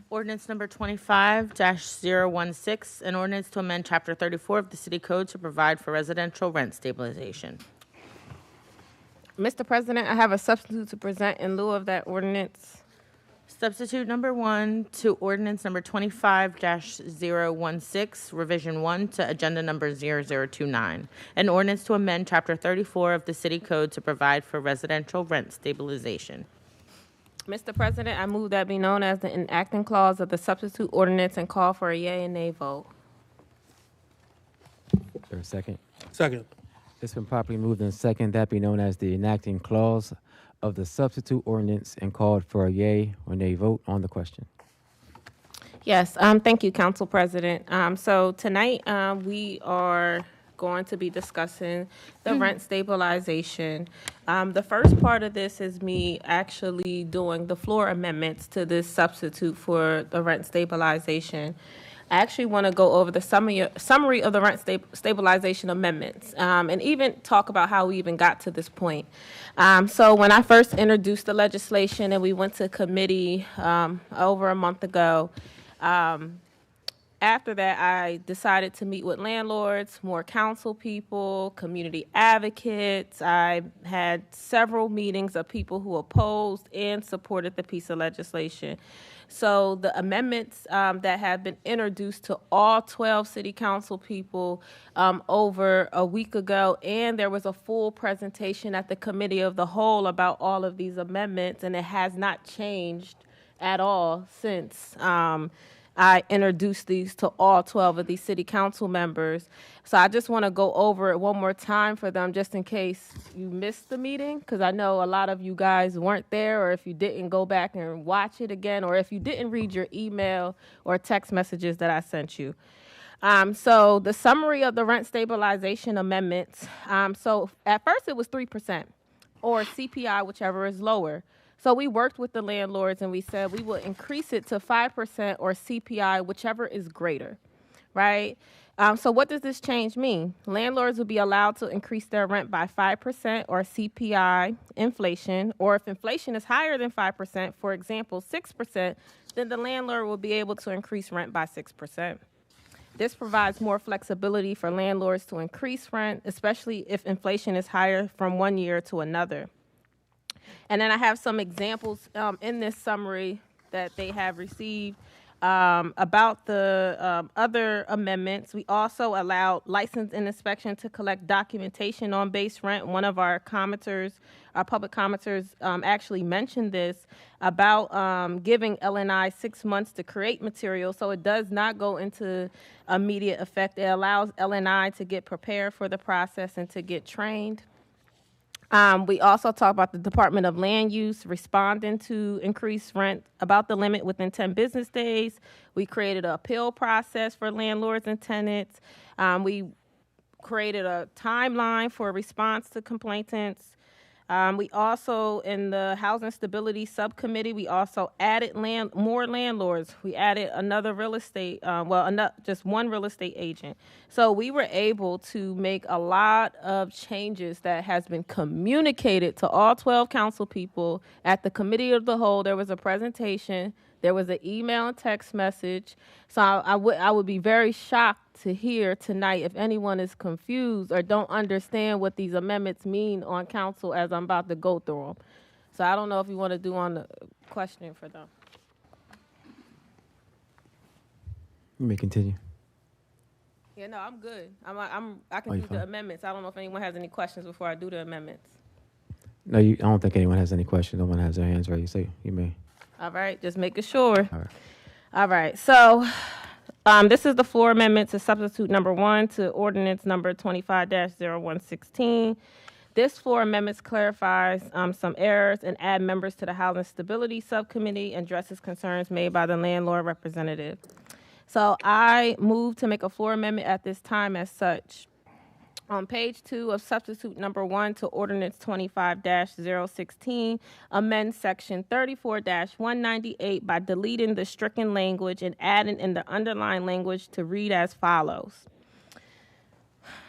Ordinance number 25-016, an ordinance to amend Chapter 34 of the City Code to provide for residential rent stabilization. Mr. President, I have a substitute to present in lieu of that ordinance. Substitute number 1 to ordinance number 25-016, revision 1 to agenda number 0029, an ordinance to amend Chapter 34 of the City Code to provide for residential rent stabilization. Mr. President, I move that be known as the enacting clause of the substitute ordinance and call for a yea and nay vote. Is there a second? Second. It's been properly moved in second. That be known as the enacting clause of the substitute ordinance and called for a yea or nay vote on the question. Yes, thank you, Council President. So tonight we are going to be discussing the rent stabilization. The first part of this is me actually doing the floor amendments to this substitute for the rent stabilization. I actually want to go over the summary of the rent stabilization amendments and even talk about how we even got to this point. So when I first introduced the legislation and we went to committee over a month ago, After that, I decided to meet with landlords, more council people, community advocates. I had several meetings of people who opposed and supported the piece of legislation. So the amendments that have been introduced to all 12 city council people over a week ago, and there was a full presentation at the committee of the whole about all of these amendments, and it has not changed at all since I introduced these to all 12 of these city council members. So I just want to go over it one more time for them, just in case you missed the meeting, because I know a lot of you guys weren't there, or if you didn't go back and watch it again, or if you didn't read your email or text messages that I sent you. So the summary of the rent stabilization amendments. So at first it was 3% or CPI, whichever is lower. So we worked with the landlords and we said we will increase it to 5% or CPI, whichever is greater, right? So what does this change mean? Landlords will be allowed to increase their rent by 5% or CPI inflation, or if inflation is higher than 5%, for example, 6%, then the landlord will be able to increase rent by 6%. This provides more flexibility for landlords to increase rent, especially if inflation is higher from one year to another. And then I have some examples in this summary that they have received about the other amendments. We also allowed license and inspection to collect documentation on base rent. One of our commenters, our public commenters, actually mentioned this about giving LNI 6 months to create material, so it does not go into immediate effect. It allows LNI to get prepared for the process and to get trained. We also talk about the Department of Land Use responding to increased rent about the limit within 10 business days. We created an appeal process for landlords and tenants. We created a timeline for response to complainants. We also, in the Housing Stability Subcommittee, we also added more landlords. We added another real estate, just one real estate agent. So we were able to make a lot of changes that has been communicated to all 12 council people. At the committee of the whole, there was a presentation. There was an email and text message. So I would be very shocked to hear tonight if anyone is confused or don't understand what these amendments mean on council as I'm about to go through them. So I don't know if you want to do on the questioning for them. You may continue. Yeah, no, I'm good. I can do the amendments. I don't know if anyone has any questions before I do the amendments. No, I don't think anyone has any questions. No one has their hands raised. So you may. All right, just making sure. All right. All right, so this is the floor amendment to substitute number 1 to ordinance number 25-0116. This floor amendment clarifies some errors and add members to the Housing Stability Subcommittee and addresses concerns made by the landlord representative. So I move to make a floor amendment at this time as such. On page 2 of substitute number 1 to ordinance 25-016, amend section 34-198 by deleting the stricken language and adding in the underlined language to read as follows.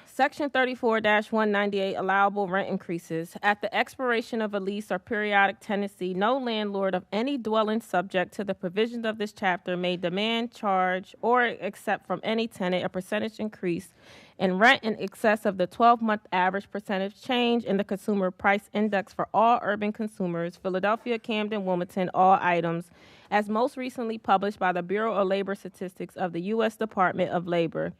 Section 34-198, allowable rent increases. At the expiration of a lease or periodic tenancy, no landlord of any dwelling subject to the provisions of this chapter may demand, charge, or accept from any tenant a percentage increase in rent in excess of the 12-month average percentage change in the Consumer Price Index for all urban consumers, Philadelphia, Camden, Wilmington, all items, as most recently published by the Bureau of Labor Statistics of the U.S. Department of Labor.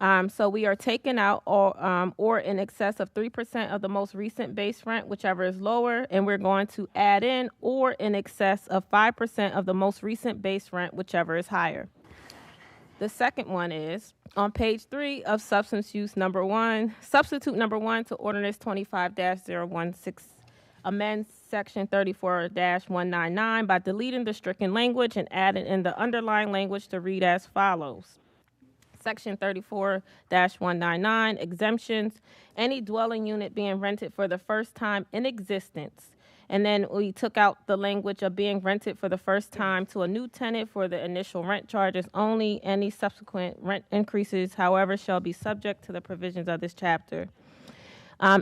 So we are taking out or in excess of 3% of the most recent base rent, whichever is lower, and we're going to add in or in excess of 5% of the most recent base rent, whichever is higher. The second one is on page 3 of substance use number 1, substitute number 1 to ordinance 25-016, amend section 34-199 by deleting the stricken language and adding in the underlying language to read as follows. Section 34-199, exemptions, any dwelling unit being rented for the first time in existence. And then we took out the language of being rented for the first time to a new tenant for the initial rent charges only. Any subsequent rent increases, however, shall be subject to the provisions of this chapter.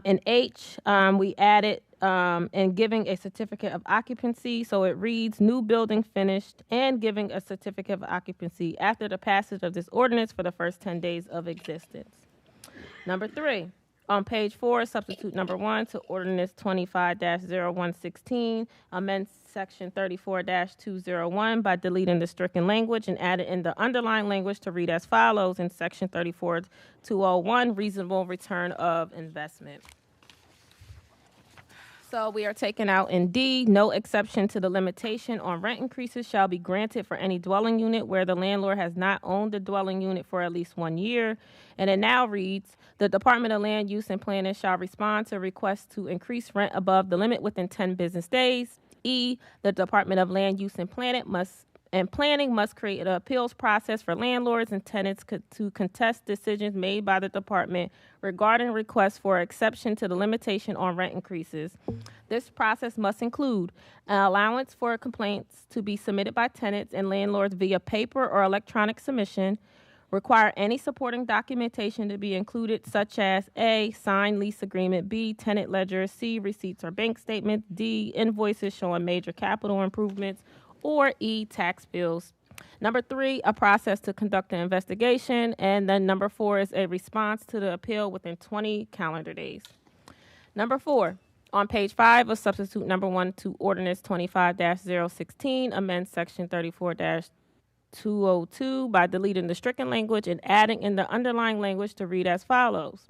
In H, we added and giving a certificate of occupancy. So it reads, new building finished and giving a certificate of occupancy after the passage of this ordinance for the first 10 days of existence. Number 3, on page 4, substitute number 1 to ordinance 25-0116, amend section 34-201 by deleting the stricken language and adding in the underlying language to read as follows in section 34-201, reasonable return of investment. So we are taking out in D, no exception to the limitation on rent increases shall be granted for any dwelling unit where the landlord has not owned the dwelling unit for at least 1 year. And it now reads, the Department of Land Use and Planning shall respond to requests to increase rent above the limit within 10 business days. E, the Department of Land Use and Planning must create an appeals process for landlords and tenants to contest decisions made by the department regarding requests for exception to the limitation on rent increases. This process must include an allowance for complaints to be submitted by tenants and landlords via paper or electronic submission, require any supporting documentation to be included, such as A, signed lease agreement, B, tenant ledger, C, receipts or bank statements, D, invoices showing major capital improvements, or E, tax bills. Number 3, a process to conduct an investigation. And then number 4 is a response to the appeal within 20 calendar days. Number 4, on page 5 of substitute number 1 to ordinance 25-016, amend section 34-202 by deleting the stricken language and adding in the underlying language to read as follows.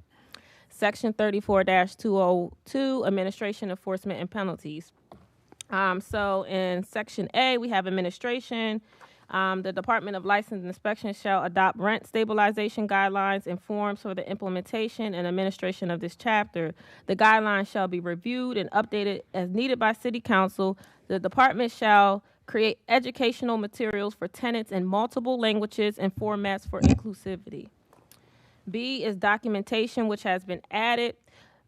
Section 34-202, administration, enforcement, and penalties. So in section A, we have administration. The Department of License and Inspection shall adopt rent stabilization guidelines and forms for the implementation and administration of this chapter. The guidelines shall be reviewed and updated as needed by City Council. The department shall create educational materials for tenants in multiple languages and formats for inclusivity. B is documentation, which has been added.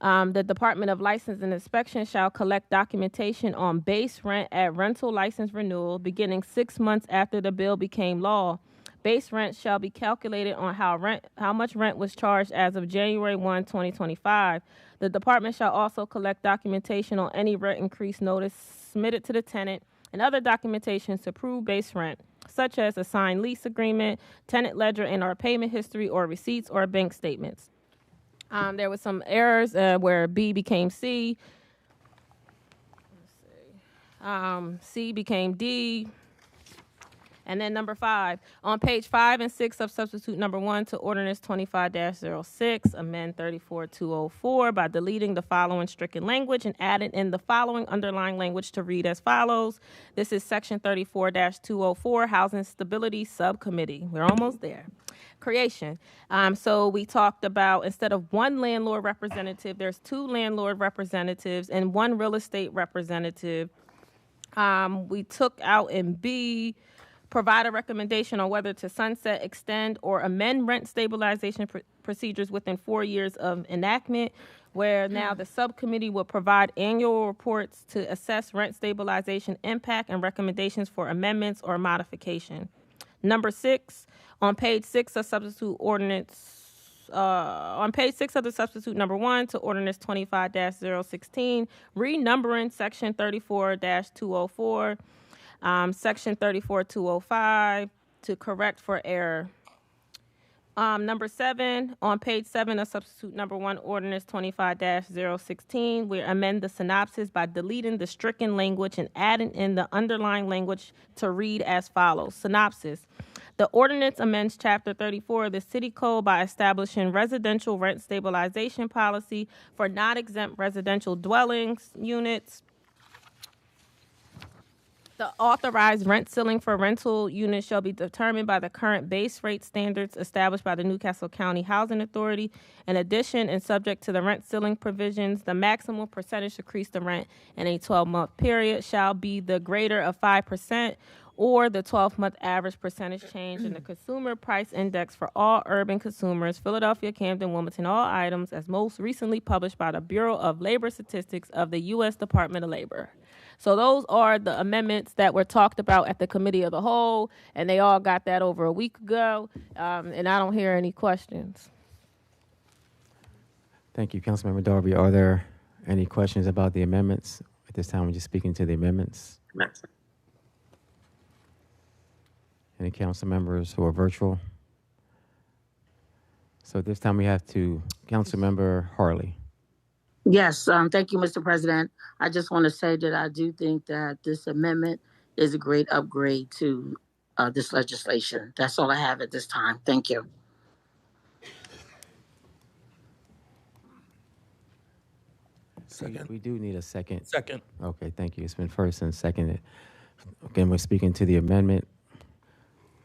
The Department of License and Inspection shall collect documentation on base rent at rental license renewal beginning 6 months after the bill became law. Base rent shall be calculated on how much rent was charged as of January 1, 2025. The department shall also collect documentation on any rent increase notice submitted to the tenant and other documentations to prove base rent, such as a signed lease agreement, tenant ledger and/or payment history, or receipts or bank statements. There was some errors where B became C. C became D. And then number 5, on page 5 and 6 of substitute number 1 to ordinance 25-06, amend 34-204 by deleting the following stricken language and adding in the following underlying language to read as follows. This is section 34-204, Housing Stability Subcommittee. We're almost there. Creation. So we talked about instead of 1 landlord representative, there's 2 landlord representatives and 1 real estate representative. We took out in B, provide a recommendation on whether to sunset, extend, or amend rent stabilization procedures within 4 years of enactment, where now the subcommittee will provide annual reports to assess rent stabilization impact and recommendations for amendments or modification. Number 6, on page 6 of substitute ordinance, on page 6 of the substitute number 1 to ordinance 25-016, renumbering section 34-204, section 34-205 to correct for error. Number 7, on page 7 of substitute number 1, ordinance 25-016, we amend the synopsis by deleting the stricken language and adding in the underlying language to read as follows. Synopsis. The ordinance amends Chapter 34 of the City Code by establishing residential rent stabilization policy for non-exempt residential dwellings units. The authorized rent ceiling for rental units shall be determined by the current base rate standards established by the Newcastle County Housing Authority. In addition, and subject to the rent ceiling provisions, the maximum percentage increase to rent in a 12-month period shall be the greater of 5% or the 12-month average percentage change in the consumer price index for all urban consumers, Philadelphia, Camden, Wilmington, all items as most recently published by the Bureau of Labor Statistics of the U.S. Department of Labor. So those are the amendments that were talked about at the committee of the whole, and they all got that over a week ago, and I don't hear any questions. Thank you, Councilmember Darby. Are there Any questions about the amendments? At this time, we're just speaking to the amendments. Any council members who are virtual? So this time we have to Councilmember Harley. Yes, thank you, Mr. President. I just want to say that I do think that this amendment is a great upgrade to this legislation. That's all I have at this time. Thank you. We do need a second. Second. Okay, thank you. It's been first and seconded. Again, we're speaking to the amendment.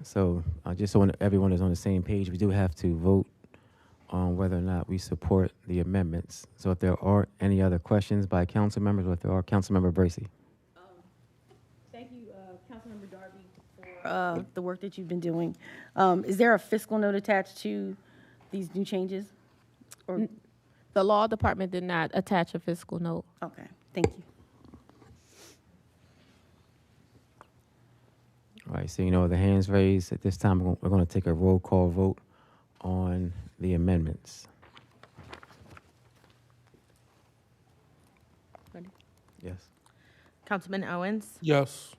So just so everyone is on the same page, we do have to vote on whether or not we support the amendments. So if there are any other questions by council members, or if there are, Councilmember Bracy. Thank you, Councilmember Darby, for the work that you've been doing. Is there a fiscal note attached to these new changes? Or The law department did not attach a fiscal note. okay, thank you. All right, so the hands raised. At this time, we're going to take a roll call vote on the amendments. Ready? Yes. Councilman Owens? Yes.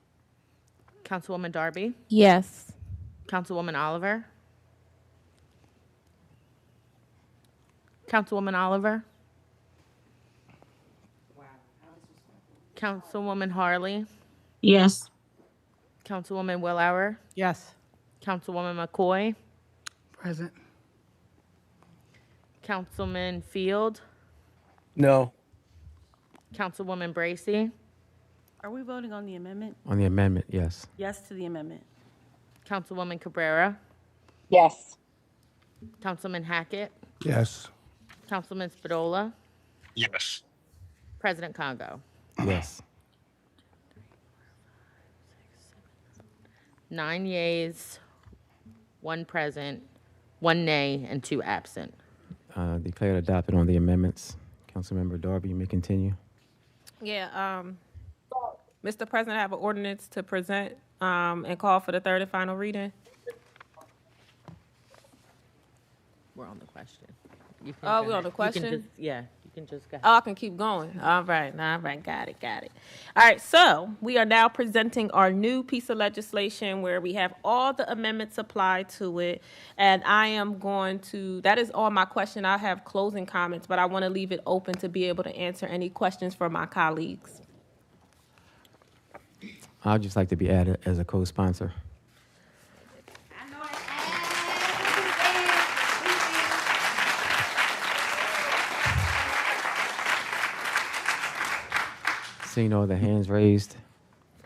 Councilwoman Darby? Yes. Councilwoman Oliver? Councilwoman Oliver? Councilwoman Harley? Yes. Councilwoman Willauer? Yes. Councilwoman McCoy? Present. Councilman Field? No. Councilwoman Bracy? Are we voting on the amendment? On the amendment, yes. Yes to the amendment. Councilwoman Cabrera? Yes. Councilman Hackett? Yes. Councilman Spadola? Yes. President Congo? Yes. 9 yeas, 1 present, 1 nay, and 2 absent. Declared adopted on the amendments. Councilmember Darby, you may continue. Yeah, Mr. President, I have an ordinance to present and call for the third and final reading. We're on the question. Oh, we're on the question? You can just go ahead. Oh, I can keep going. All right, got it. All right, so we are now presenting our new piece of legislation where we have all the amendments applied to it. And I am going to, that is all my question. I have closing comments, but I want to leave it open to be able to answer any questions from my colleagues. I'd just like to be added as a co-sponsor. Seeing all the hands raised,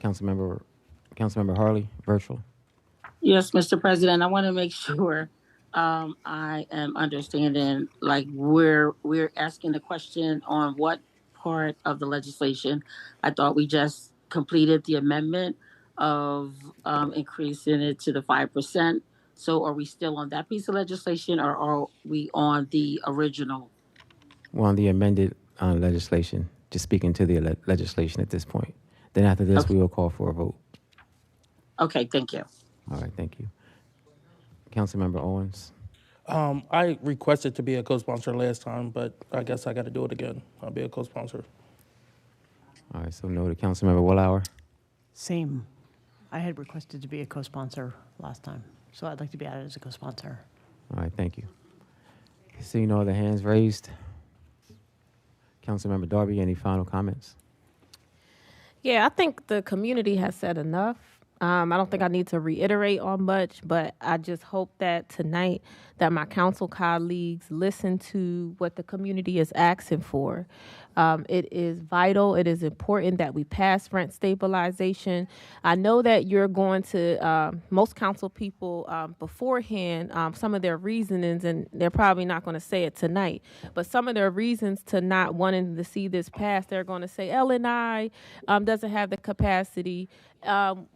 Councilmember Harley, virtual. Yes, Mr. President, I want to make sure I am understanding, like, we're asking the question on what part of the legislation. I thought we just completed the amendment of increasing it to the 5%. So are we still on that piece of legislation, or are we on the original? We're on the amended legislation, just speaking to the legislation at this point. Then after this, we will call for a vote. Okay, thank you. All right, thank you. Councilmember Owens. I requested to be a co-sponsor last time, but I guess I got to do it again. I'll be a co-sponsor. All right, so no to Councilmember Willauer. Same. I had requested to be a co-sponsor last time, so I'd like to be added as a co-sponsor. All right, thank you. Seeing all the hands raised, Councilmember Darby, any final comments? Yeah, I think the community has said enough. I don't think I need to reiterate on much, but I just hope that tonight that my council colleagues listen to what the community is asking for. It is vital. It is important that we pass rent stabilization. I know that you're going to, most council people beforehand, some of their reasonings, and they're probably not going to say it tonight, but some of their reasons to not wanting to see this pass, they're going to say LNI doesn't have the capacity.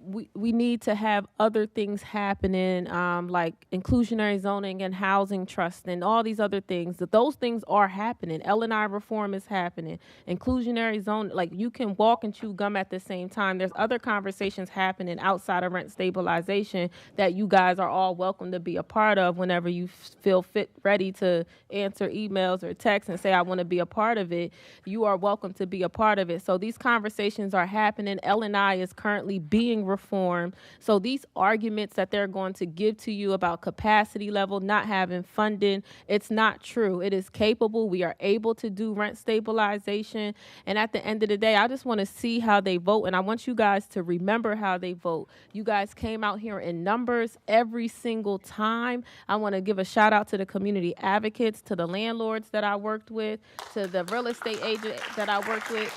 We need to have other things happening, like inclusionary zoning and housing trust and all these other things. Those things are happening. LNI reform is happening. happening. Inclusionary zone, like you can walk and chew gum at the same time. There's other conversations happening outside of rent stabilization that you guys are all welcome to be a part of whenever you feel ready to answer emails or texts and say, I want to be a part of it. You are welcome to be a part of it. So these conversations are happening. L&I is currently being reformed. So these arguments that they're going to give to you about capacity level, not having funding, it's not true. It is capable. We are able to do rent stabilization. And at the end of the day, I just want to see how they vote. And I want you guys to remember how they vote. You guys came out here in numbers every single time. I want to give a shout out to the community advocates, to the landlords that I worked with, to the real estate agent that I worked with.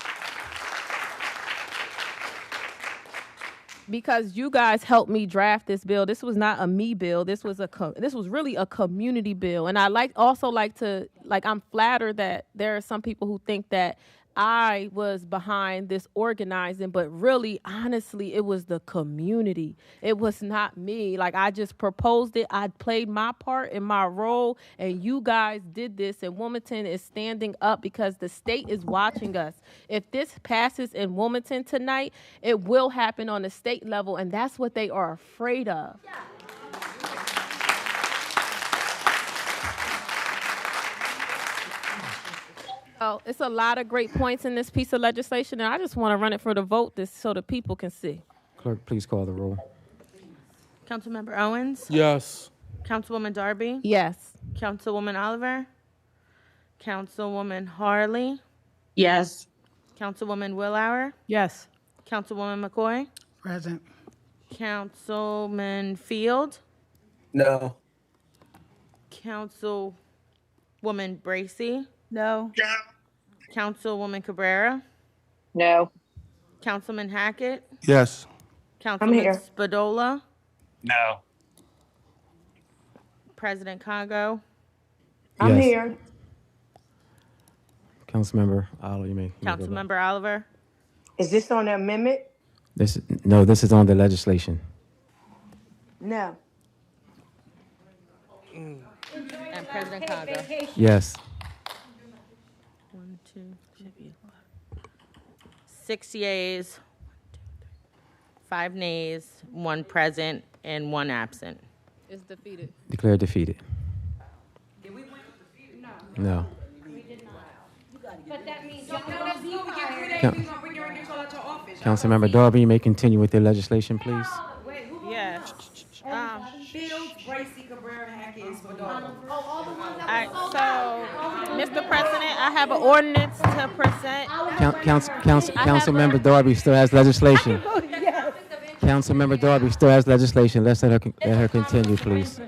Because you guys helped me draft this bill. This was not a me bill. This was really a community bill. And I'm flattered that there are some people who think that I was behind this organizing, but really, honestly, it was the community. It was not me. Like, I just proposed it. I played my part in my role, and you guys did this, and Wilmington is standing up because the state is watching us. If this passes in Wilmington tonight, it will happen on the state level, and that's what they are afraid of. Yeah. Oh, it's a lot of great points in this piece of legislation, and I just want to run it for the vote so the people can see. Clerk, please call the roll. Councilmember Owens? Yes. Councilwoman Darby? Yes. Councilwoman Oliver? Councilwoman Harley? Yes. Councilwoman Willauer? Yes. Councilwoman McCoy? Present. Councilman Field? No. Councilwoman Bracy? No. Councilwoman Cabrera? No. Councilman Hackett? Yes. Councilman here. Spadola? No. President Congo? I'm Yes. here. Councilmember Oliver, you may go back. Councilmember Oliver? Is this on the amendment? This is on the legislation. No. And President Congo? Yes. 1, 2, 3, 6 yeas, 5 nays, 1 present, and 1 absent. It's defeated. Declared defeated. No. But that means Councilmember Darby, you may continue with your legislation, please. Yes. Fields, Bracy, Cabrera, Hackett, and Spadola. All right, so, Mr. President, I have an ordinance to present. Councilmember Darby still has legislation. Councilmember Darby still has legislation. Let's let her continue, please.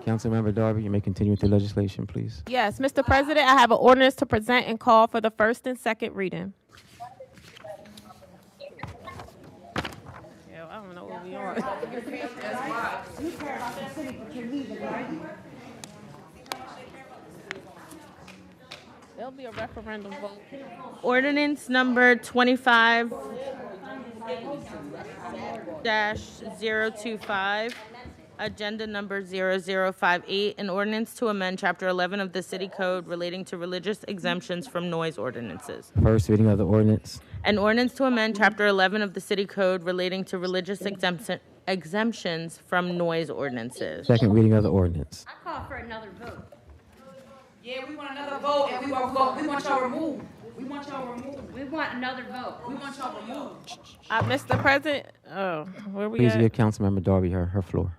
Councilmember Darby, you may continue with the legislation, please. Yes, Mr. President, I have an ordinance to present and call for the first and second reading. Yeah, I don't know what we are. There'll be a referendum vote. Ordinance number 25-025, agenda number 0058, an ordinance to amend Chapter 11 of the City Code relating to religious exemptions from noise ordinances. First reading of the ordinance. An ordinance to amend Chapter 11 of the City Code relating to religious exemptions from noise ordinances. Second reading of the ordinance. I call for another vote. Yeah, we want another vote, and we want y'all removed. We want y'all removed. We want another vote. We want y'all removed. Mr. President, where we Please at? give Councilmember Darby her floor.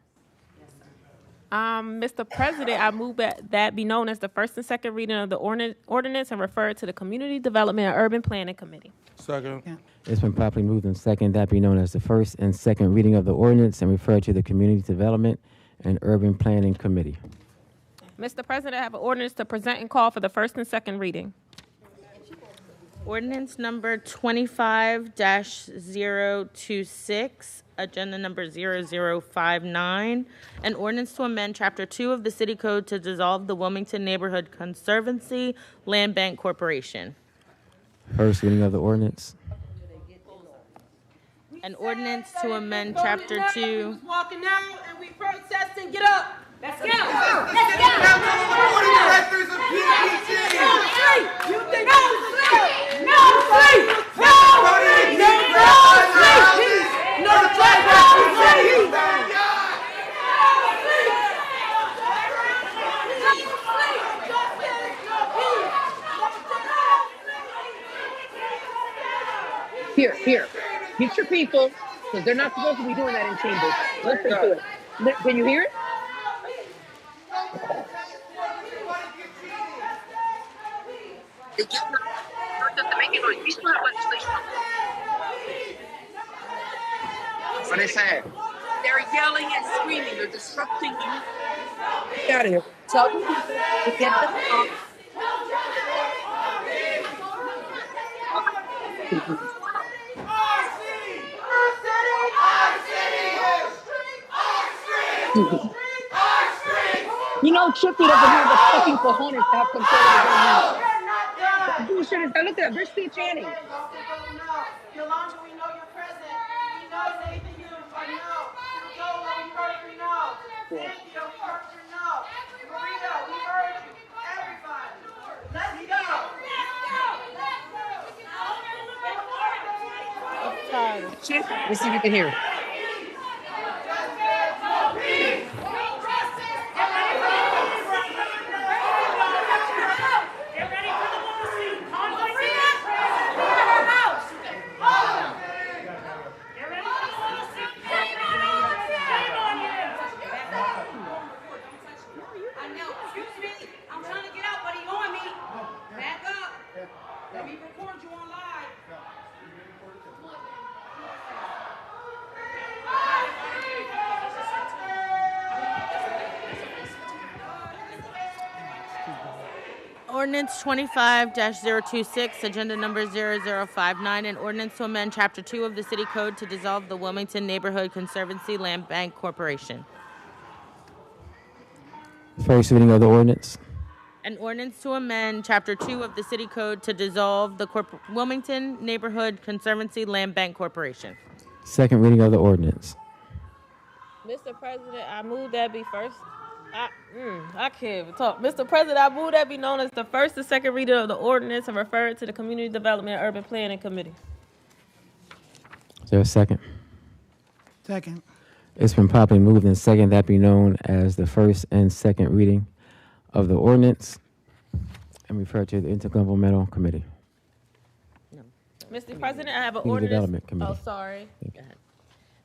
Mr. President, I move that be known as the first and second reading of the ordinance and refer to the Community Development and Urban Planning Committee. Second. It's been properly moved and second that be known as the first and second reading of the ordinance and refer to the Community Development and Urban Planning Committee. Mr. President, I have an ordinance to present and call for the first and second reading. Ordinance number 25-026, agenda number 0059, an ordinance to amend Chapter 2 of the City Code to dissolve the Wilmington Neighborhood Conservancy Land Bank Corporation. First reading of the ordinance. An ordinance to amend Chapter 2. Walking out and we protesting. Get up. Let's go. Let's go. Directors of PPT. You think Here. Get your people, because they're not supposed to be doing that in chambers. Listen to it. Can you hear it? What they saying? They're yelling and screaming. They're disrupting the meeting. Get out of here. Tell the people to get them off. You know, Triplett doesn't have the fucking cojones to have control of his own meeting. That bullshit is that. Look at that. They're still chanting. Let's see if you can hear. Ordinance 25-026, agenda number 0059, an ordinance to amend Chapter 2 of the City Code to dissolve the Wilmington Neighborhood Conservancy Land Bank Corporation. First reading of the ordinance. An ordinance to amend Chapter 2 of the City Code to dissolve the Wilmington Neighborhood Conservancy Land Bank Corporation. Second reading of the ordinance. Mr. President, I move that be first. I can't even talk. Mr. President, I move that be known as the first and second reading of the ordinance and refer it to the Community Development and Urban Planning Committee. Is there a second? Second. It's been properly moved and second that be known as the first and second reading of the ordinance and refer to the Intergovernmental Committee. Mr. President, I have an Community ordinance. Development Committee. Oh, sorry. Go ahead.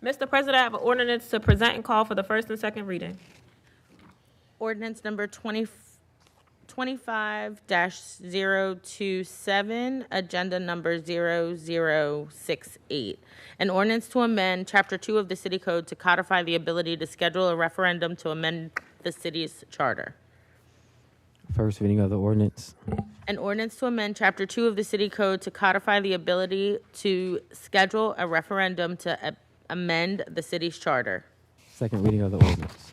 Mr. President, I have an ordinance to present and call for the first and second reading. Ordinance number 25-027, agenda number 0068. An ordinance to amend Chapter 2 of the City Code to codify the ability to schedule a referendum to amend the city's charter. First reading of the ordinance. An ordinance to amend Chapter 2 of the City Code to codify the ability to schedule a referendum to amend the city's charter. Second reading of the ordinance.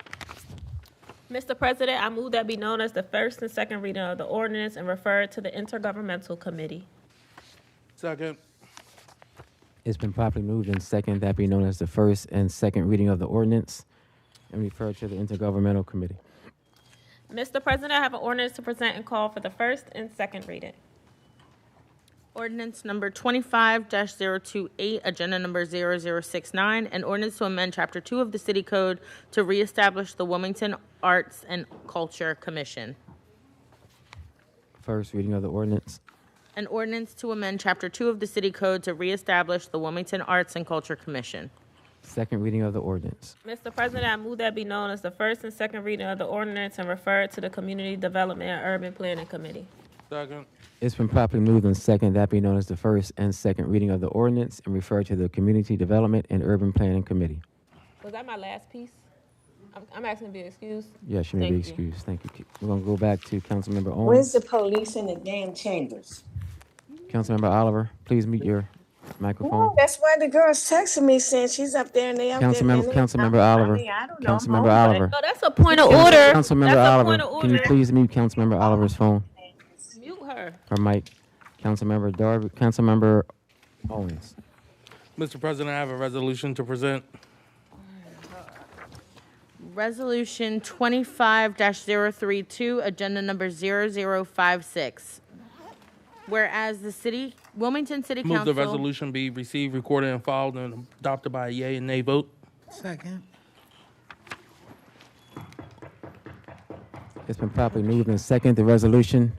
Mr. President, I move that be known as the first and second reading of the ordinance and refer it to the Intergovernmental Committee. Second. It's been properly moved and second that be known as the first and second reading of the ordinance and refer to the Intergovernmental Committee. Mr. President, I have an ordinance to present and call for the first and second reading. Ordinance number 25-028, agenda number 0069, an ordinance to amend Chapter 2 of the City Code to reestablish the Wilmington Arts and Culture Commission. First reading of the ordinance. An ordinance to amend Chapter 2 of the City Code to reestablish the Wilmington Arts and Culture Commission. Second reading of the ordinance. Mr. President, I move that be known as the first and second reading of the ordinance and refer it to the Community Development and Urban Planning Committee. Second. It's been properly moved and second that be known as the first and second reading of the ordinance and refer to the Community Development and Urban Planning Committee. Was that my last piece? I'm asking to be excused. Yes, you may be excused. Thank you. We're going to go back to Councilmember Owens. Where's the police in the damn chambers? Councilmember Oliver, please mute your microphone. Oh, that's why the girl's texting me saying she's up there and they up there. Councilmember Oliver. I don't know. Councilmember Oliver. No, that's a point of order. Councilmember Oliver, can you please mute Councilmember Oliver's phone? Mute her. Or mic. Councilmember Darby. Councilmember Owens. Mr. President, I have a resolution to present. Resolution 25-032, agenda number 0056. Whereas Wilmington City Move Council. the resolution be received, recorded, and filed, and adopted by a yea and nay vote. Second. It's been properly moved and second. The resolution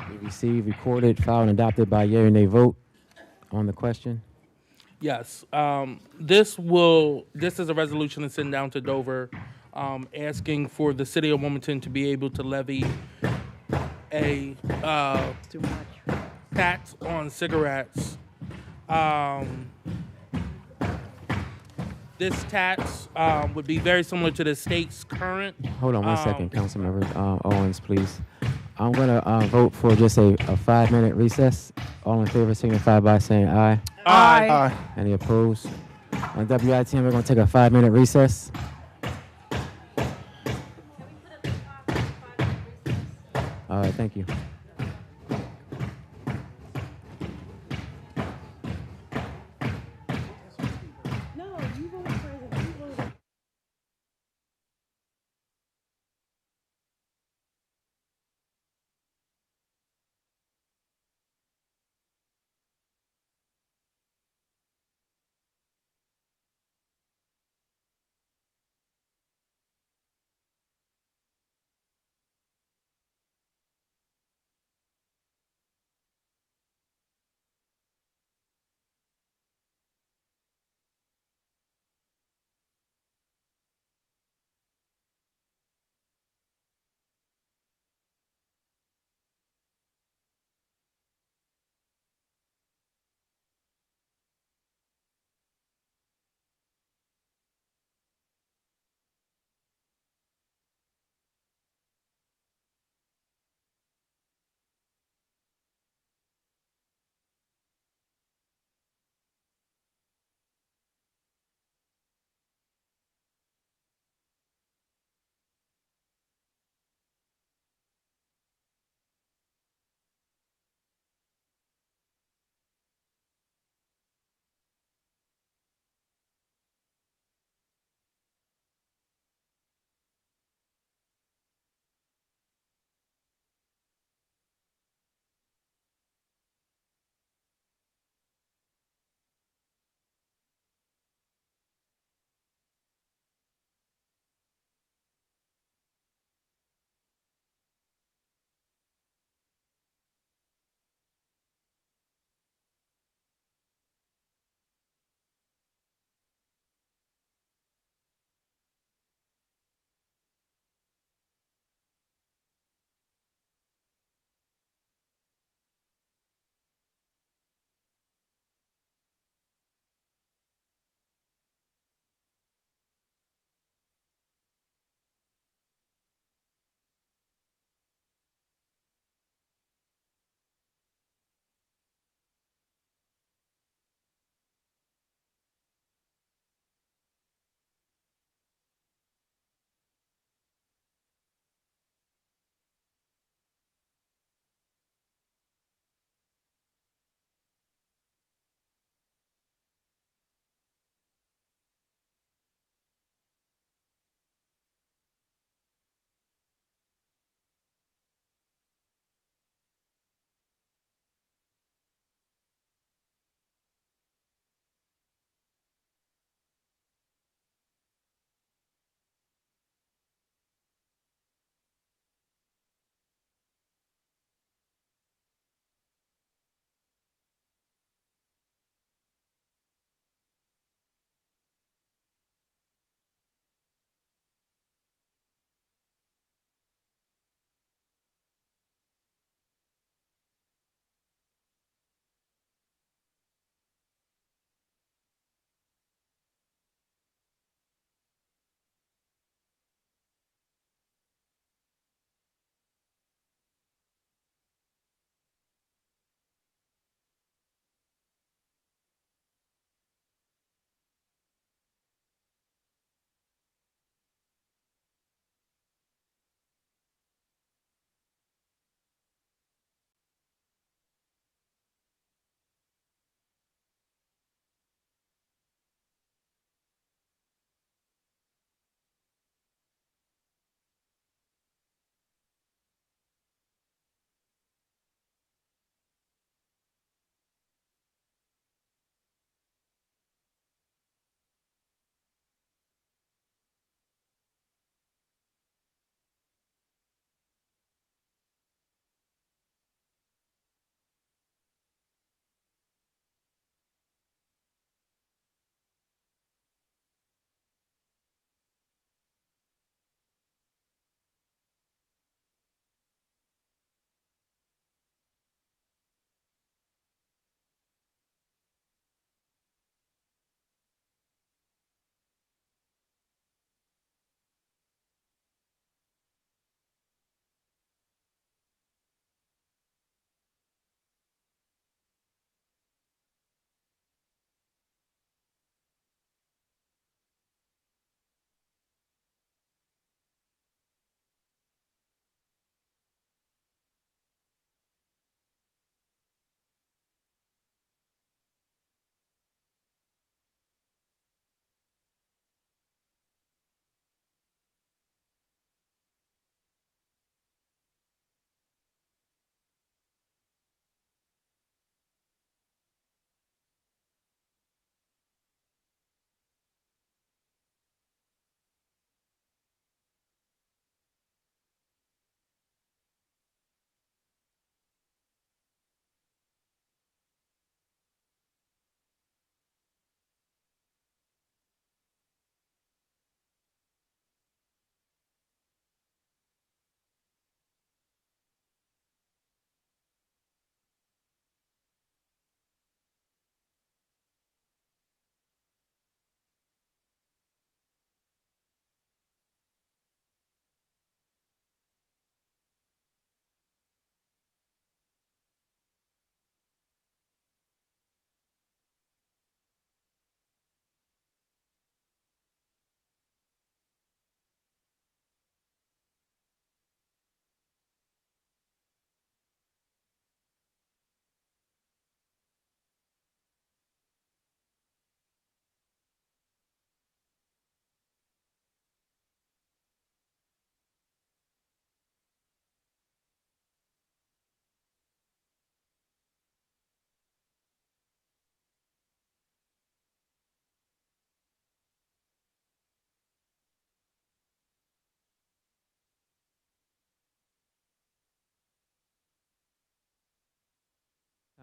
be received, recorded, filed, and adopted by yea and nay vote. On the question? Yes. This is a resolution to send down to Dover, asking for the city of Wilmington to be able to levy a tax on cigarettes. This tax would be very similar to the state's current. Hold on 1 second, Councilmember Owens, please. I'm gonna vote for just a 5-minute recess. All in favor signify by saying aye. Aye. Aye. Any opposed? On WITM, we're gonna take a 5-minute recess. All right, thank you.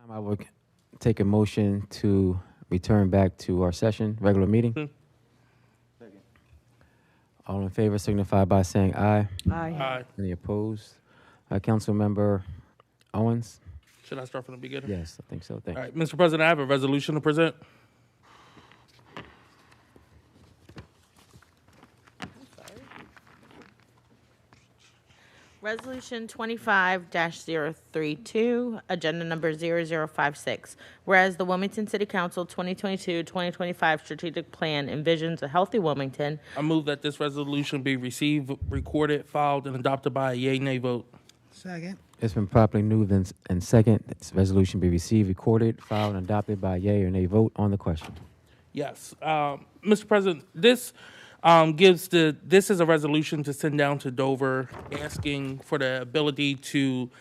I would take a motion to return back to our session, regular meeting. All in favor signify by saying aye. Aye. Any opposed? Councilmember Owens? Should I start from the beginning? Yes, I think so. Thank All you. right, Mr. President, I have a resolution to present. Resolution 25-032, agenda number 0056. Whereas the Wilmington City Council 2022-2025 strategic plan envisions a healthy Wilmington. I move that this resolution be received, recorded, filed, and adopted by a yea-nay vote. Second. It's been properly moved and second. This resolution be received, recorded, filed, and adopted by a yea or nay vote on the question. Yes. Mr. President, this this is a resolution to send down to Dover asking for the ability to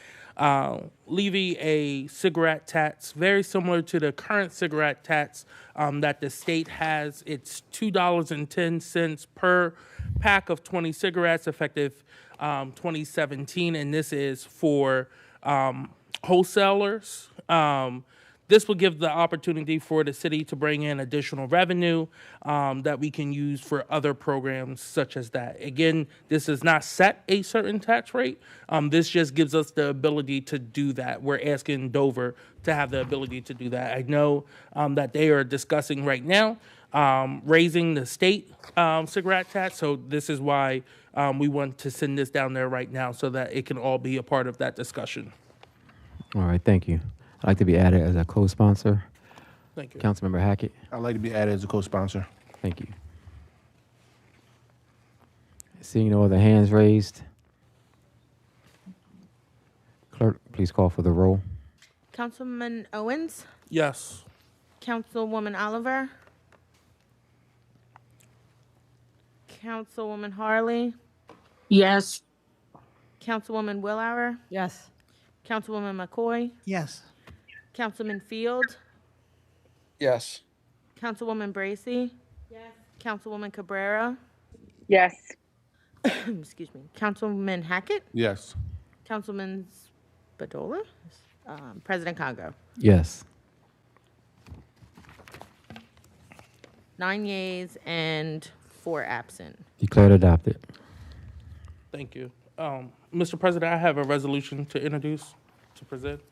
levy a cigarette tax, very similar to the current cigarette tax that the state has. It's $2.10 per pack of 20 cigarettes effective 2017, and this is for wholesalers. This will give the opportunity for the city to bring in additional revenue that we can use for other programs such as that. Again, this does not set a certain tax rate. This just gives us the ability to do that. We're asking Dover to have the ability to do that. I know that they are discussing right now raising the state cigarette tax, so this is why we want to send this down there right now so that it can all be a part of that discussion. All right, thank you. I'd like to be added as a co-sponsor. Thank you. Councilmember Hackett. I'd like to be added as a co-sponsor. Thank you. Seeing no other hands raised, clerk, please call for the roll. Councilman Owens, Yes. Councilwoman Oliver, Councilwoman Harley, Yes. Councilwoman Willauer, Yes. Councilwoman McCoy, Yes. Councilman Field, Yes. Councilwoman Bracy, Councilwoman Cabrera, Yes. excuse me, Councilman Hackett, Yes. Councilman Spadola, President Congo. Yes. 9 yeas and 4 absent. Declared adopted. Thank you. Mr. President, I have a resolution to introduce, to present.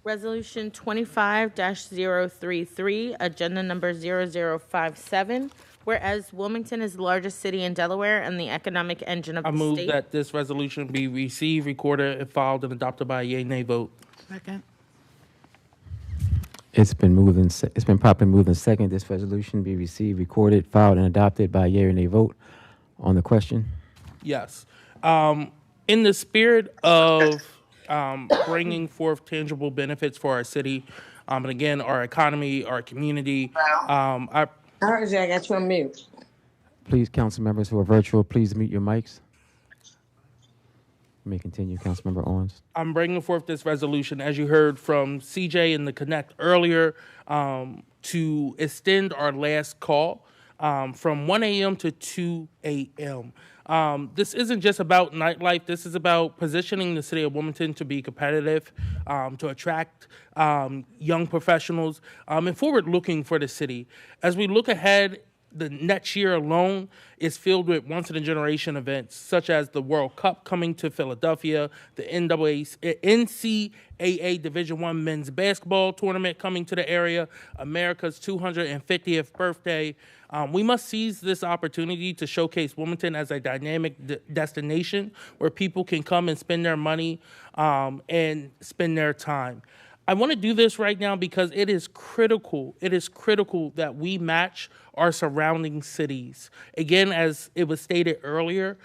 Resolution 25-033, agenda number 0057. Whereas Wilmington is the largest city in Delaware and the economic engine of I the move state. that this resolution be received, recorded, and filed, and adopted by a yea-nay vote. Second. It's been properly moved and second. This resolution be received, recorded, filed, and adopted by a yea or nay vote on the question. Yes. In the spirit of bringing forth tangible benefits for our city, and again, our economy, our community, I got you on mute. Please, council members who are virtual, please mute your mics. You may continue, Councilmember Owens. I'm bringing forth this resolution, as you heard from CJ in the Connect earlier, to extend our last call from 1 a.m. to 2 a.m. This isn't just about nightlife. This is about positioning the city of Wilmington to be competitive, to attract young professionals, and forward-looking for the city. As we look ahead, the next year alone is filled with once-in-a-generation events, such as the World Cup coming to Philadelphia, the NCAA Division I men's basketball tournament coming to the area, America's 250th birthday. We must seize this opportunity to showcase Wilmington as a dynamic destination where people can come and spend their money and spend their time. I want to do this right now because it is critical. It is critical that we match our surrounding cities. Again, as it was stated earlier,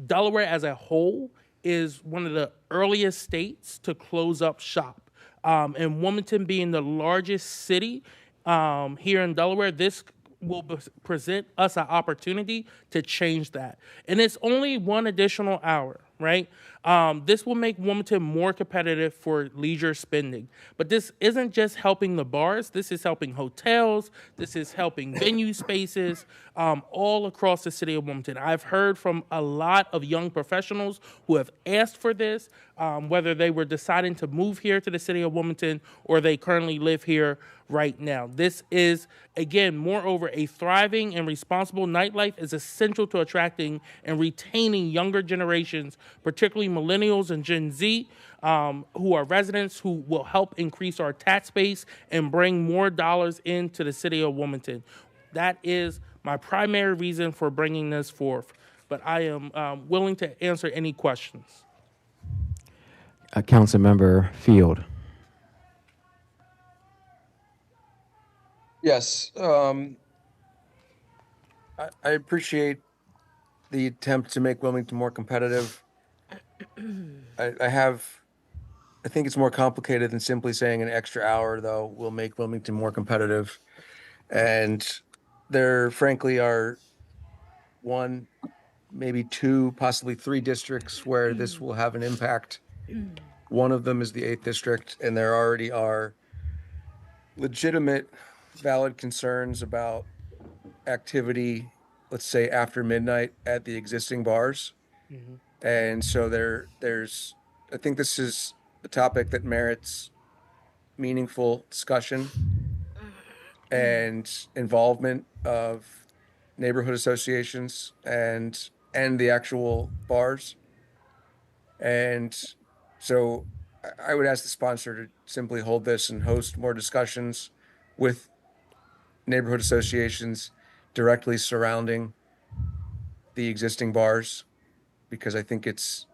Delaware as a whole is one of the earliest states to close up shop. And Wilmington being the largest city here in Delaware, this will present us an opportunity to change that. And it's only one additional hour, right? This will make Wilmington more competitive for leisure spending. But this isn't just helping the bars. This is helping hotels. This is helping venue spaces all across the city of Wilmington. I've heard from a lot of young professionals who have asked for this. whether they were deciding to move here to the city of Wilmington or they currently live here right now. This is, again, moreover, a thriving and responsible nightlife is essential to attracting and retaining younger generations, particularly millennials and Gen Z, who are residents who will help increase our tax base and bring more dollars into the city of Wilmington. That is my primary reason for bringing this forth, but I am willing to answer any questions. Councilmember Field. Yes, I appreciate the attempt to make Wilmington more competitive. I think it's more complicated than simply saying an extra hour, though, will make Wilmington more competitive. And there, frankly, are one, maybe two, possibly three districts where this will have an impact. One of them is the 8th district, and there already are legitimate, valid concerns about activity, let's say after midnight at the existing bars. And so there's, I think this is a topic that merits meaningful discussion and involvement of neighborhood associations and the actual bars. And so I would ask the sponsor to simply hold this and host more discussions with neighborhood associations directly surrounding the existing bars, because I think it's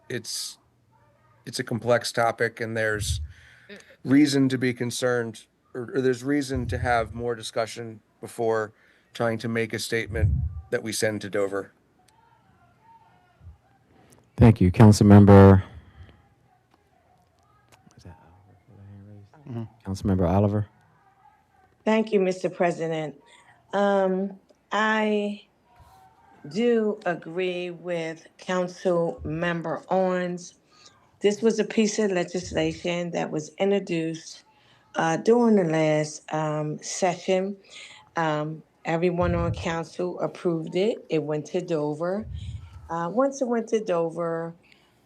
a complex topic and there's reason to be concerned, or there's reason to have more discussion before trying to make a statement that we send to Dover. Thank you. Councilmember. Councilmember Oliver. Thank you, Mr. President. I do agree with Council Member Owens. This was a piece of legislation that was introduced during the last session. Everyone on council approved it. It went to Dover. Once it went to Dover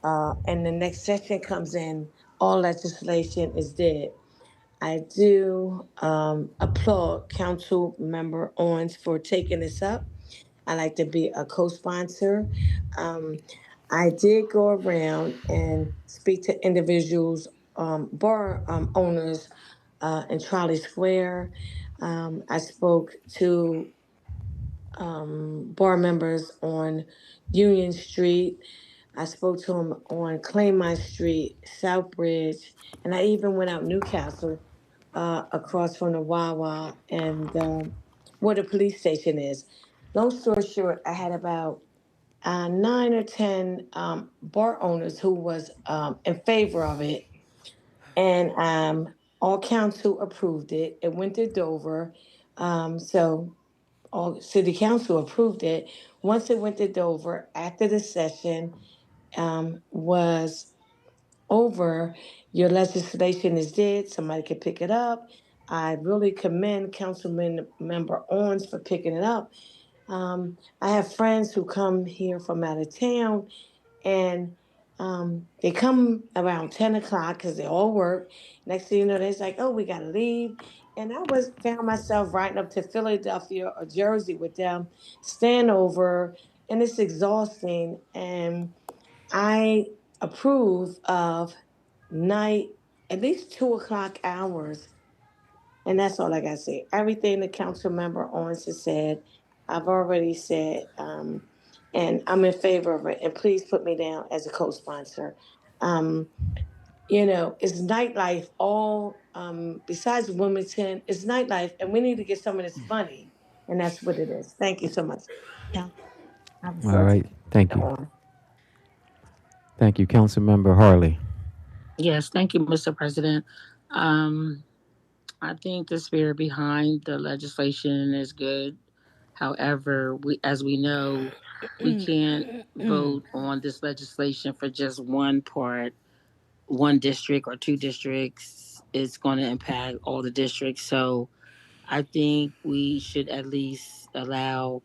and the next session comes in, all legislation is dead. I do applaud Council Member Owens for taking this up. I like to be a co-sponsor. I did go around and speak to individuals, bar owners in Charlie Square. I spoke to bar members on Union Street. I spoke to them on Claymont Street, Southbridge, and I even went out Newcastle across from the Wawa and where the police station is. Long story short, I had about 9 or 10 bar owners who was in favor of it, and all council approved it. It went to Dover, so all city council approved it. Once it went to Dover, after the session was over, your legislation is dead. Somebody could pick it up. I really commend Councilman Member Owens for picking it up. I have friends who come here from out of town, and they come around 10 o'clock because they all work. Next thing you know, they're like, oh, we got to leave. And I found myself riding up to Philadelphia or Jersey with them, staying over, and it's exhausting. And I approve of night, at least 2 o'clock hours. And that's all I got to say. Everything the council member Owens has said, I've already said, and I'm in favor of it. And please put me down as a co-sponsor. It's nightlife all, besides Wilmington, it's nightlife, and we need to get some of this money. And that's what it is. Thank you so much. Yeah. All right. Thank you. Thank you. Councilmember Harley. Yes, thank you, Mr. President. I think the spirit behind the legislation is good. However, as we know, we can't vote on this legislation for just one part, one district or two districts. It's going to impact all the districts. So I think we should at least allow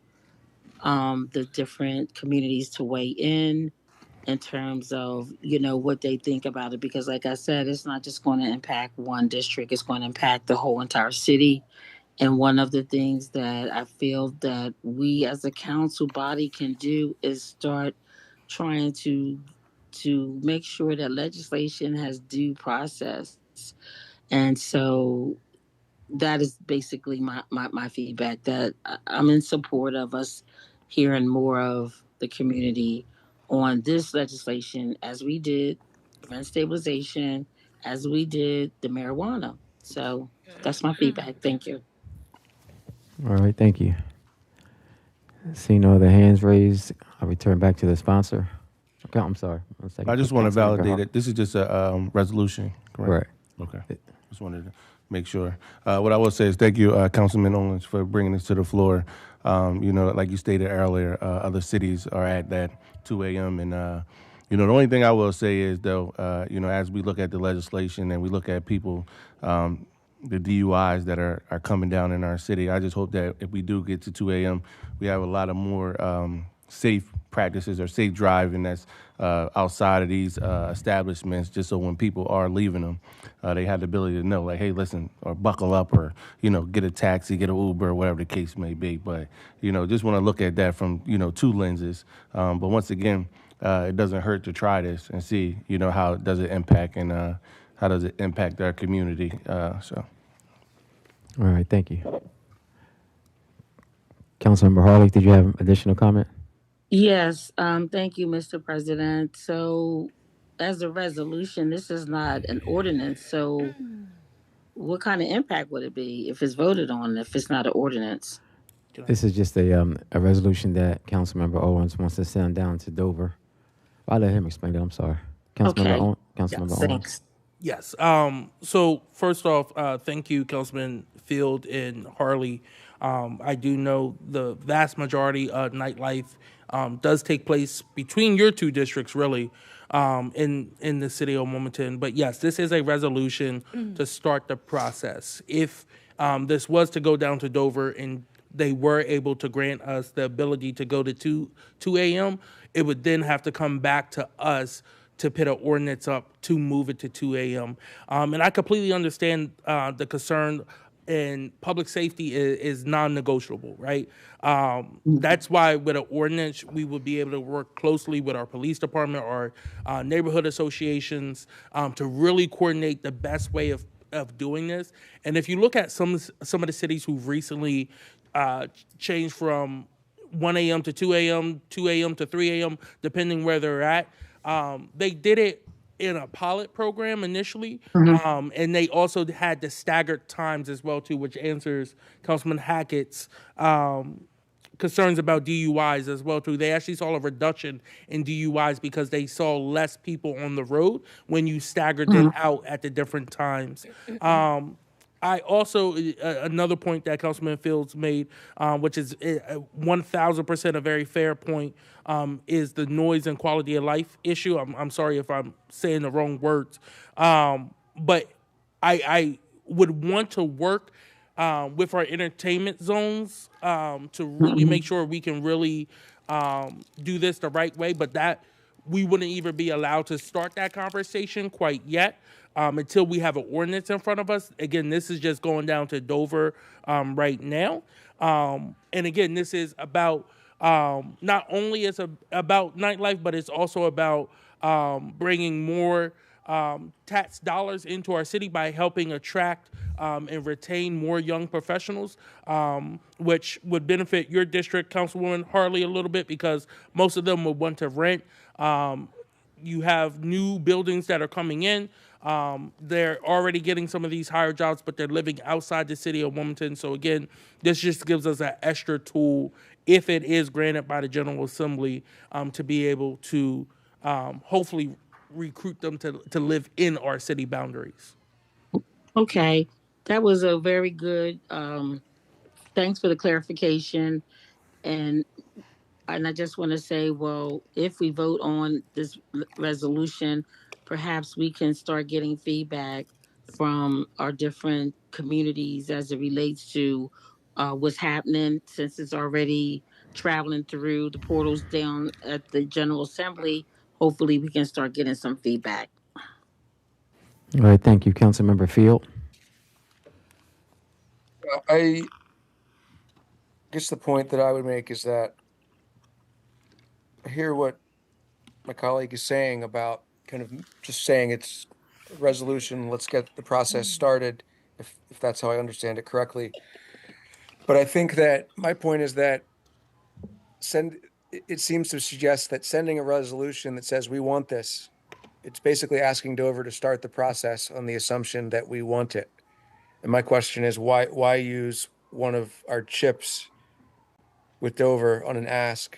the different communities to weigh in in terms of, what they think about it. Because like I said, it's not just going to impact one district, it's going to impact the whole entire city. And one of the things that I feel that we as a council body can do is start trying to make sure that legislation has due process. And so that is basically my feedback, that I'm in support of us hearing more of the community on this legislation, as we did rent stabilization, as we did the marijuana. So that's my feedback. Thank you. All right, thank you. Seeing no other hands raised, I'll return back to the sponsor. Okay, I'm sorry. 1 second. I just want to Councilmember validate Hall. it. This is just a resolution, correct? Right. Okay. Just wanted to make sure. What I will say is thank you, Councilman Owens, for bringing this to the floor. Like you stated earlier, other cities are at that 2 a.m. And, the only thing I will say is, though, as we look at the legislation and we look at people, the DUIs that are coming down in our city, I just hope that if we do get to 2 a.m., we have a lot of more safe practices or safe driving that's outside of these establishments, just so when people are leaving them, they have the ability to know, like, hey, listen, or buckle up, or, get a taxi, get an Uber, whatever the case may be. But, just want to look at that from, two lenses. But once again, it doesn't hurt to try this and see, how does it impact and how does it impact our community. So. All right, thank you. Councilmember Harley, did you have additional comment? Yes, thank you, Mr. President. So, as a resolution, this is not an ordinance. So, what kind of impact would it be if it's voted on, if it's not an ordinance? This is just a resolution that Councilmember Owens wants to send down to Dover. I'll let him explain it. I'm sorry. Councilmember Owens. Yes. So first off, thank you, Councilman Field and Harley. I do know the vast majority of nightlife does take place between your two districts, really, in the city of Wilmington. But yes, this is a resolution to start the process. If this was to go down to Dover and they were able to grant us the ability to go to 2 a.m., it would then have to come back to us to put an ordinance up to move it to 2 a.m. And I completely understand the concern, and public safety is non-negotiable, right? That's why with an ordinance, we would be able to work closely with our police department or neighborhood associations to really coordinate the best way of doing this. And if you look at some of the cities who've recently changed from 1 a.m. to 2 a.m., 2 a.m. to 3 a.m., depending where they're at, they did it in a pilot program initially, and they also had the staggered times as well too, which answers Councilman Hackett's concerns about DUIs as well too. They actually saw a reduction in DUIs because they saw less people on the road when you staggered it out at the different times. I also, another point that Councilman Fields made, which is 1,000% a very fair point, is the noise and quality of life issue. I'm sorry if I'm saying the wrong words, but I would want to work with our entertainment zones to really make sure we can really do this the right way, but that we wouldn't even be allowed to start that conversation quite yet. Until we have an ordinance in front of us. Again, this is just going down to Dover right now. And again, this is about, not only is it about nightlife, but it's also about bringing more tax dollars into our city by helping attract and retain more young professionals, which would benefit your district, Councilwoman Harley, a little bit because most of them would want to rent. You have new buildings that are coming in. They're already getting some of these higher jobs, but they're living outside the city of Wilmington. So again, this just gives us an extra tool, if it is granted by the General Assembly, to be able to hopefully recruit them to live in our city boundaries. Okay, that was a very good, thanks for the clarification. And I just want to say, well, if we vote on this resolution, perhaps we can start getting feedback from our different communities as it relates to what's happening, since it's already traveling through the portals down at the General Assembly. hopefully we can start getting some feedback. All right, thank you. Councilmember Field. I guess the point that I would make is that I hear what my colleague is saying about kind of just saying it's a resolution, let's get the process started, if that's how I understand it correctly. But I think that my point is that it seems to suggest that sending a resolution that says we want this, it's basically asking Dover to start the process on the assumption that we want it. And my question is, why use one of our chips with Dover on an ask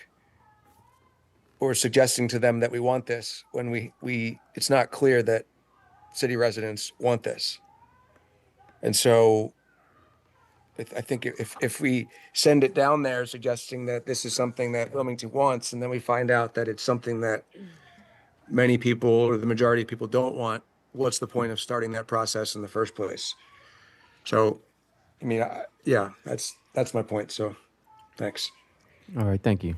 or suggesting to them that we want this when we it's not clear that city residents want this. And so I think if we send it down there suggesting that this is something that Wilmington wants, and then we find out that it's something that many people or the majority of people don't want, what's the point of starting that process in the first place? So, I mean, yeah, that's my point. So, thanks. All right, thank you.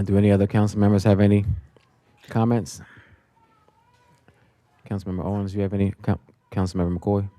Do any other council members have any comments? Councilmember Owens, you have any? Councilmember McCoy?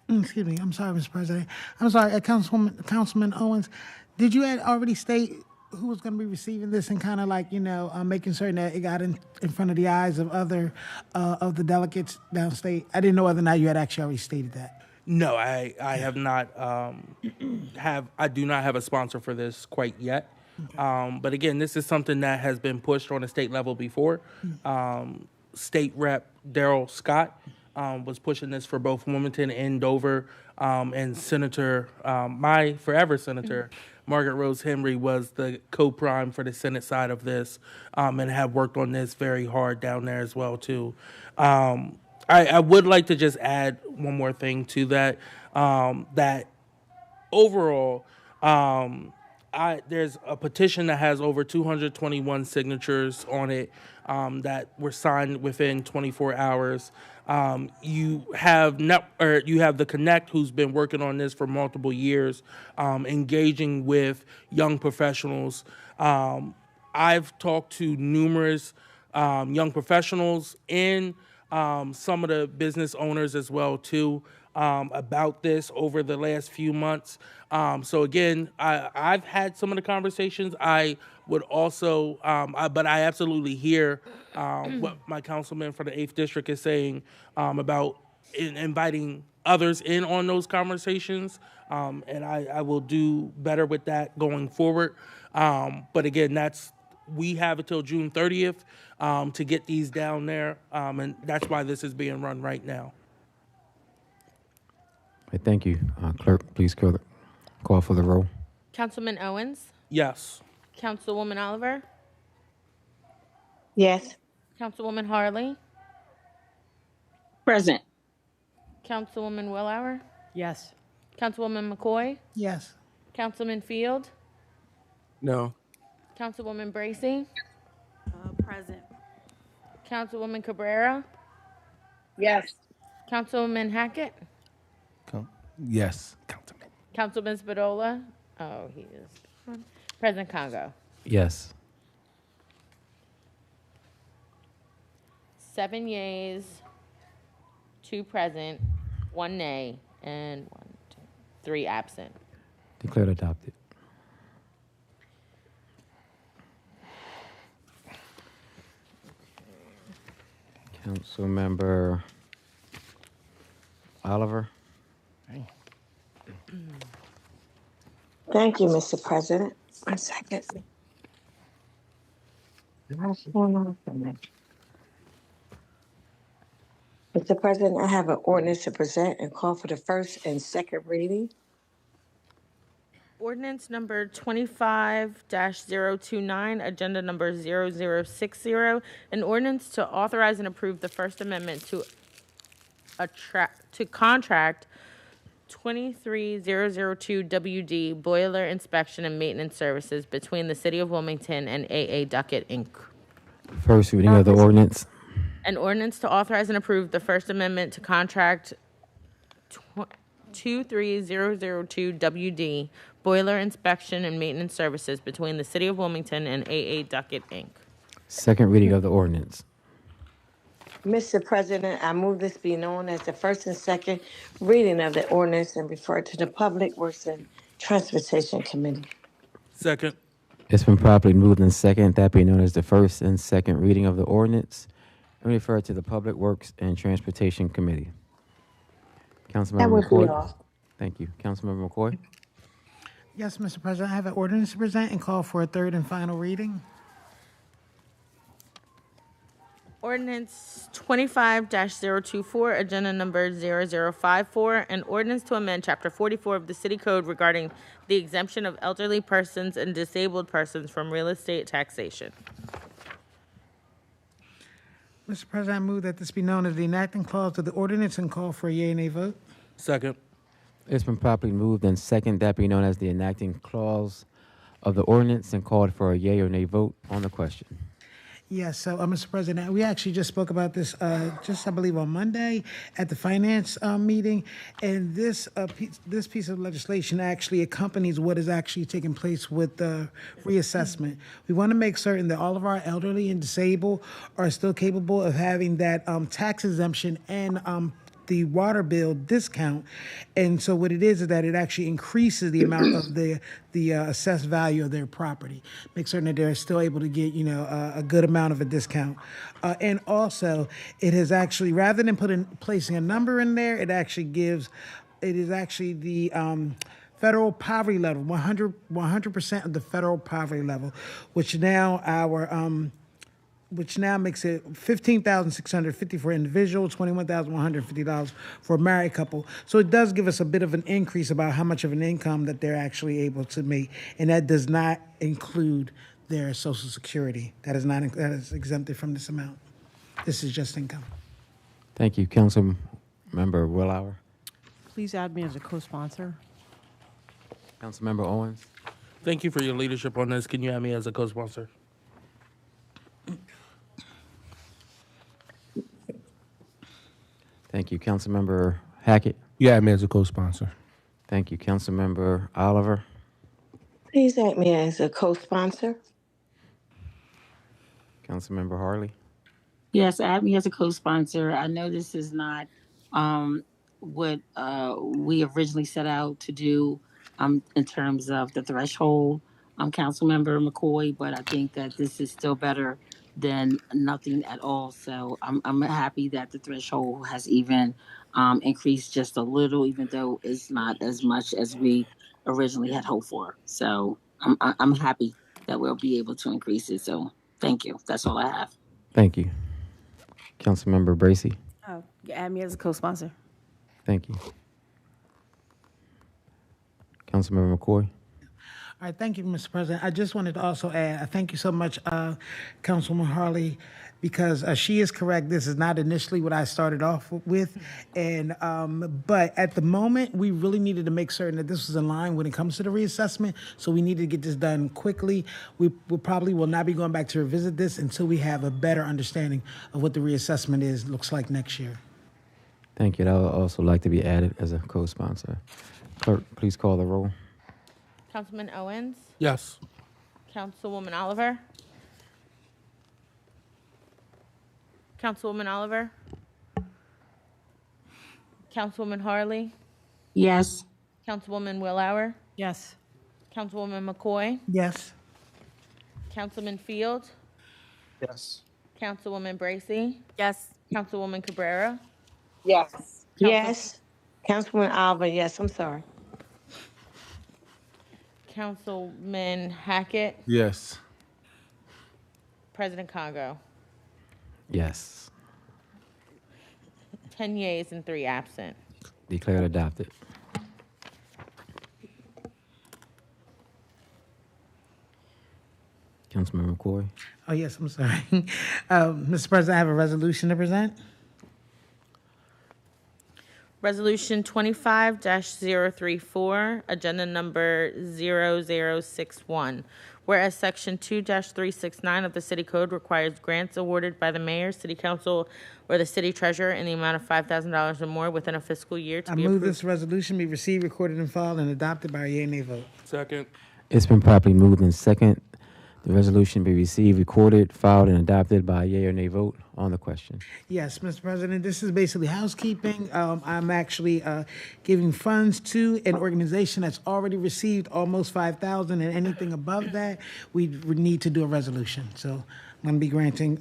Excuse me. I'm sorry, Mr. President. I'm sorry, Councilman Owens. Did you already state who was going to be receiving this and kind of like, making certain that it got in front of the eyes of other of the delegates downstate? I didn't know whether or not you had actually already stated that. No, I have not. I do not have a sponsor for this quite yet. But again, this is something that has been pushed on a state level before. State Rep Darrell Scott was pushing this for both Wilmington and Dover, and Senator, my forever Senator, Margaret Rose Henry was the co-prime for the Senate side of this, and have worked on this very hard down there as well too. I would like to just add one more thing to that, that overall, there's a petition that has over 221 signatures on it that were signed within 24 hours. You have the Connect, who's been working on this for multiple years, engaging with young professionals. I've talked to numerous young professionals and some of the business owners as well too, about this over the last few months. So again, I've had some of the conversations. I would also, but I absolutely hear what my councilman for the 8th District is saying about inviting others in on those conversations. And I will do better with that going forward. But again, we have until June 30th to get these down there. And that's why this is being run right now. Okay, thank you. Clerk, please call for the roll. Councilman Owens? Yes. Councilwoman Oliver? Yes. Councilwoman Harley? Present. Councilwoman Willauer? Yes. Councilwoman McCoy? Yes. Councilman Field? No. Councilwoman Bracy? Present. Councilwoman Cabrera? Yes. Councilwoman Hackett? Yes, Councilman. Councilman Spadola? Oh, he is. President Congo? Yes. 7 yeas, 2 present, 1 nay, and 3 absent. Declared adopted. Councilmember Oliver. Thank you, Mr. President. 1 second. What's going on for me? Mr. President, I have an ordinance to present and call for the first and second reading. Ordinance number 25-029, agenda number 0060, an ordinance to authorize and approve the First Amendment to contract 23002 WD boiler inspection and maintenance services between the City of Wilmington and AA Duckett, Inc. First reading of the ordinance. An ordinance to authorize and approve the First Amendment to contract 23002 WD boiler inspection and maintenance services between the City of Wilmington and AA Duckett, Inc. Second reading of the ordinance. Mr. President, I move this be known as the first and second reading of the ordinance and refer to the Public Works and Transportation Committee. Second. It's been properly moved in second, that be known as the first and second reading of the ordinance, and referred to the Public Works and Transportation Committee. That Councilmember would be McCoy. all. Thank you. Councilmember McCoy. Yes, Mr. President, I have an ordinance to present and call for a third and final reading. Ordinance 25-024, agenda number 0054, an ordinance to amend Chapter 44 of the City Code regarding the exemption of elderly persons and disabled persons from real estate taxation. Mr. President, I move that this be known as the enacting clause of the ordinance and call for a yea or nay vote. Second. It's been properly moved in second, that be known as the enacting clause of the ordinance, and called for a yea or nay vote on the question. Yes, so, Mr. President, we actually just spoke about this, I believe, on Monday at the finance meeting, and this piece of legislation actually accompanies what is actually taking place with the reassessment. We want to make certain that all of our elderly and disabled are still capable of having that tax exemption and the water bill discount. And so what it is that it actually increases the amount of the assessed value of their property. Make certain that they're still able to get, a good amount of a discount. And also, it has actually, rather than placing a number in there, it is actually the federal poverty level, 100% of the federal poverty level, which now makes it $15,650 for individual, $21,150 for a married couple. So it does give us a bit of an increase about how much of an income that they're actually able to make, and that does not include their Social Security. That is exempted from this amount. This is just income. Thank you. Councilmember Willauer. Please add me as a co-sponsor. Councilmember Owens. Thank you for your leadership on this. Can you have me as a co-sponsor? Thank you. Councilmember Hackett. You have me as a co-sponsor. Thank you. Councilmember Oliver. Please add me as a co-sponsor. Councilmember Harley. Yes, add me as a co-sponsor. I know this is not what we originally set out to do in terms of the threshold, Councilmember McCoy, but I think that this is still better than nothing at all. So I'm happy that the threshold has even increased just a little, even though it's not as much as we originally had hoped for. So I'm happy that we'll be able to increase it. So thank you. That's all I have. Thank you. Councilmember Bracy. Oh, you add me as a co-sponsor. Thank you. Councilmember McCoy. All right, thank you, Mr. President. I just wanted to also add, thank you so much, Councilwoman Harley, because she is correct. This is not initially what I started off with, and but at the moment, we really needed to make certain that this was in line when it comes to the reassessment. So we needed to get this done quickly. We probably will not be going back to revisit this until we have a better understanding of what the reassessment looks like next year. Thank you. I would also like to be added as a co-sponsor. Clerk, please call the roll. Councilman Owens? Yes. Councilwoman Oliver? Councilwoman Oliver? Councilwoman Harley? Yes. Councilwoman Willauer? Yes. Councilwoman McCoy? Yes. Councilman Field? Yes. Councilwoman Bracy? Yes. Councilwoman Cabrera? Yes. Yes. Councilwoman Alva, yes, I'm sorry. Councilman Hackett? Yes. President Congo? Yes. 10 yeas and 3 absent. Declared adopted. Councilman McCoy. Oh, yes, I'm sorry. Mr. President, I have a resolution to present. Resolution 25-034, agenda number 0061. Whereas Section 2-369 of the City Code requires grants awarded by the mayor, city council, or the city treasurer in the amount of $5,000 or more within a fiscal year to I be move approved. this resolution be received, recorded, and filed, and adopted by a yea or nay vote. Second. It's been properly moved in second The resolution be received, recorded, filed, and adopted by a yea or nay vote on the question. Yes, Mr. President, this is basically housekeeping. I'm actually giving funds to an organization that's already received almost 5,000, and anything above that, we would need to do a resolution. So I'm going to be granting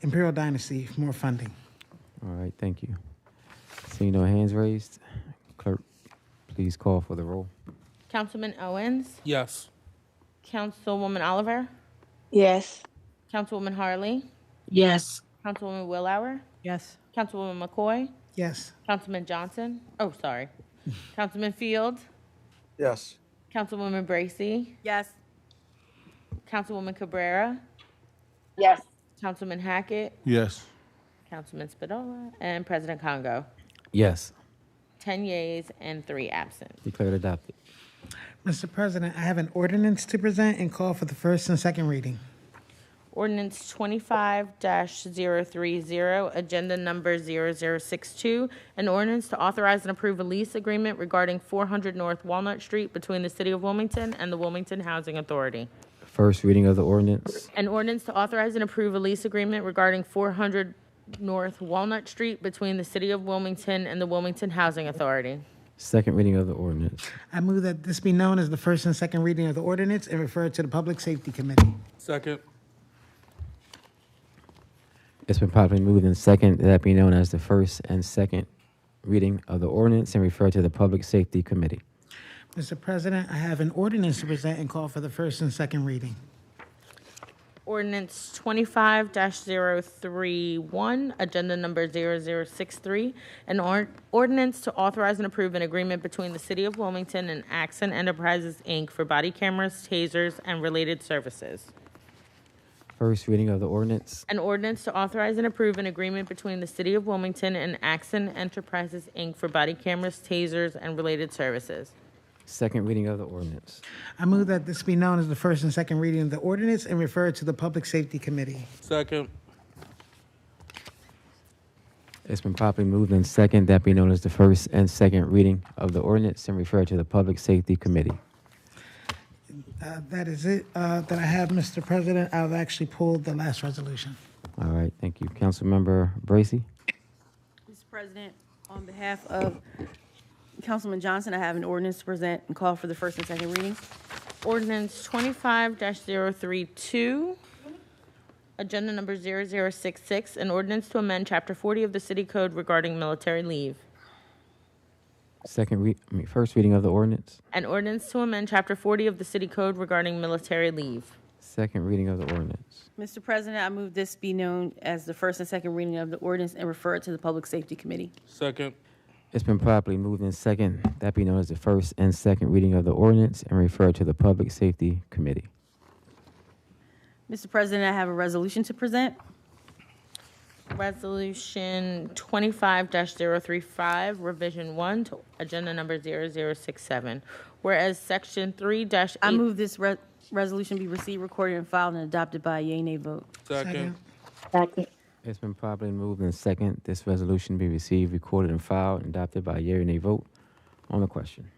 Imperial Dynasty more funding. All right, thank you. Seeing no hands raised, clerk, please call for the roll. Councilman Owens, Yes. Councilwoman Oliver, Yes. Councilwoman Harley, Yes. Councilwoman Willauer, Yes. Councilwoman McCoy, Yes. Councilman Johnson. Oh, sorry. Councilman Field, Yes. Councilwoman Bracy, Yes. Councilwoman Cabrera, Yes. Councilman Hackett, Yes. Councilman Spadola, and President Congo. Yes. 10 yeas and 3 absent. Declared adopted. Mr. President, I have an ordinance to present and call for the first and second reading. Ordinance 25-030, agenda number 0062, an ordinance to authorize and approve a lease agreement regarding 400 North Walnut Street between the City of Wilmington and the Wilmington Housing Authority. First reading of the ordinance. An ordinance to authorize and approve a lease agreement regarding 400 North Walnut Street between the City of Wilmington and the Wilmington Housing Authority. Second reading of the ordinance. I move that this be known as the first and second reading of the ordinance and referred to the Public Safety Committee. Second. It's been properly moved and second that be known as the first and second reading of the ordinance and referred to the Public Safety Committee. Mr. President, I have an ordinance to present and call for the first and second reading. Ordinance 25-031, agenda number 0063, an ordinance to authorize and approve an agreement between the City of Wilmington and Axon Enterprises, Inc. for body cameras, tasers, and related services. First reading of the ordinance. An ordinance to authorize and approve an agreement between the City of Wilmington and Axon Enterprises, Inc. for body cameras, tasers, and related services. Second reading of the ordinance. I move that this be known as the first and second reading of the ordinance and referred to the Public Safety Committee. Second. It's been properly moved and second that be known as the first and second reading of the ordinance and referred to the Public Safety Committee. That is it that I have, Mr. President. I've actually pulled the last resolution. All right, thank you. Councilmember Bracy? Mr. President, on behalf of Councilman Johnson, I have an ordinance to present and call for the first and second reading. Ordinance 25-032, agenda number 0066, an ordinance to amend Chapter 40 of the City Code regarding military leave. First reading of the ordinance. An ordinance to amend Chapter 40 of the City Code regarding military leave. Second reading of the ordinance. Mr. President, I move this be known as the first and second reading of the ordinance and refer it to the Public Safety Committee. Second. It's been properly moved and second that be known as the first and second reading of the ordinance and referred to the Public Safety Committee. Mr. President, I have a resolution to present. Resolution 25-035, revision 1 to agenda number 0067. Whereas section 3-8. I move this resolution be received, recorded, and filed and adopted by a yea nay vote. Second. Second. It's been properly moved and second this resolution be received, recorded, and filed and adopted by a yea or nay vote on the question.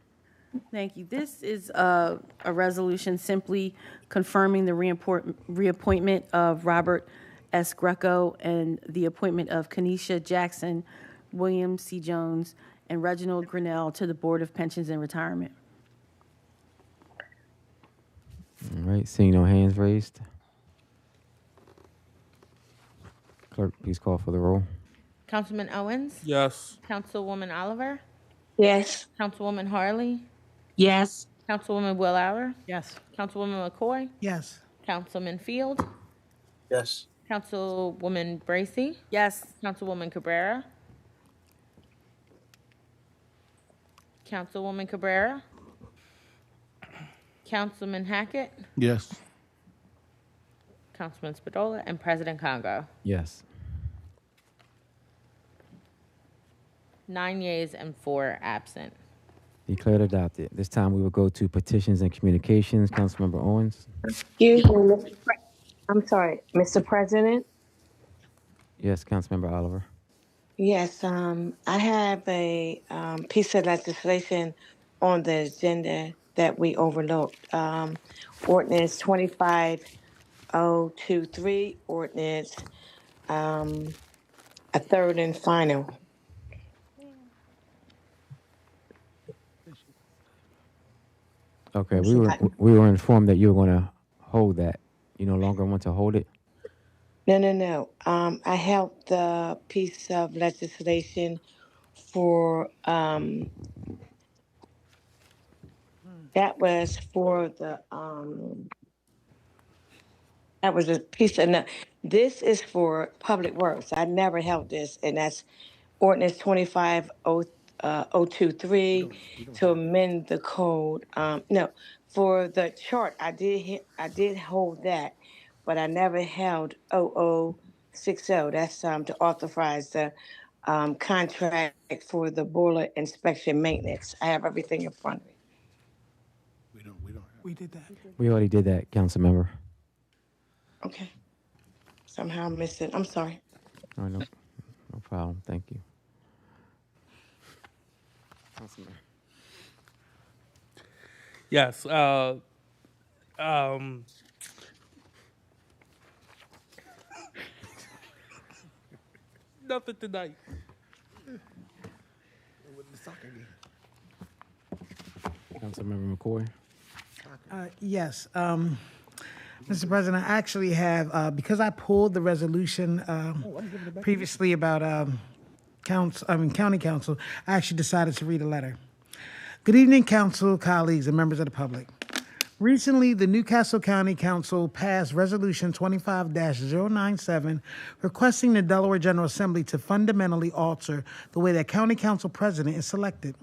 Thank you. This is a resolution simply confirming the reappointment of Robert S. Greco and the appointment of Kenesha Jackson, William C. Jones, and Reginald Grinnell to the Board of Pensions and Retirement. All right, seeing no hands raised. Clerk, please call for the roll. Councilman Owens? Yes. Councilwoman Oliver? Yes. Councilwoman Harley? Yes. Councilwoman Willauer? Yes. Councilwoman McCoy? Yes. Councilman Field? Yes. Councilwoman Bracy? Yes. Councilwoman Cabrera? Councilwoman Cabrera? Councilman Hackett? Yes. Councilman Spadola, and President Congo. Yes. 9 yeas and 4 absent. Declared adopted. This time we will go to petitions and communications. Councilmember Owens? Excuse me, I'm sorry, Mr. President? Yes, Councilmember Oliver. Yes, I have a piece of legislation on the agenda that we overlooked. Ordinance 25023, ordinance, a third and final. Okay, we were informed that you were going to hold that. You no longer want to hold it? No. I held the piece of legislation for, that was for the, that was a piece of, this is for public works. I never held this, and that's ordinance 25023 to amend the code. No, for the chart, I did hold that, but I never held 0060. That's to authorize the contract for the boiler inspection maintenance. I have everything in front of me. We did that. We already did that, council member. Okay. Somehow I missed it. I'm sorry. Oh, no problem. Thank you. Councilman. Yes. Nothing tonight. Councilmember McCoy. Yes. Mr. President, I actually have, because I pulled the resolution previously about county council, I actually decided to read a letter. Good evening, council, colleagues, and members of the public. Recently, the Newcastle County Council passed Resolution 25-097 requesting the Delaware General Assembly to fundamentally alter the way that county council president is selected.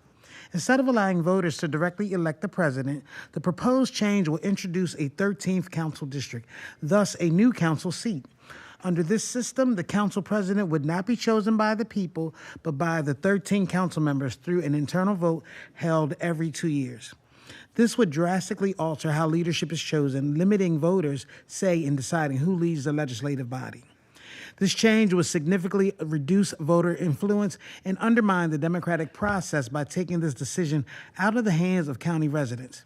Instead of allowing voters to directly elect the president, the proposed change will introduce a 13th council district, thus a new council seat. Under this system, the council president would not be chosen by the people, but by the 13 council members through an internal vote held every 2 years. This would drastically alter how leadership is chosen, limiting voters' say in deciding who leads the legislative body. This change would significantly reduce voter influence and undermine the democratic process by taking this decision out of the hands of county residents.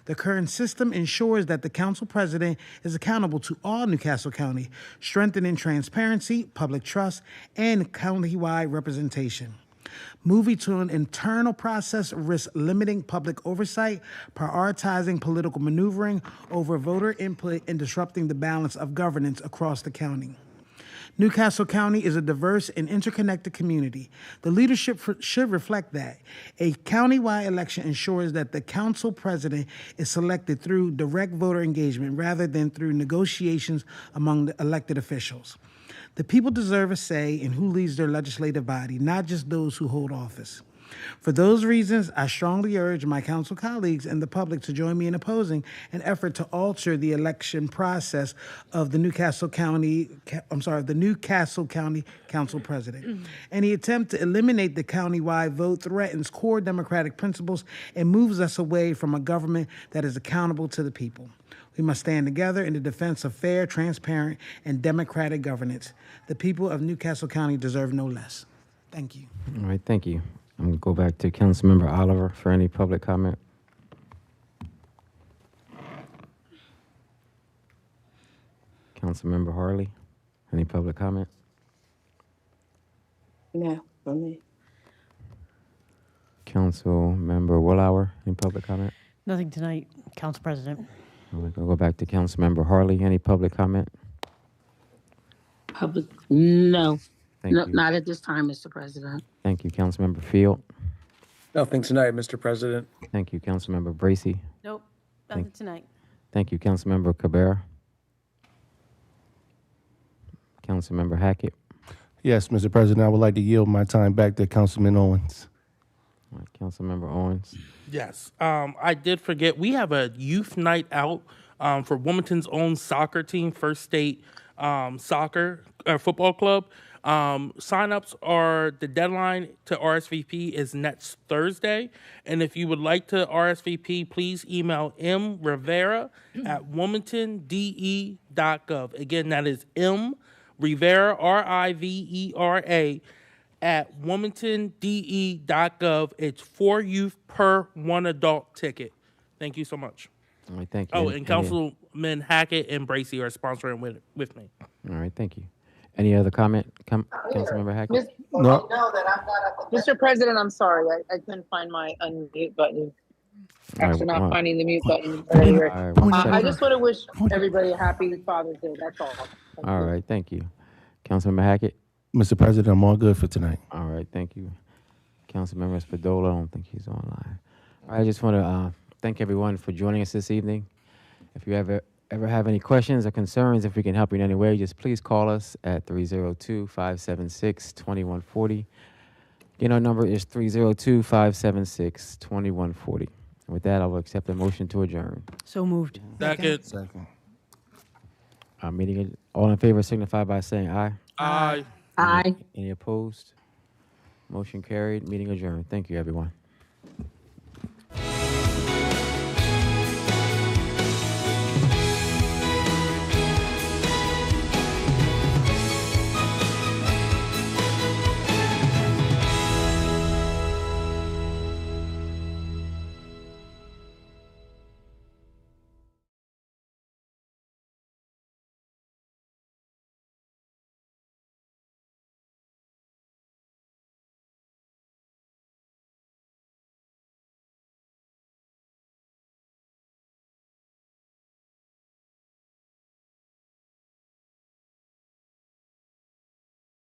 The current system ensures that the council president is accountable to all Newcastle County, strengthening transparency, public trust, and county-wide representation. Moving to an internal process risks limiting public oversight, prioritizing political maneuvering over voter input, and disrupting the balance of governance across the county. Newcastle County is a diverse and interconnected community. The leadership should reflect that. A countywide election ensures that the council president is selected through direct voter engagement rather than through negotiations among the elected officials. The people deserve a say in who leads their legislative body, not just those who hold office. For those reasons, I strongly urge my council colleagues and the public to join me in opposing an effort to alter the election process of the Newcastle County Council President. Any attempt to eliminate the countywide vote threatens core democratic principles and moves us away from a government that is accountable to the people. We must stand together in the defense of fair, transparent, and democratic governance. The people of Newcastle County deserve no less. Thank you. All right, thank you. I'm going to go back to Councilmember Oliver for any public comment. Councilmember Harley, any public comment? No, for me. Councilmember Willauer, any public comment? Nothing tonight, Council President. We're going to go back to Councilmember Harley, any public comment? Public, no. Thank No, you. not at this time, Mr. President. Thank you, Councilmember Field. Nothing tonight, Mr. President. Thank you, Councilmember Bracy. Nope, nothing tonight. Thank you, Councilmember Cabrera. Councilmember Hackett. Yes, Mr. President, I would like to yield my time back to Councilman Owens. All right, Councilmember Owens. Yes. I did forget, we have a youth night out for Wilmington's own soccer team, First State Football Club. Sign-ups are, the deadline to RSVP is next Thursday. And if you would like to RSVP, please email mrivera@wilmingtondE.gov. Again, that is mrivera, RIVERA, at wilmingtondE.gov. It's 4 youth per 1 adult ticket. Thank you so much. All right, thank you. Oh, and Councilman Hackett and Bracy are sponsoring with me. All right, thank you. Any other comment, Councilmember Hackett? No. Mr. President, I'm sorry. I couldn't find my unmute button. After not finding the mute button earlier. I just want to wish everybody a happy Father's Day. That's all. All right, thank you. Councilmember Hackett? Mr. President, I'm all good for tonight. All right, thank you. Councilmember Spadola, I don't think he's online. All right, I just want to thank everyone for joining us this evening. If you ever have any questions or concerns, if we can help you in any way, just please call us at 302-576-2140. Again, our number is 302-576-2140. With that, I will accept the motion to adjourn. So moved. Second. Meeting, all in favor signify by saying aye. Aye. Aye. Any opposed? Motion carried. Meeting adjourned. Thank you, everyone.